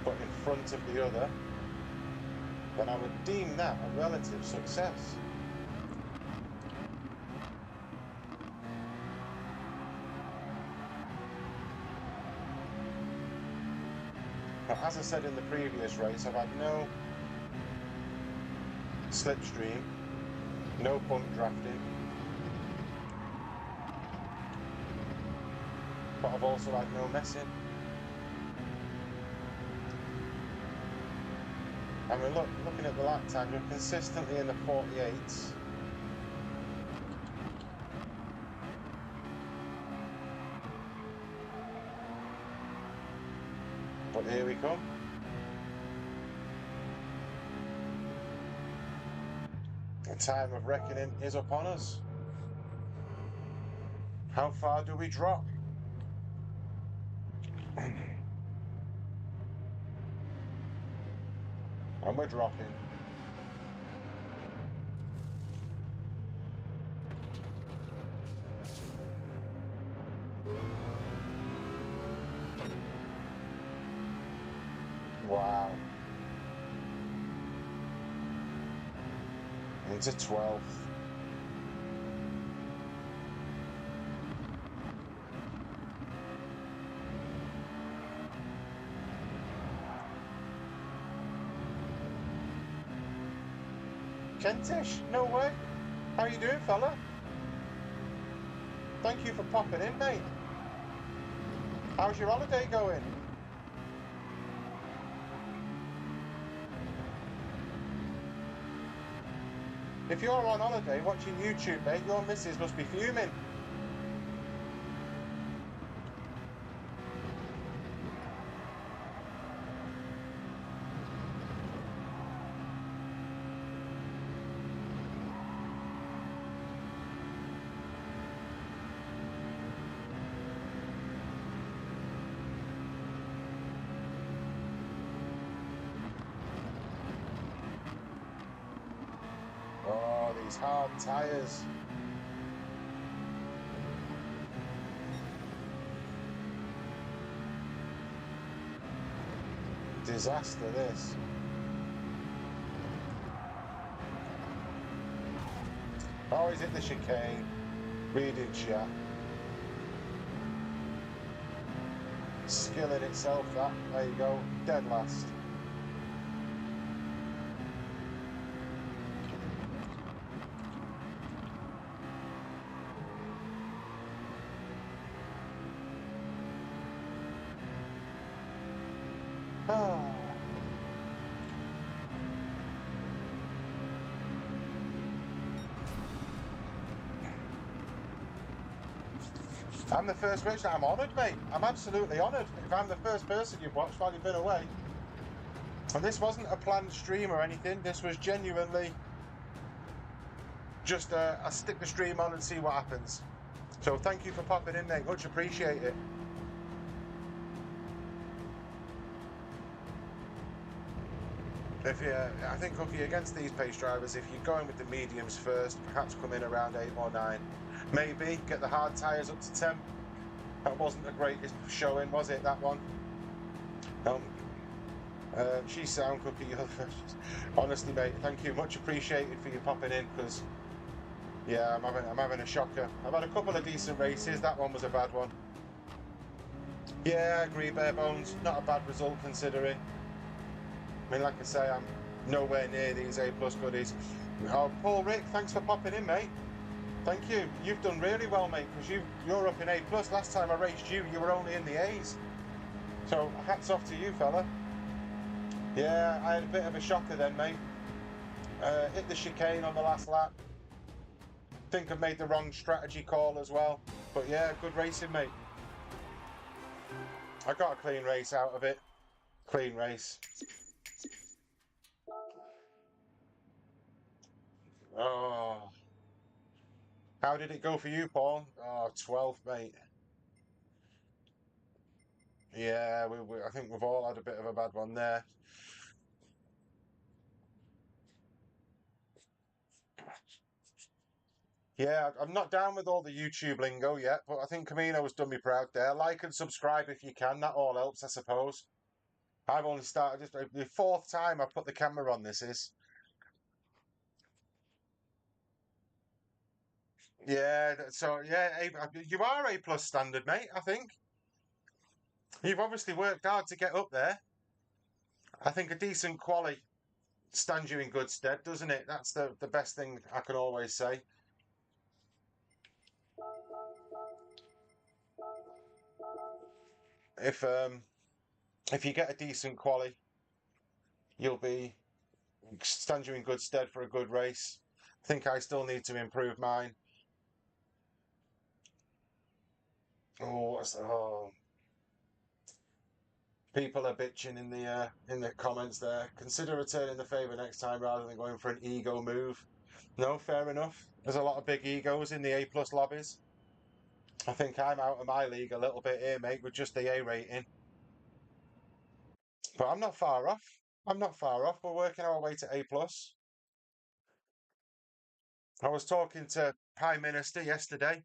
but in front of the other, then I would deem that a relative success. But as I said in the previous race, I've had no slipstream, no pump drafting, but I've also had no messing. And we're looking at the lap time, we're consistently in the 48s. But here we come. The time of reckoning is upon us. How far do we drop? And we're dropping. Wow. Into 12th. Kentish? No way. How you doing, fella? Thank you for popping in, mate. How's your holiday going? If you're on holiday watching YouTube, mate, your missus must be fuming. Oh, these hard tyres. Disaster, this. Oh, he's hit the chicane. Reading chat. Skill in itself, that. There you go. Dead last. Ah. I'm the first race. I'm honoured, mate. I'm absolutely honoured. If I'm the first person you've watched while you've been away. And this wasn't a planned stream or anything. This was genuinely just I stick the stream on and see what happens. So thank you for popping in, mate. Much appreciate it. If you, I think, Cookie, against these pace drivers, if you're going with the mediums first, perhaps come in around 8 or 9. Maybe get the hard tyres up to 10. That wasn't the greatest showing, was it, that one? She's sound, Cookie. Honestly, mate, thank you. Much appreciated for you popping in, because, yeah, I'm having a shocker. I've had a couple of decent races. That one was a bad one. Yeah, I agree, bare bones. Not a bad result, considering. I mean, like I say, I'm nowhere near these A+ goodies. Oh, Paul Rick, thanks for popping in, mate. Thank you. You've done really well, mate, because you're up in A+. Last time I raced you, you were only in the A's. So, hats off to you, fella. Yeah, I had a bit of a shocker then, mate. Hit the chicane on the last lap. Think I made the wrong strategy call as well. But yeah, good racing, mate. I got a clean race out of it. Clean race. Oh. How did it go for you, Paul? Oh, 12th, mate. Yeah, I think we've all had a bit of a bad one there. Yeah, I'm not down with all the YouTube lingo yet, but I think Camino has done me proud there. Like and subscribe if you can. That all helps, I suppose. I've only started the fourth time I put the camera on. This is. Yeah, so yeah, you are A+ standard, mate. I think you've obviously worked hard to get up there. I think a decent quality stands you in good stead, doesn't it? That's the best thing I can always say. If um if you get a decent quality, you'll be stand you in good stead for a good race. I think I still need to improve mine. Oh, people are bitching in the comments there. Consider returning the favour next time rather than going for an ego move. No, fair enough. There's a lot of big egos in the A+ lobbies. I think I'm out of my league a little bit here, mate, with just the A rating. But I'm not far off. I'm not far off. We're working our way to A+. I was talking to Prime Minister yesterday,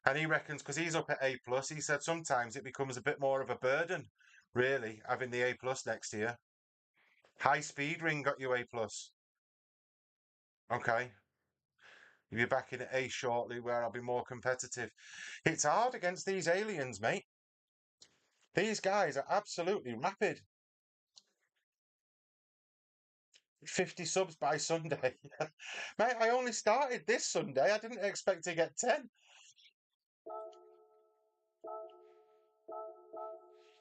and he reckons because he's up at A+, he said sometimes it becomes a bit more of a burden, really, having the A+ next to you. High speed ring got you A+. Okay. You'll be back in A shortly where I'll be more competitive. It's hard against these aliens, mate. These guys are absolutely rapid. 50 subs by Sunday. Mate, I only started this Sunday. I didn't expect to get 10.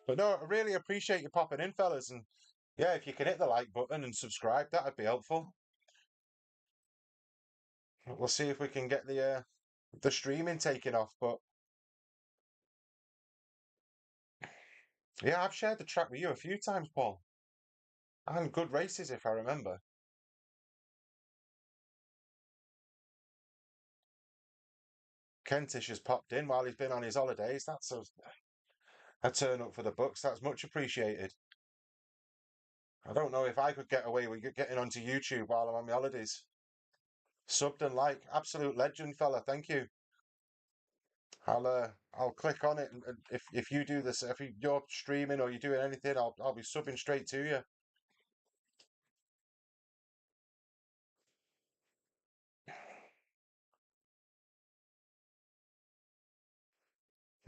But no, I really appreciate you popping in, fellas. And yeah, if you can hit the like button and subscribe, that'd be helpful. We'll see if we can get the streaming taken off. But yeah, I've shared the track with you a few times, Paul. And good races, if I remember. Kentish has popped in while he's been on his holidays. That's a turn up for the books. That's much appreciated. I don't know if I could get away with getting onto YouTube while I'm on my holidays. Subbed and like, absolute legend, fella. Thank you. I'll click on it, and if you do this, if you're streaming or you're doing anything, I'll be subbing straight to you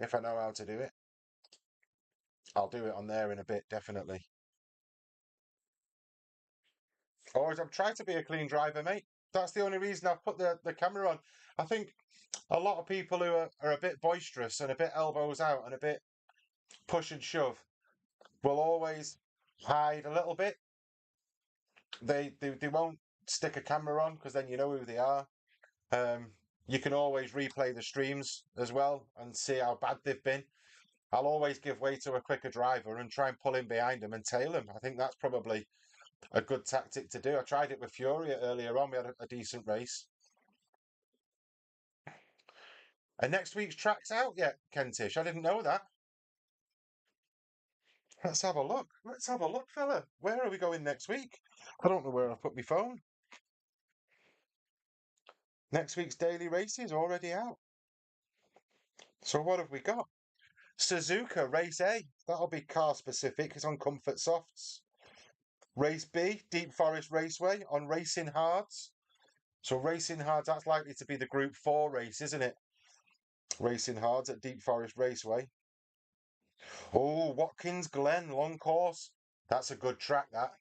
if I know how to do it. I'll do it on there in a bit, definitely. Always, I'm trying to be a clean driver, mate. That's the only reason I've put the camera on. I think a lot of people who are a bit boisterous and a bit elbows out and a bit push and shove will always hide a little bit. They won't stick a camera on because then you know who they are. Um, you can always replay the streams as well and see how bad they've been. I'll always give way to a quicker driver and try and pull in behind him and tail him. I think that's probably a good tactic to do. I tried it with Fury earlier on. We had a decent race. And next week's track's out yet, Kentish. I didn't know that. Let's have a look. Let's have a look, fella. Where are we going next week? I don't know where I've put my phone. Next week's daily race is already out. So what have we got? Suzuka Race A. That'll be car specific. It's on Comfort Softs. Race B, Deep Forest Raceway on Racing Hards. So Racing Hards, that's likely to be the Group 4 race, isn't it? Racing Hards at Deep Forest Raceway. Oh, Watkins Glen, long course. That's a good track, that.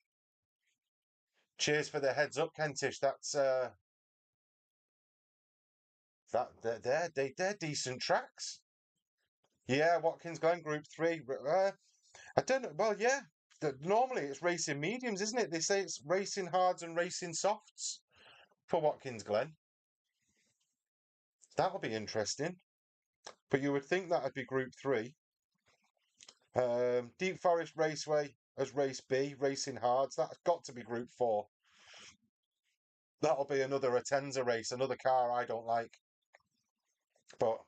Cheers for the heads up, Kentish. That's they're decent tracks. Yeah, Watkins Glen Group 3. I don't know. Well, yeah. Normally it's racing mediums, isn't it? They say it's racing hards and racing softs for Watkins Glen. That'll be interesting. But you would think that'd be Group 3. Deep Forest Raceway as Race B, Racing Hards. That's got to be Group 4. That'll be another Atenza race, another car I don't like. But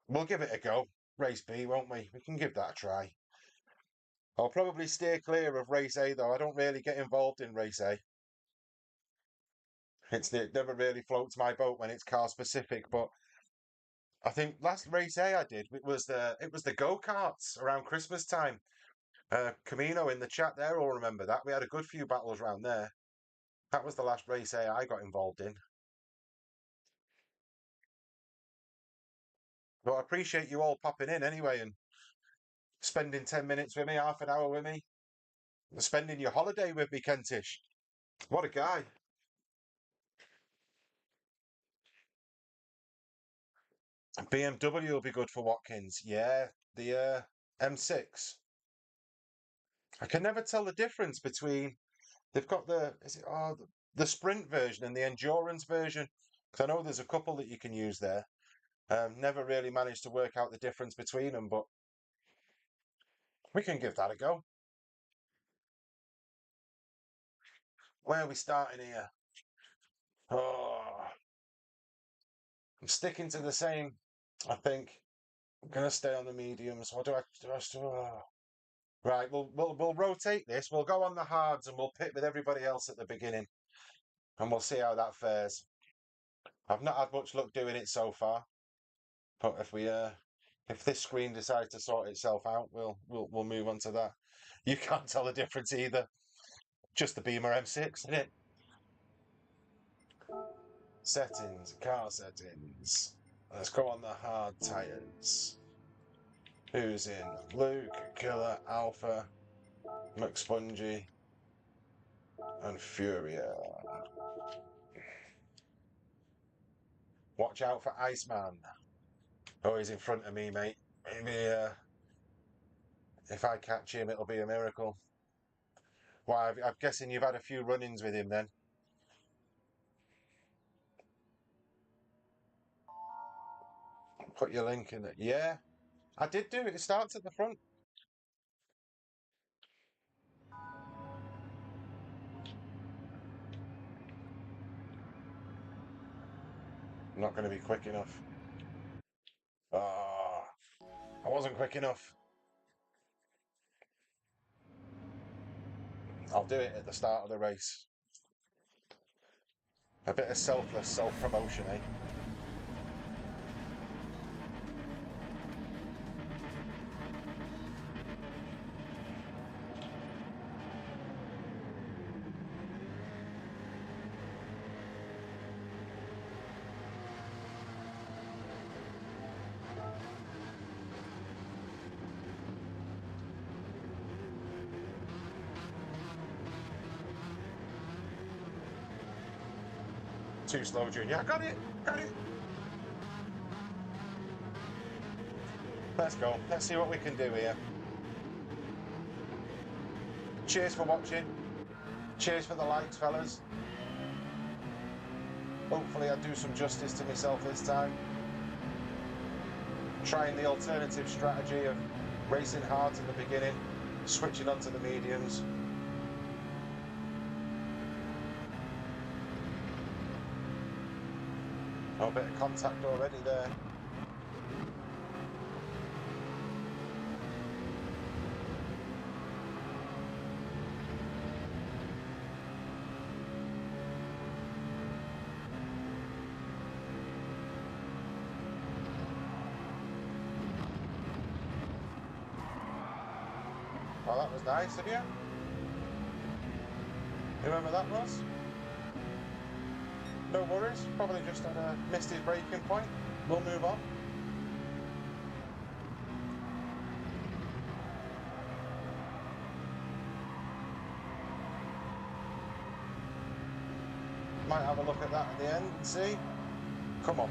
we'll give it a go. Race B, won't we? We can give that a try. I'll probably steer clear of Race A, though. I don't really get involved in Race A. It never really floats my boat when it's car specific. But I think last Race A I did, it was the go-karts around Christmas time. Camino in the chat there will remember that. We had a good few battles around there. That was the last Race A I got involved in. But I appreciate you all popping in anyway and spending 10 minutes with me, half an hour with me, and spending your holiday with me, Kentish. What a guy. BMW will be good for Watkins. Yeah, the M6. I can never tell the difference between they've got the sprint version and the endurance version. Because I know there's a couple that you can use there. Never really managed to work out the difference between them, but we can give that a go. Where are we starting here? Oh, I'm sticking to the same. I think I'm gonna stay on the mediums. What do I do? Right, we'll rotate this. We'll go on the hards and we'll pit with everybody else at the beginning, and we'll see how that fares. I've not had much luck doing it so far, but if this screen decides to sort itself out, we'll move on to that. You can't tell the difference either. Just the Beamer M6, isn't it? Settings, car settings. Let's go on the hard tires. Who's in? Luke, Killer, Alpha, McSpongy. and Furia. Watch out for Iceman. Oh, he's in front of me, mate. Maybe if I catch him, it'll be a miracle. Well, I'm guessing you've had a few run-ins with him then. Put your link in it. Yeah, I did do it. It starts at the front. Not going to be quick enough. Ah, I wasn't quick enough. I'll do it at the start of the race. A bit of selfless self-promotion, eh? Too slow, Junior. Got it! Got it! Let's go. Let's see what we can do here. Cheers for watching. Cheers for the likes, fellas. Hopefully I do some justice to myself this time. Trying the alternative strategy of racing hard in the beginning, switching onto the mediums. Oh, a bit of contact already there. Oh, that was nice of you. You remember that was? No worries, probably just had a missed his braking point. We'll move on. Might have a look at that at the end and see. Come on.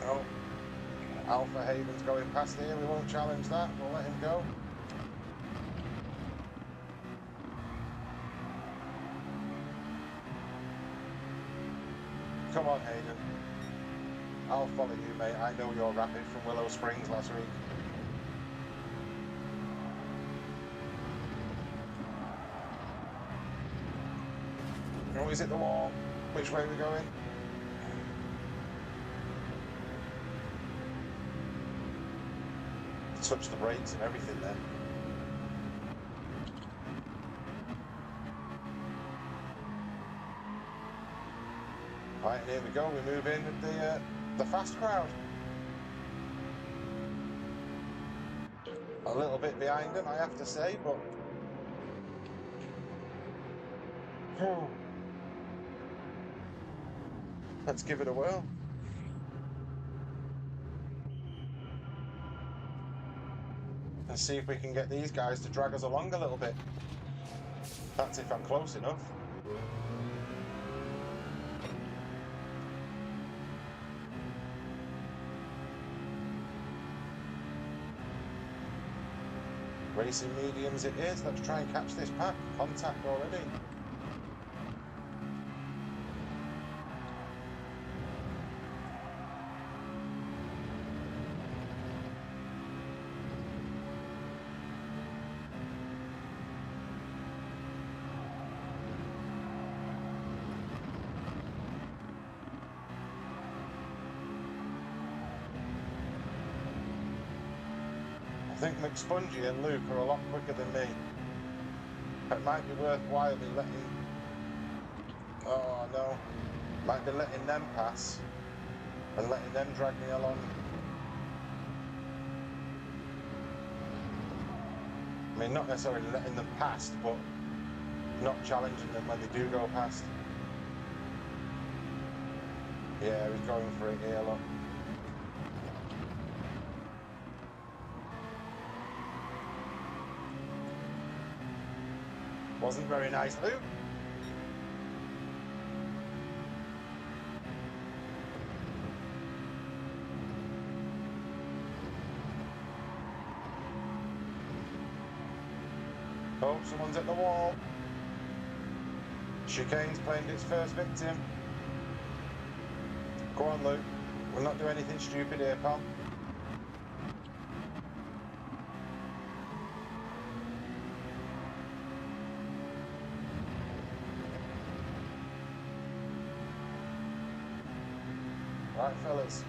Oh, Alpha Haven's going past here. We won't challenge that. We'll let him go. Come on, Hayden. I'll follow you, mate. I know you're rapid from Willow Springs last week. Oh, is it the wall? Which way are we going? Touch the brakes and everything then. Right, here we go. We move in with the fast crowd. A little bit behind them, I have to say, but let's give it a whirl. And see if we can get these guys to drag us along a little bit. That's if I'm close enough. Racing mediums it is. Let's try and catch this pack. Contact already. I think McSpongy and Luke are a lot quicker than me. It might be worthwhile me letting... Oh no. Might be letting them pass and letting them drag me along. I mean, not necessarily letting them past, but not challenging them when they do go past. Yeah, he's going for it here, look. Wasn't very nice, Luke. Oh, someone's at the wall. Chicane's claimed its first victim. Go on, Luke. We'll not do anything stupid here, pal. Right, fellas.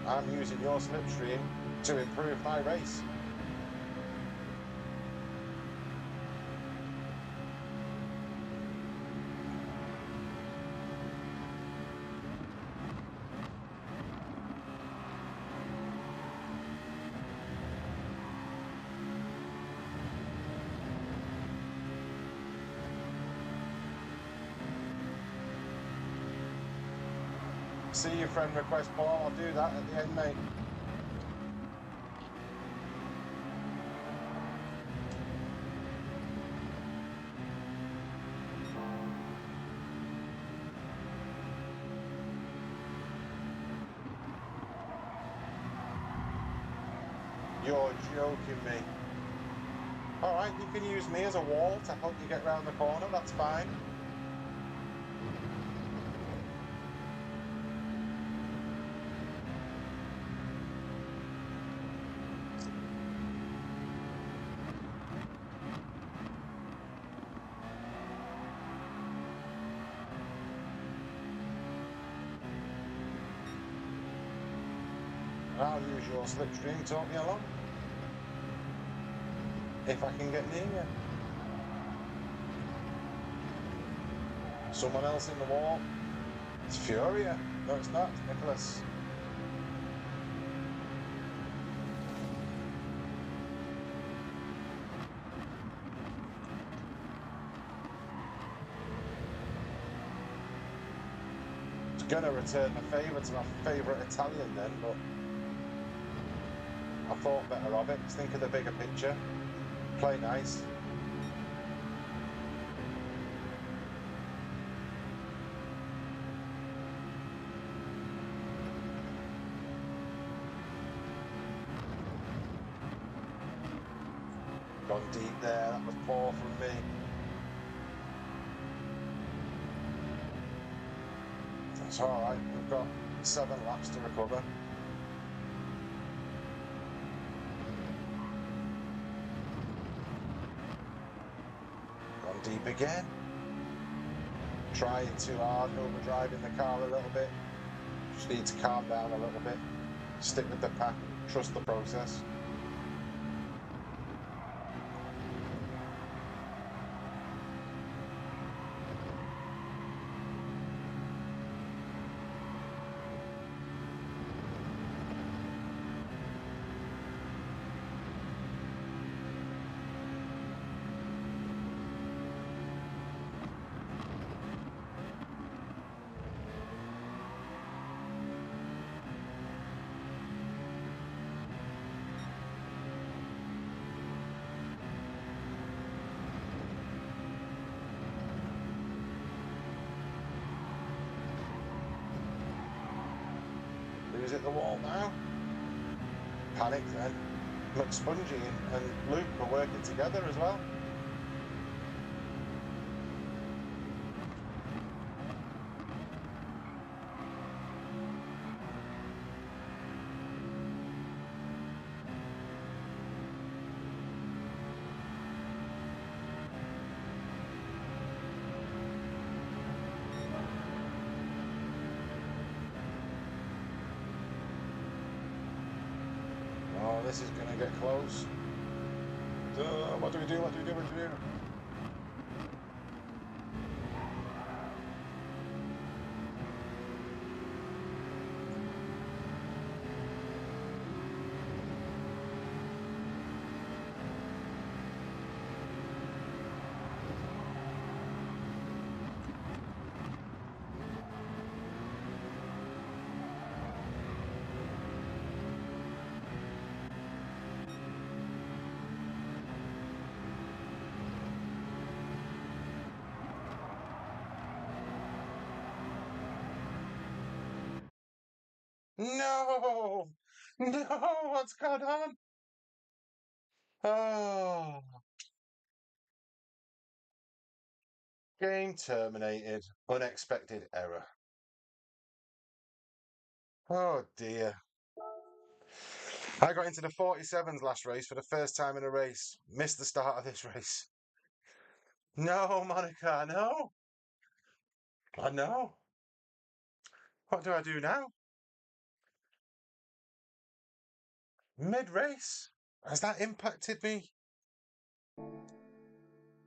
I'm using your slipstream to improve my race. See your friend request, Paul. I'll do that at the end, mate. You're joking me. Alright, you can use me as a wall to help you get round the corner, that's fine. I'll use your slipstream to help me along. If I can get near you. Someone else in the wall. It's Furia. No, it's not. It's Nicholas. I was gonna return the favour to my favourite Italian then, but I thought better of it. Let's think of the bigger picture. Play nice. Gone deep there, that was poor from me. That's alright, we've got 7 laps to recover. Gone deep again. Trying too hard, overdriving the car a little bit. Just need to calm down a little bit. Stick with the pack, trust the process. Who's at the wall now? Panic then. McSpongy and Luke were working together as well. Oh, this is going to get close. What do we do? What do we do? What do we do? No! No! What's going on? Oh, game terminated. Unexpected error. Oh dear. I got into the 47s last race for the first time in a race. Missed the start of this race. No, Monica, I know. I know. What do I do now? Mid race? Has that impacted me?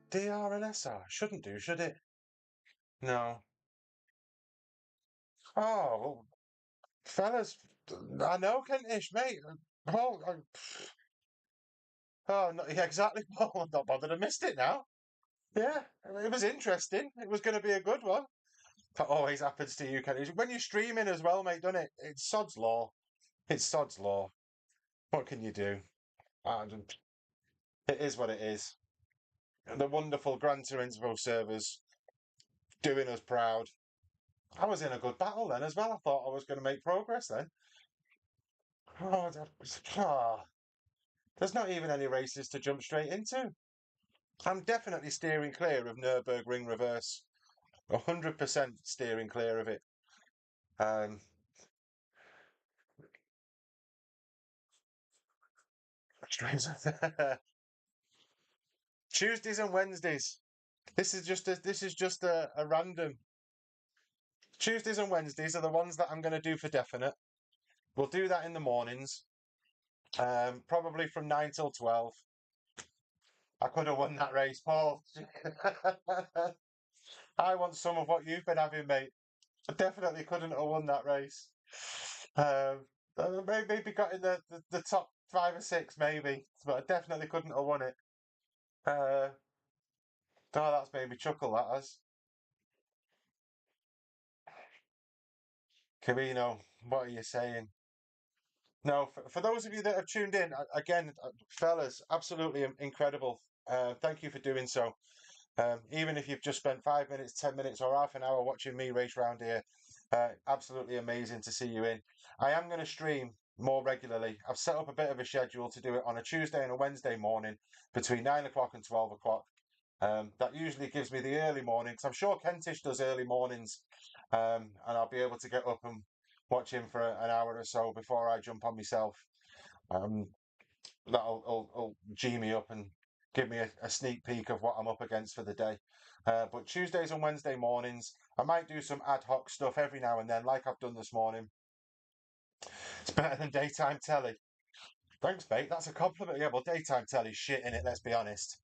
DR and SR? Shouldn't do, should it? No. Oh, well, fellas, I know Kentish, mate. Oh, oh no, yeah, exactly. Oh, I'm not bothered. I missed it now. Yeah, it was interesting. It was going to be a good one. That always happens to you, Kentish. When you're streaming as well, mate, doesn't it? It's sod's law. It's sod's law. What can you do? It is what it is. The wonderful Gran Turismo servers doing us proud. I was in a good battle then as well. I thought I was going to make progress then. Oh, there's not even any races to jump straight into. I'm definitely steering clear of Nürburgring reverse. 100% steering clear of it. Um, Tuesdays and Wednesdays. This is just a random. Tuesdays and Wednesdays are the ones that I'm going to do for definite. We'll do that in the mornings, probably from 9 till 12. I could have won that race, Paul. I want some of what you've been having, mate. I definitely couldn't have won that race. Maybe got in the top 5 or 6, maybe, but I definitely couldn't have won it. Oh, that's made me chuckle, that has. Camino, what are you saying? No, for those of you that have tuned in, again, fellas, absolutely incredible. Thank you for doing so. Even if you've just spent 5 minutes, 10 minutes, or half an hour watching me race round here, absolutely amazing to see you in. I am going to stream more regularly. I've set up a bit of a schedule to do it on a Tuesday and a Wednesday morning between 9 o'clock and 12 o'clock. That usually gives me the early morning because I'm sure Kentish does early mornings, and I'll be able to get up and watch him for an hour or so before I jump on myself. Um, that'll G me up and give me a sneak peek of what I'm up against for the day. But Tuesdays and Wednesday mornings, I might do some ad hoc stuff every now and then, like I've done this morning. It's better than daytime telly. Thanks, mate. That's a compliment. Yeah, well, daytime telly's shit in it. Let's be honest.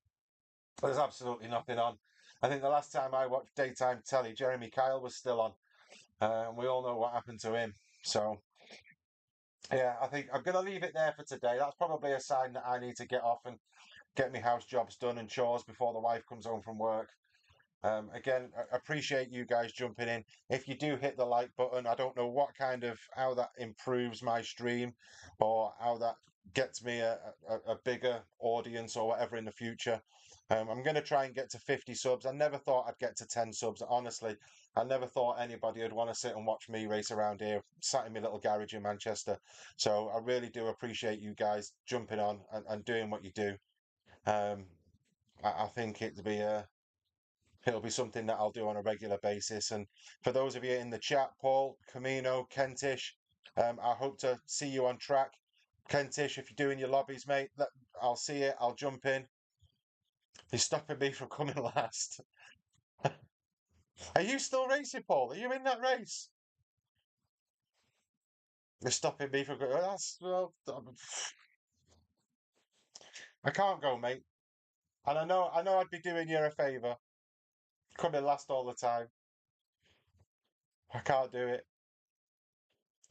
There's absolutely nothing on. I think the last time I watched daytime telly, Jeremy Kyle was still on, and we all know what happened to him. So yeah, I think I'm going to leave it there for today. That's probably a sign that I need to get off and get my house jobs done and chores before the wife comes home from work. Again, I appreciate you guys jumping in. If you do hit the like button, I don't know how that improves my stream or how that gets me a bigger audience or whatever in the future. I'm going to try and get to 50 subs. I never thought I'd get to 10 subs. Honestly, I never thought anybody would want to sit and watch me race around here, sat in my little garage in Manchester. So I really do appreciate you guys jumping on and doing what you do. Um, I think it'll be something that I'll do on a regular basis. And for those of you in the chat, Paul, Camino, Kentish, I hope to see you on track. Kentish, if you're doing your lobbies, mate, I'll see it. I'll jump in. You're stopping me from coming last. Are you still racing, Paul? Are you in that race? You're stopping me from going. Well, I can't go, mate. And I know I'd be doing you a favour. Coming last all the time. I can't do it.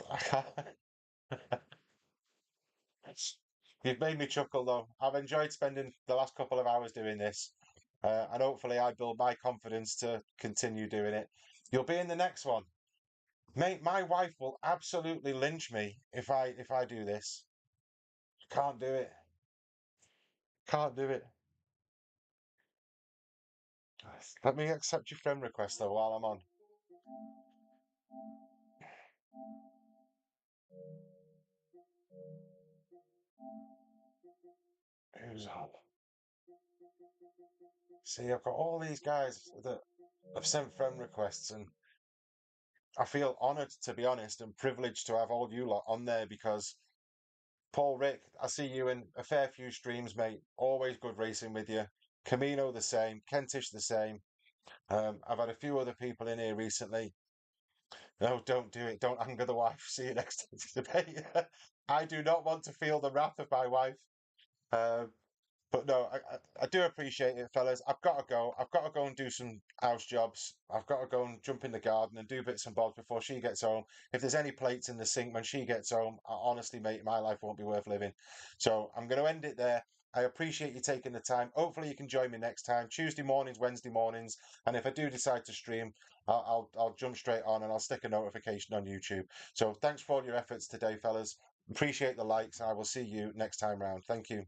I can't. You've made me chuckle though. I've enjoyed spending the last couple of hours doing this, and hopefully I build my confidence to continue doing it. You'll be in the next one, mate. My wife will absolutely lynch me if I do this. Can't do it. Can't do it. Let me accept your friend request though while I'm on. Who's on? See, I've got all these guys that have sent friend requests, and I feel honoured, to be honest, and privileged to have all you lot on there because Paul Rick, I see you in a fair few streams, mate. Always good racing with you. Camino the same, Kentish the same. I've had a few other people in here recently. No, don't do it. Don't anger the wife. See you next time to debate. I do not want to feel the wrath of my wife. Um, but no, I do appreciate it, fellas. I've got to go. I've got to go and do some house jobs. I've got to go and jump in the garden and do bits and bobs before she gets home. If there's any plates in the sink when she gets home, honestly, mate, my life won't be worth living. So I'm going to end it there. I appreciate you taking the time. Hopefully, you can join me next time, Tuesday mornings, Wednesday mornings. And if I do decide to stream, I'll jump straight on and I'll stick a notification on YouTube. So thanks for all your efforts today, fellas. Appreciate the likes. I will see you next time round. Thank you.